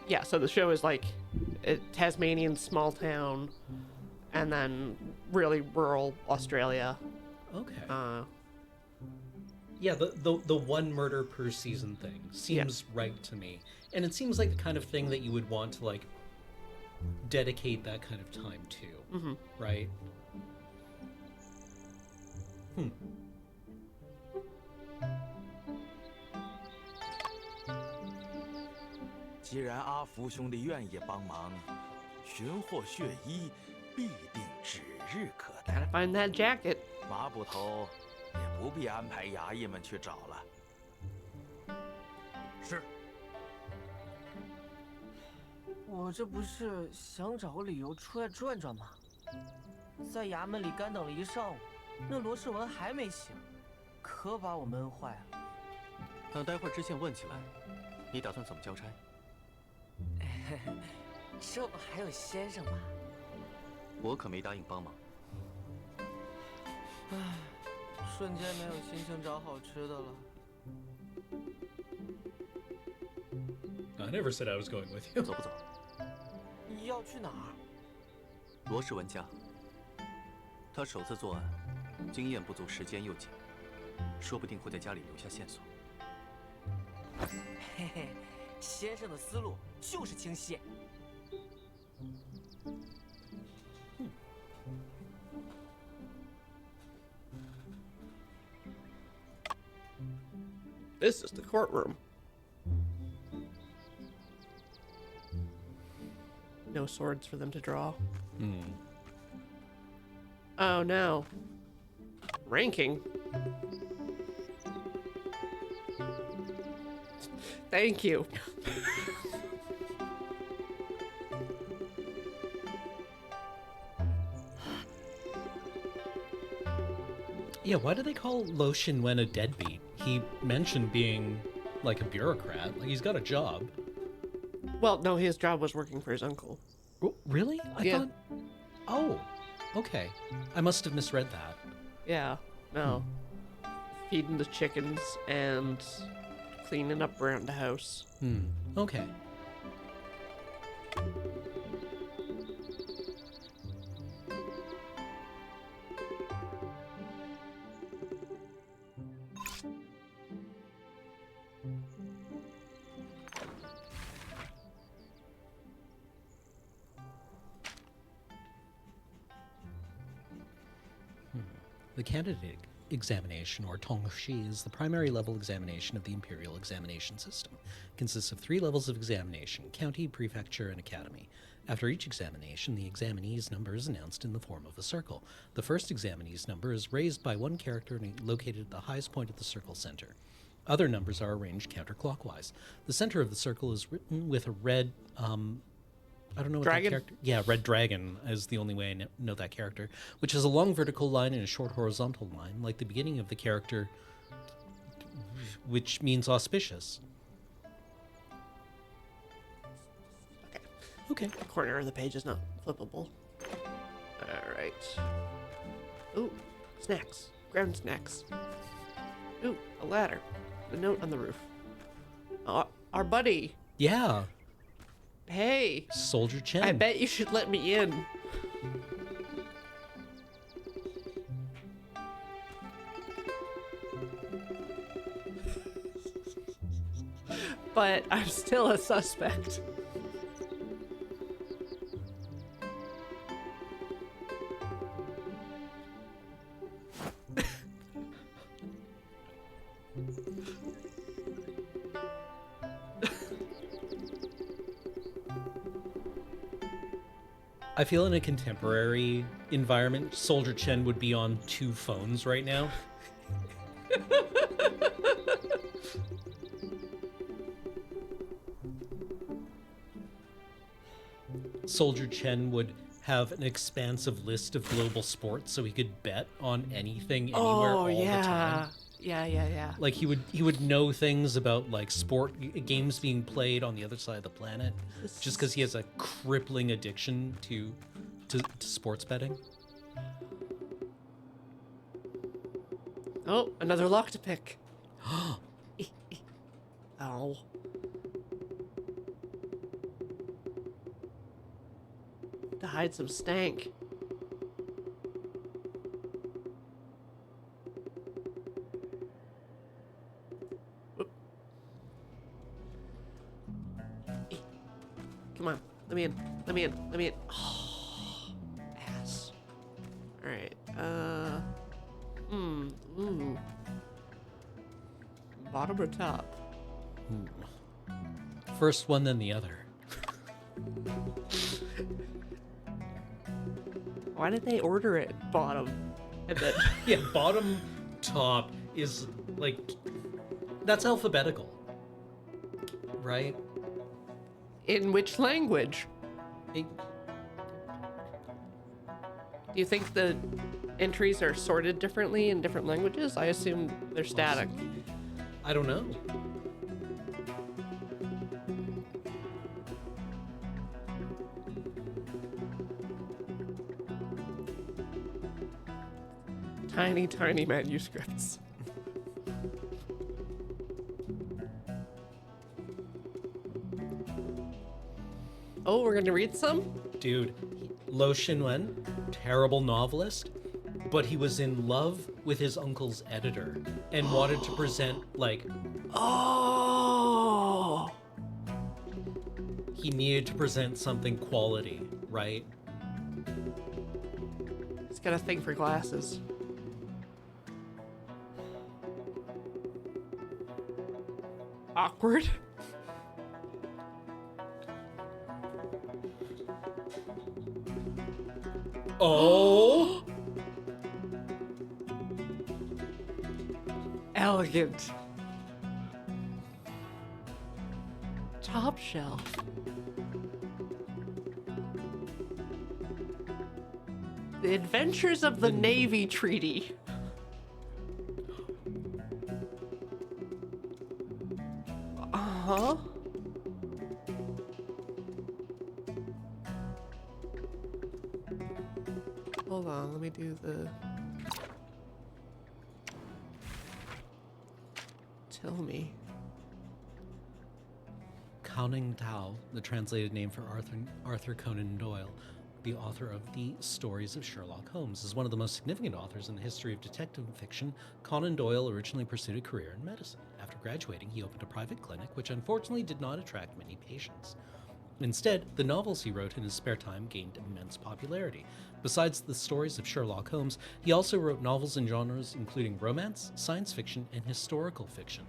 yeah, so the show is like a Tasmanian small town and then really rural Australia. Okay. Yeah, the one murder per season thing seems right to me. And it seems like the kind of thing that you would want to like dedicate that kind of time to, right? 既然阿福兄弟愿意帮忙，寻获血衣必定指日可待。 Gotta find that jacket. 麻布头也不必安排衙役们去找了。是。我这不是想找个理由出来转转吗？在衙门里干等了一上午，那罗世文还没醒，可把我闷坏了。那待会儿知县问起来，你打算怎么交差？这不还有先生吗？我可没答应帮忙。唉，瞬间没有心情找好吃的了。 I never said I was going with you. 走不走？你要去哪儿？罗世文家。他首次作案，经验不足，时间又紧，说不定会在家里留下线索。嘿嘿，先生的思路就是清晰。 This is the courtroom. No swords for them to draw. Oh no. Ranking. Thank you. Yeah, why do they call Lo Shinwen a deadbeat? He mentioned being like a bureaucrat. Like he's got a job. Well, no, his job was working for his uncle. Oh, really? I Yeah. thought. Oh, okay. I must have misread that. Yeah, no. Feeding the chickens and cleaning up around the house. Okay. The candidate examination, or Tongshi, is the primary level examination of the imperial examination system. It consists of 3 levels of examination: county, prefecture, and academy. After each examination, the examinee's number is announced in the form of a circle. The first examinee's number is raised by 1 character and located at the highest point of the circle center. Other numbers are arranged counterclockwise. The center of the circle is written with a red, I don't know what Dragon? that character... Yeah, red dragon is the only way I know that character, which has a long vertical line and a short horizontal line, like the beginning of the character, which means auspicious. Okay. The corner of the page is not flippable. Alright. Ooh, snacks. Ground snacks. Ooh, a ladder. A note on the roof. Our buddy. Yeah, Hey, Soldier Chen. I bet you should let me in. But I'm still a suspect. I feel in a contemporary environment, Soldier Chen would be on 2 phones right now. Soldier Chen would have an expansive list of global sports so he could bet on anything anywhere all the time. Yeah. Like he would know things about like games being played on the other side of the planet just because he has a crippling addiction to sports betting. Oh, another lock to pick. Ow. To hide some stank. Come on, let me in. Oh, ass. All right. Ooh. Bottom or top? First one, then the other. Why did they order it bottom? And then Yeah, bottom, top is like, that's alphabetical, right? in which language? It- Do you think the entries are sorted differently in different languages? I assume they're static. I don't know. Tiny, tiny manuscripts. Oh, we're gonna read some? Dude, Lo Xinwen, terrible novelist, but he was in love with his uncle's editor and wanted to present, like, Oh! he needed to present something quality, right? He's got a thing for glasses. Awkward. Oh! Elegant. Top shelf. The Adventures of the Navy Treaty. Uh-huh. Hold on, let me do the... Tell me. Conan Doyle, the translated name for Arthur Conan Doyle, the author of the stories of Sherlock Holmes, is one of the most significant authors in the history of detective fiction. Conan Doyle originally pursued a career in medicine. After graduating, he opened a private clinic, which unfortunately did not attract many patients. Instead, the novels he wrote in his spare time gained immense popularity. Besides the stories of Sherlock Holmes, he also wrote novels in genres including romance, science fiction, and historical fiction.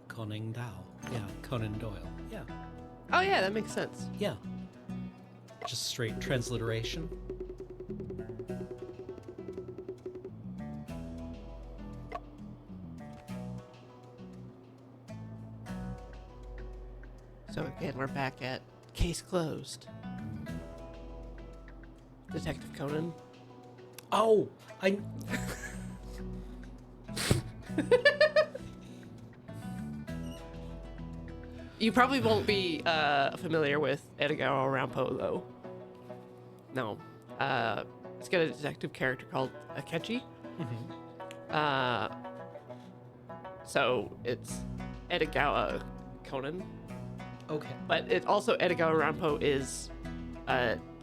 Conan Doyle. Yeah, Conan Doyle. Yeah. Oh yeah, that makes sense. Yeah. Just straight transliteration. So again, we're back at case closed. Detective Conan. Oh, I. You probably won't be familiar with Edgar Allan Poe, though. No. It's got a detective character called Akechi. So it's Edogawa Conan. Okay. But it also, Edgar Allan Poe is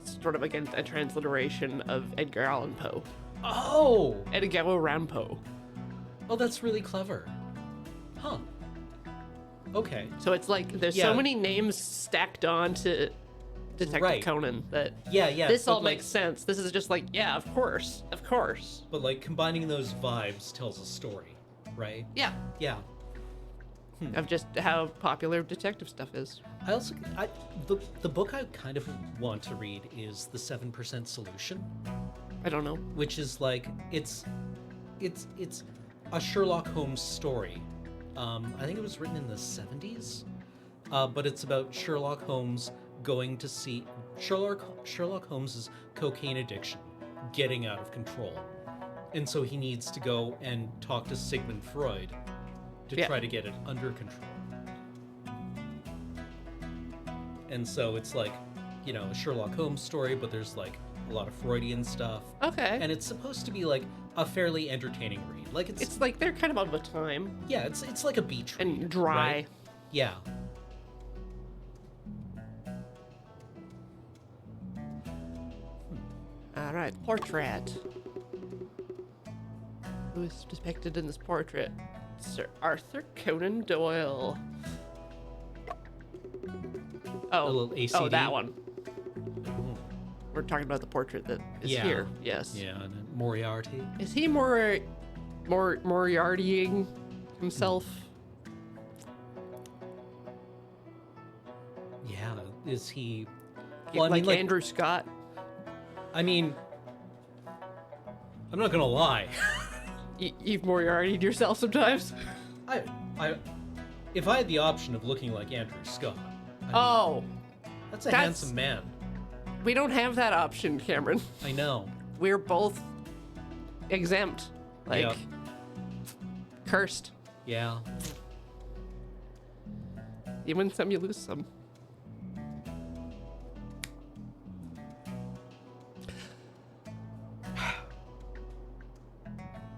sort of, again, a transliteration of Edgar Allan Poe. Oh! Edgar Allan Poe. Oh, that's really clever. Huh. Okay. So it's like there's so many names stacked on to Detective Conan that Yeah. this all but, makes sense. This is just like, yeah, of course. But like combining those vibes tells a story, right? Yeah. Yeah. of just how popular detective stuff is. I also the book I kind of want to read is The 7% Solution, I don't know. which is like it's a Sherlock Holmes story. I think it was written in the 70s, but it's about Sherlock Holmes going to see Sherlock Holmes's cocaine addiction getting out of control, and so he needs to go and talk to Sigmund Freud to Yeah. try to get it under control. And so it's like, you know, a Sherlock Holmes story, but there's like a lot of Freudian stuff. Okay. And it's supposed to be like a fairly entertaining read. Like It's like they're kind of out of time yeah, it's like a beach read, and dry. right? Yeah. All right, portrait. Who is depicted in this portrait? Sir Arthur Conan Doyle. Oh, little oh, ACD. that one. We're talking about the portrait that is Yeah. here. Yes. Yeah, and Moriarty. Is he more Moriartying himself? Yeah, is he? Like Andrew Scott? I mean, I'm not gonna lie. You've Moriarty'd yourself sometimes? I, if I had the option of looking like Andrew Scott, I mean, Oh, that's a that's- handsome man. we don't have that option, Cameron. I know. We're both exempt. Like, Yeah. cursed. Yeah. You win some, you lose some.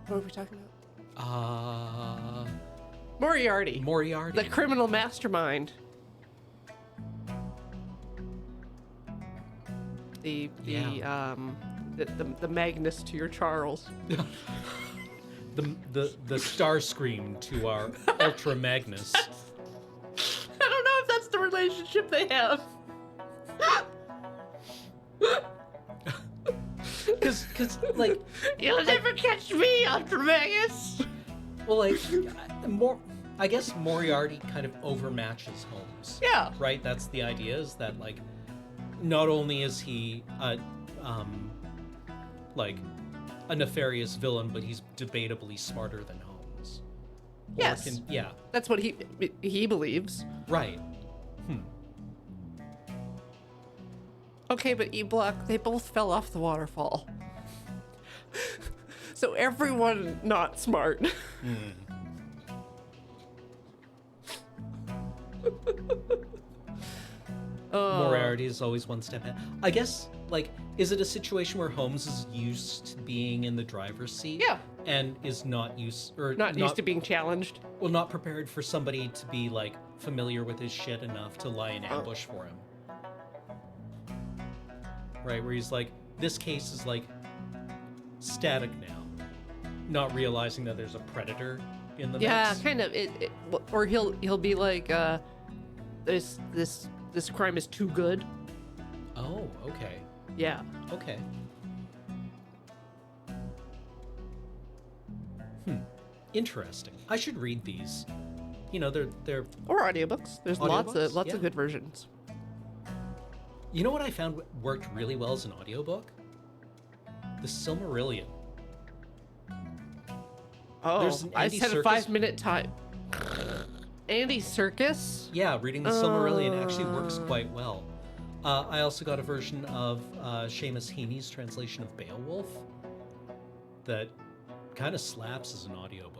What are we talking about? Moriarty. Moriarty. The criminal mastermind. The Magnus to your Charles. the Starscream to our Ultra Magnus. I don't know if that's the relationship they have. Because like, You'll never catch me, Ultra Magnus. well, like, I guess Moriarty kind of overmatches Holmes. Yeah. Right? That's the idea, is that, like, not only is he like a nefarious villain, but he's debatably smarter than Holmes. Or Yes. yeah. That's what he believes. Right. Okay, but E-Block, they both fell off the waterfall. So everyone not smart. Moriarty is always one step ahead. I guess, like, is it a situation where Holmes is used to being in the driver's seat? Yeah. And is not used Not used to being challenged. well, not prepared for somebody to be like familiar with his shit enough to lie in ambush for him. Right, where he's like, this case is like static now, not realizing that there's a predator in the Yeah, mix. kind of. Or he'll be like, this crime is too good. Oh, okay, Yeah. okay. Interesting. I should read these. You know, they're. Or audiobooks. There's lots Audiobooks? of Yeah. good versions. You know what I found worked really well as an audiobook? The Silmarillion. Oh, There's an I Andy said a Serkis- 5-minute time. Andy Serkis? Yeah, reading the Silmarillion actually works quite well. I also got a version of Seamus Heaney's translation of Beowulf that kind of slaps as an audiobook.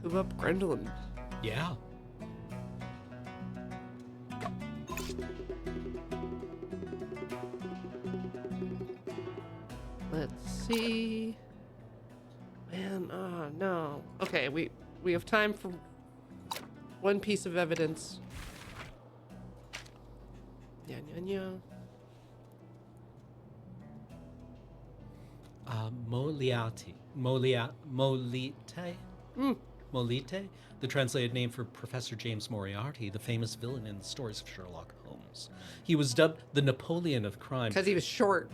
Who up Grendelin? Yeah. Let's see. Man, no. Okay, we have time for one piece of evidence. Yeah, yeah, yeah. Molite, the translated name for Professor James Moriarty, the famous villain in the stories of Sherlock Holmes. He was dubbed the Napoleon of crime, Because he was short.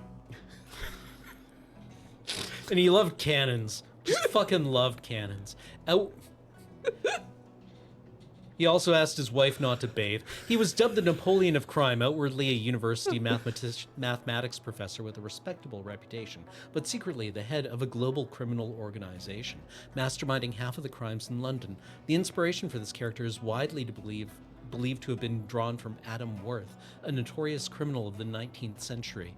and he loved cannons. Just fucking loved cannons. He also asked his wife not to bathe. He was dubbed the Napoleon of crime, outwardly a university mathematics professor with a respectable reputation, but secretly the head of a global criminal organization, masterminding half of the crimes in London. The inspiration for this character is widely believed to have been drawn from Adam Worth, a notorious criminal of the 19th century.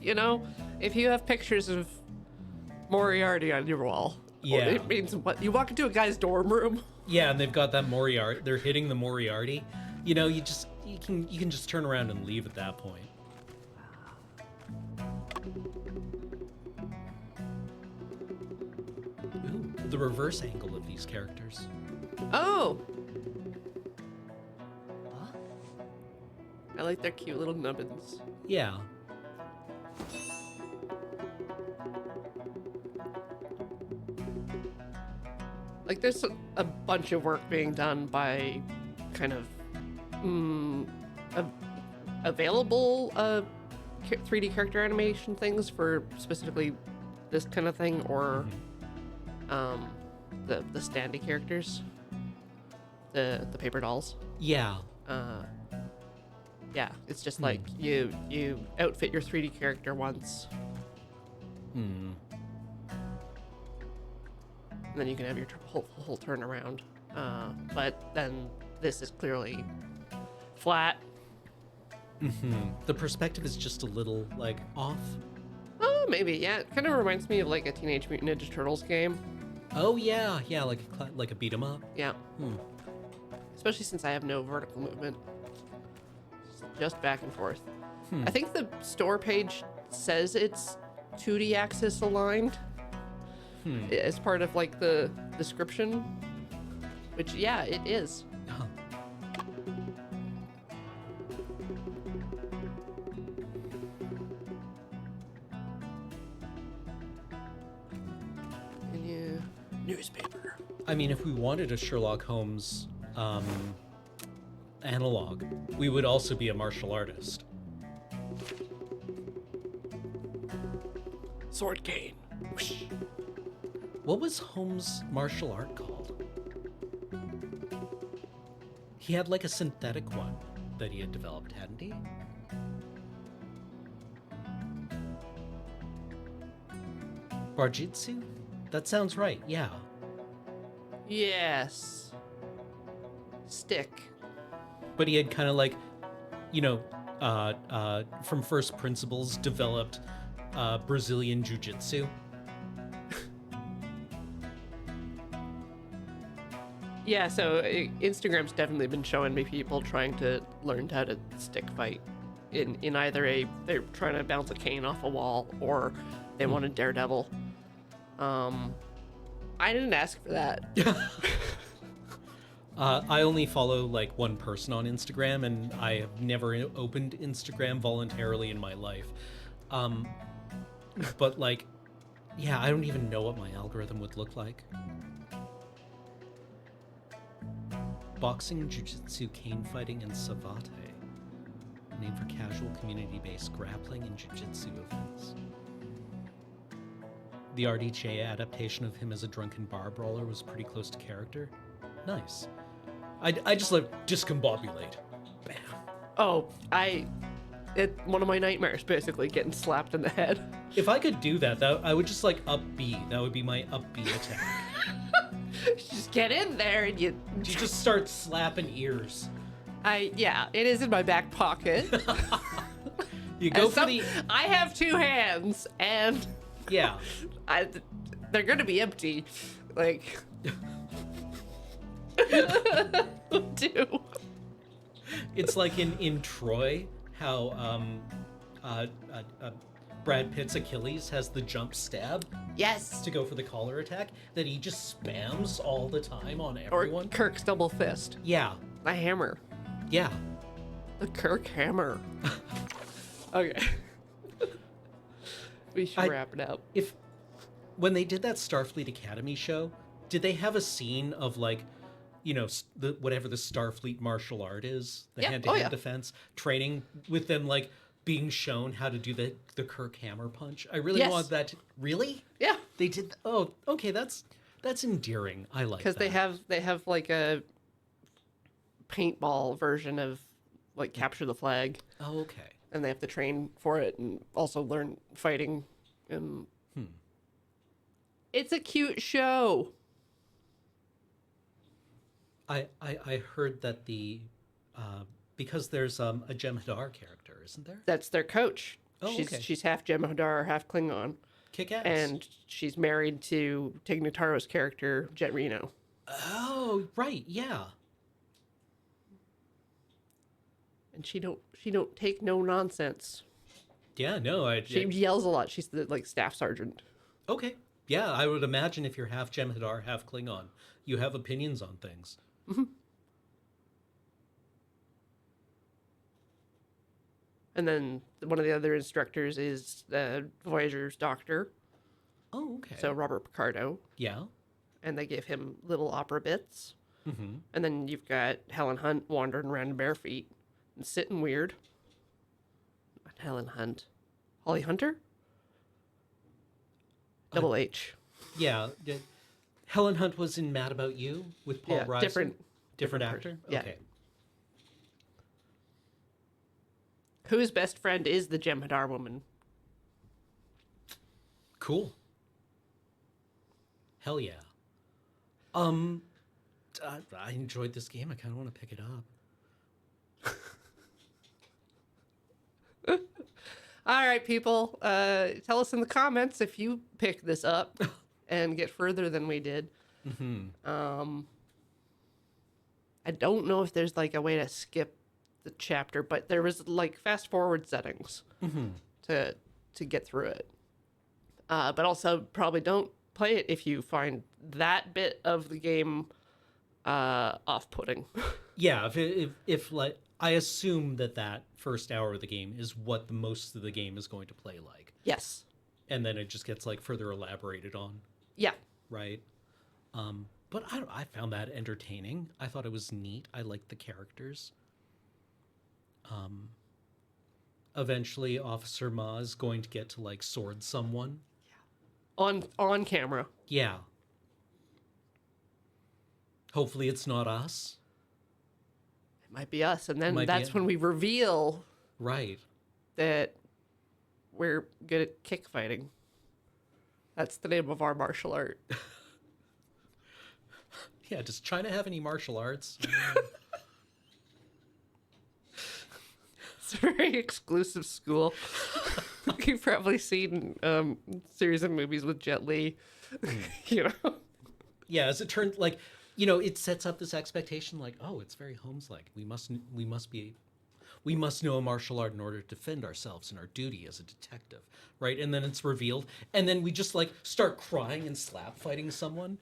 You know, if you have pictures of Moriarty on your wall, Yeah. it means what? You walk into a guy's dorm room. Yeah, and they've got that Moriarty. They're hitting the Moriarty. You know, you can just turn around and leave at that point. Ooh, the reverse angle of these characters. Oh. I like their cute little nubbins. Yeah. Like, there's a bunch of work being done by kind of available 3D character animation things for specifically this kind of thing, or the standee characters, the paper dolls. Yeah. Yeah, it's just like you outfit your 3D character once. And then you can have your whole turnaround. But then this is clearly flat. The perspective is just a little, like, off. Oh, maybe, yeah. It kind of reminds me of like a Teenage Mutant Ninja Turtles game. Oh, yeah. Yeah, like a beat 'em up. Yeah. Especially since I have no vertical movement. Just back and forth. I think the store page says it's 2D axis aligned as part of like the description, which, yeah, it is. Huh. Newspaper. I mean, if we wanted a Sherlock Holmes analog, we would also be a martial artist. Sword cane. Whoosh. What was Holmes' martial art called? He had like a synthetic one that he had developed, hadn't he? Barjitsu? That sounds right, yeah. Yes. Stick. But he had kind of like, you know, from first principles developed Brazilian Jiu-Jitsu. Yeah, so Instagram's definitely been showing me people trying to learn how to stick fight in either they're trying to bounce a cane off a wall, or they want a daredevil. I didn't ask for that. I only follow like one person on Instagram, and I have never opened Instagram voluntarily in my life. But like, yeah, I don't even know what my algorithm would look like. Boxing, jiu-jitsu, cane fighting, and savate. Named for casual community-based grappling and jiu-jitsu events. The RDJ adaptation of him as a drunken bar brawler was pretty close to character. Nice. I just like discombobulate. Bam. Oh, one of my nightmares, basically, getting slapped in the head. If I could do that, I would just like up B. That would be my up B attack. Just get in there and you just start slapping ears. Yeah, it is in my back pocket. You go for the... I have two hands, and yeah, they're gonna be empty. Like, do. It's like in Troy, how Brad Pitt's Achilles has the jump stab. Yes. To go for the collar attack that he just spams all the time on everyone. Or Kirk's double fist. Yeah. The hammer. Yeah. The Kirk hammer. Okay. We should wrap it up. When they did that Starfleet Academy show, did they have a scene of like, you know, whatever the Starfleet martial art is, the Yeah. hand-to-hand Oh, yeah. defense training with them, like being shown how to do the Kirk hammer punch? I really Yes. want that. Really? Yeah, They did. Oh, okay. That's endearing. I like because that. they have like a paintball version of like capture the flag, Oh, okay. and they have to train for it and also learn fighting. And it's a cute show. I heard that because there's a Jem'Hadar character, isn't there? That's their coach. Oh, okay. She's half Jem'Hadar, half Klingon, Kick ass. and she's married to Tig Notaro's character Jet Reno. Oh, right. Yeah. And she don't take no nonsense. Yeah. No. She yells a lot. She's the like staff sergeant. Okay. Yeah, I would imagine if you're half Jem'Hadar, half Klingon, you have opinions on things. And then one of the other instructors is Voyager's doctor, Oh, okay. so Robert Picardo, Yeah. and they give him little opera bits. Mm-hmm. And then you've got Helen Hunt wandering around in bare feet and sitting weird. Not Helen Hunt. Holly Hunter? Double H. Yeah. Helen Hunt was in Mad About You with Paul Yeah, Reiser. Different actor? person. Yeah. Okay. Whose best friend is the Jem'Hadar woman? Cool. Hell yeah. I enjoyed this game. I kind of want to pick it up. All right, people. Tell us in the comments if you pick this up and get further than we did. I don't know if there's like a way to skip the chapter, but there was like fast forward settings to get through it. But also probably don't play it if you find that bit of the game off-putting. Yeah, if like I assume that first hour of the game is what the most of the game is going to play like, Yes. and then it just gets like further elaborated on, Yeah. right? But I found that entertaining. I thought it was neat. I liked the characters. Eventually, Officer Ma is going to get to like sword someone. On camera. Yeah. Hopefully, it's not us. It might be us, and then Might be that's it. when we reveal Right. that we're good at kick fighting. That's the name of our martial art. Yeah. Does China have any martial arts? It's a very exclusive school. You've probably seen a series of movies with Jet Li. You know? Yeah. As it turns, like, you know, it sets up this expectation, like, oh, it's very Holmes-like. We must know a martial art in order to defend ourselves and our duty as a detective, right? And then it's revealed, and then we just like start crying and slap fighting someone.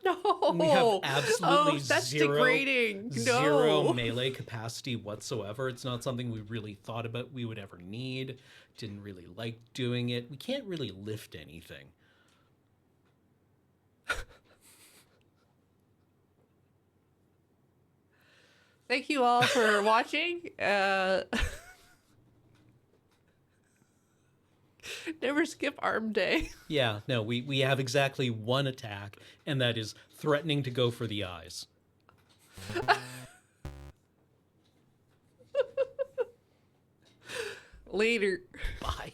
No. And we have absolutely that's degrading. zero No. melee capacity whatsoever. It's not something we really thought about we would ever need. Didn't really like doing it. We can't really lift anything. Thank you all for watching. Never skip arm day. Yeah, no, we have exactly one attack, and that is threatening to go for the eyes. Later. Bye.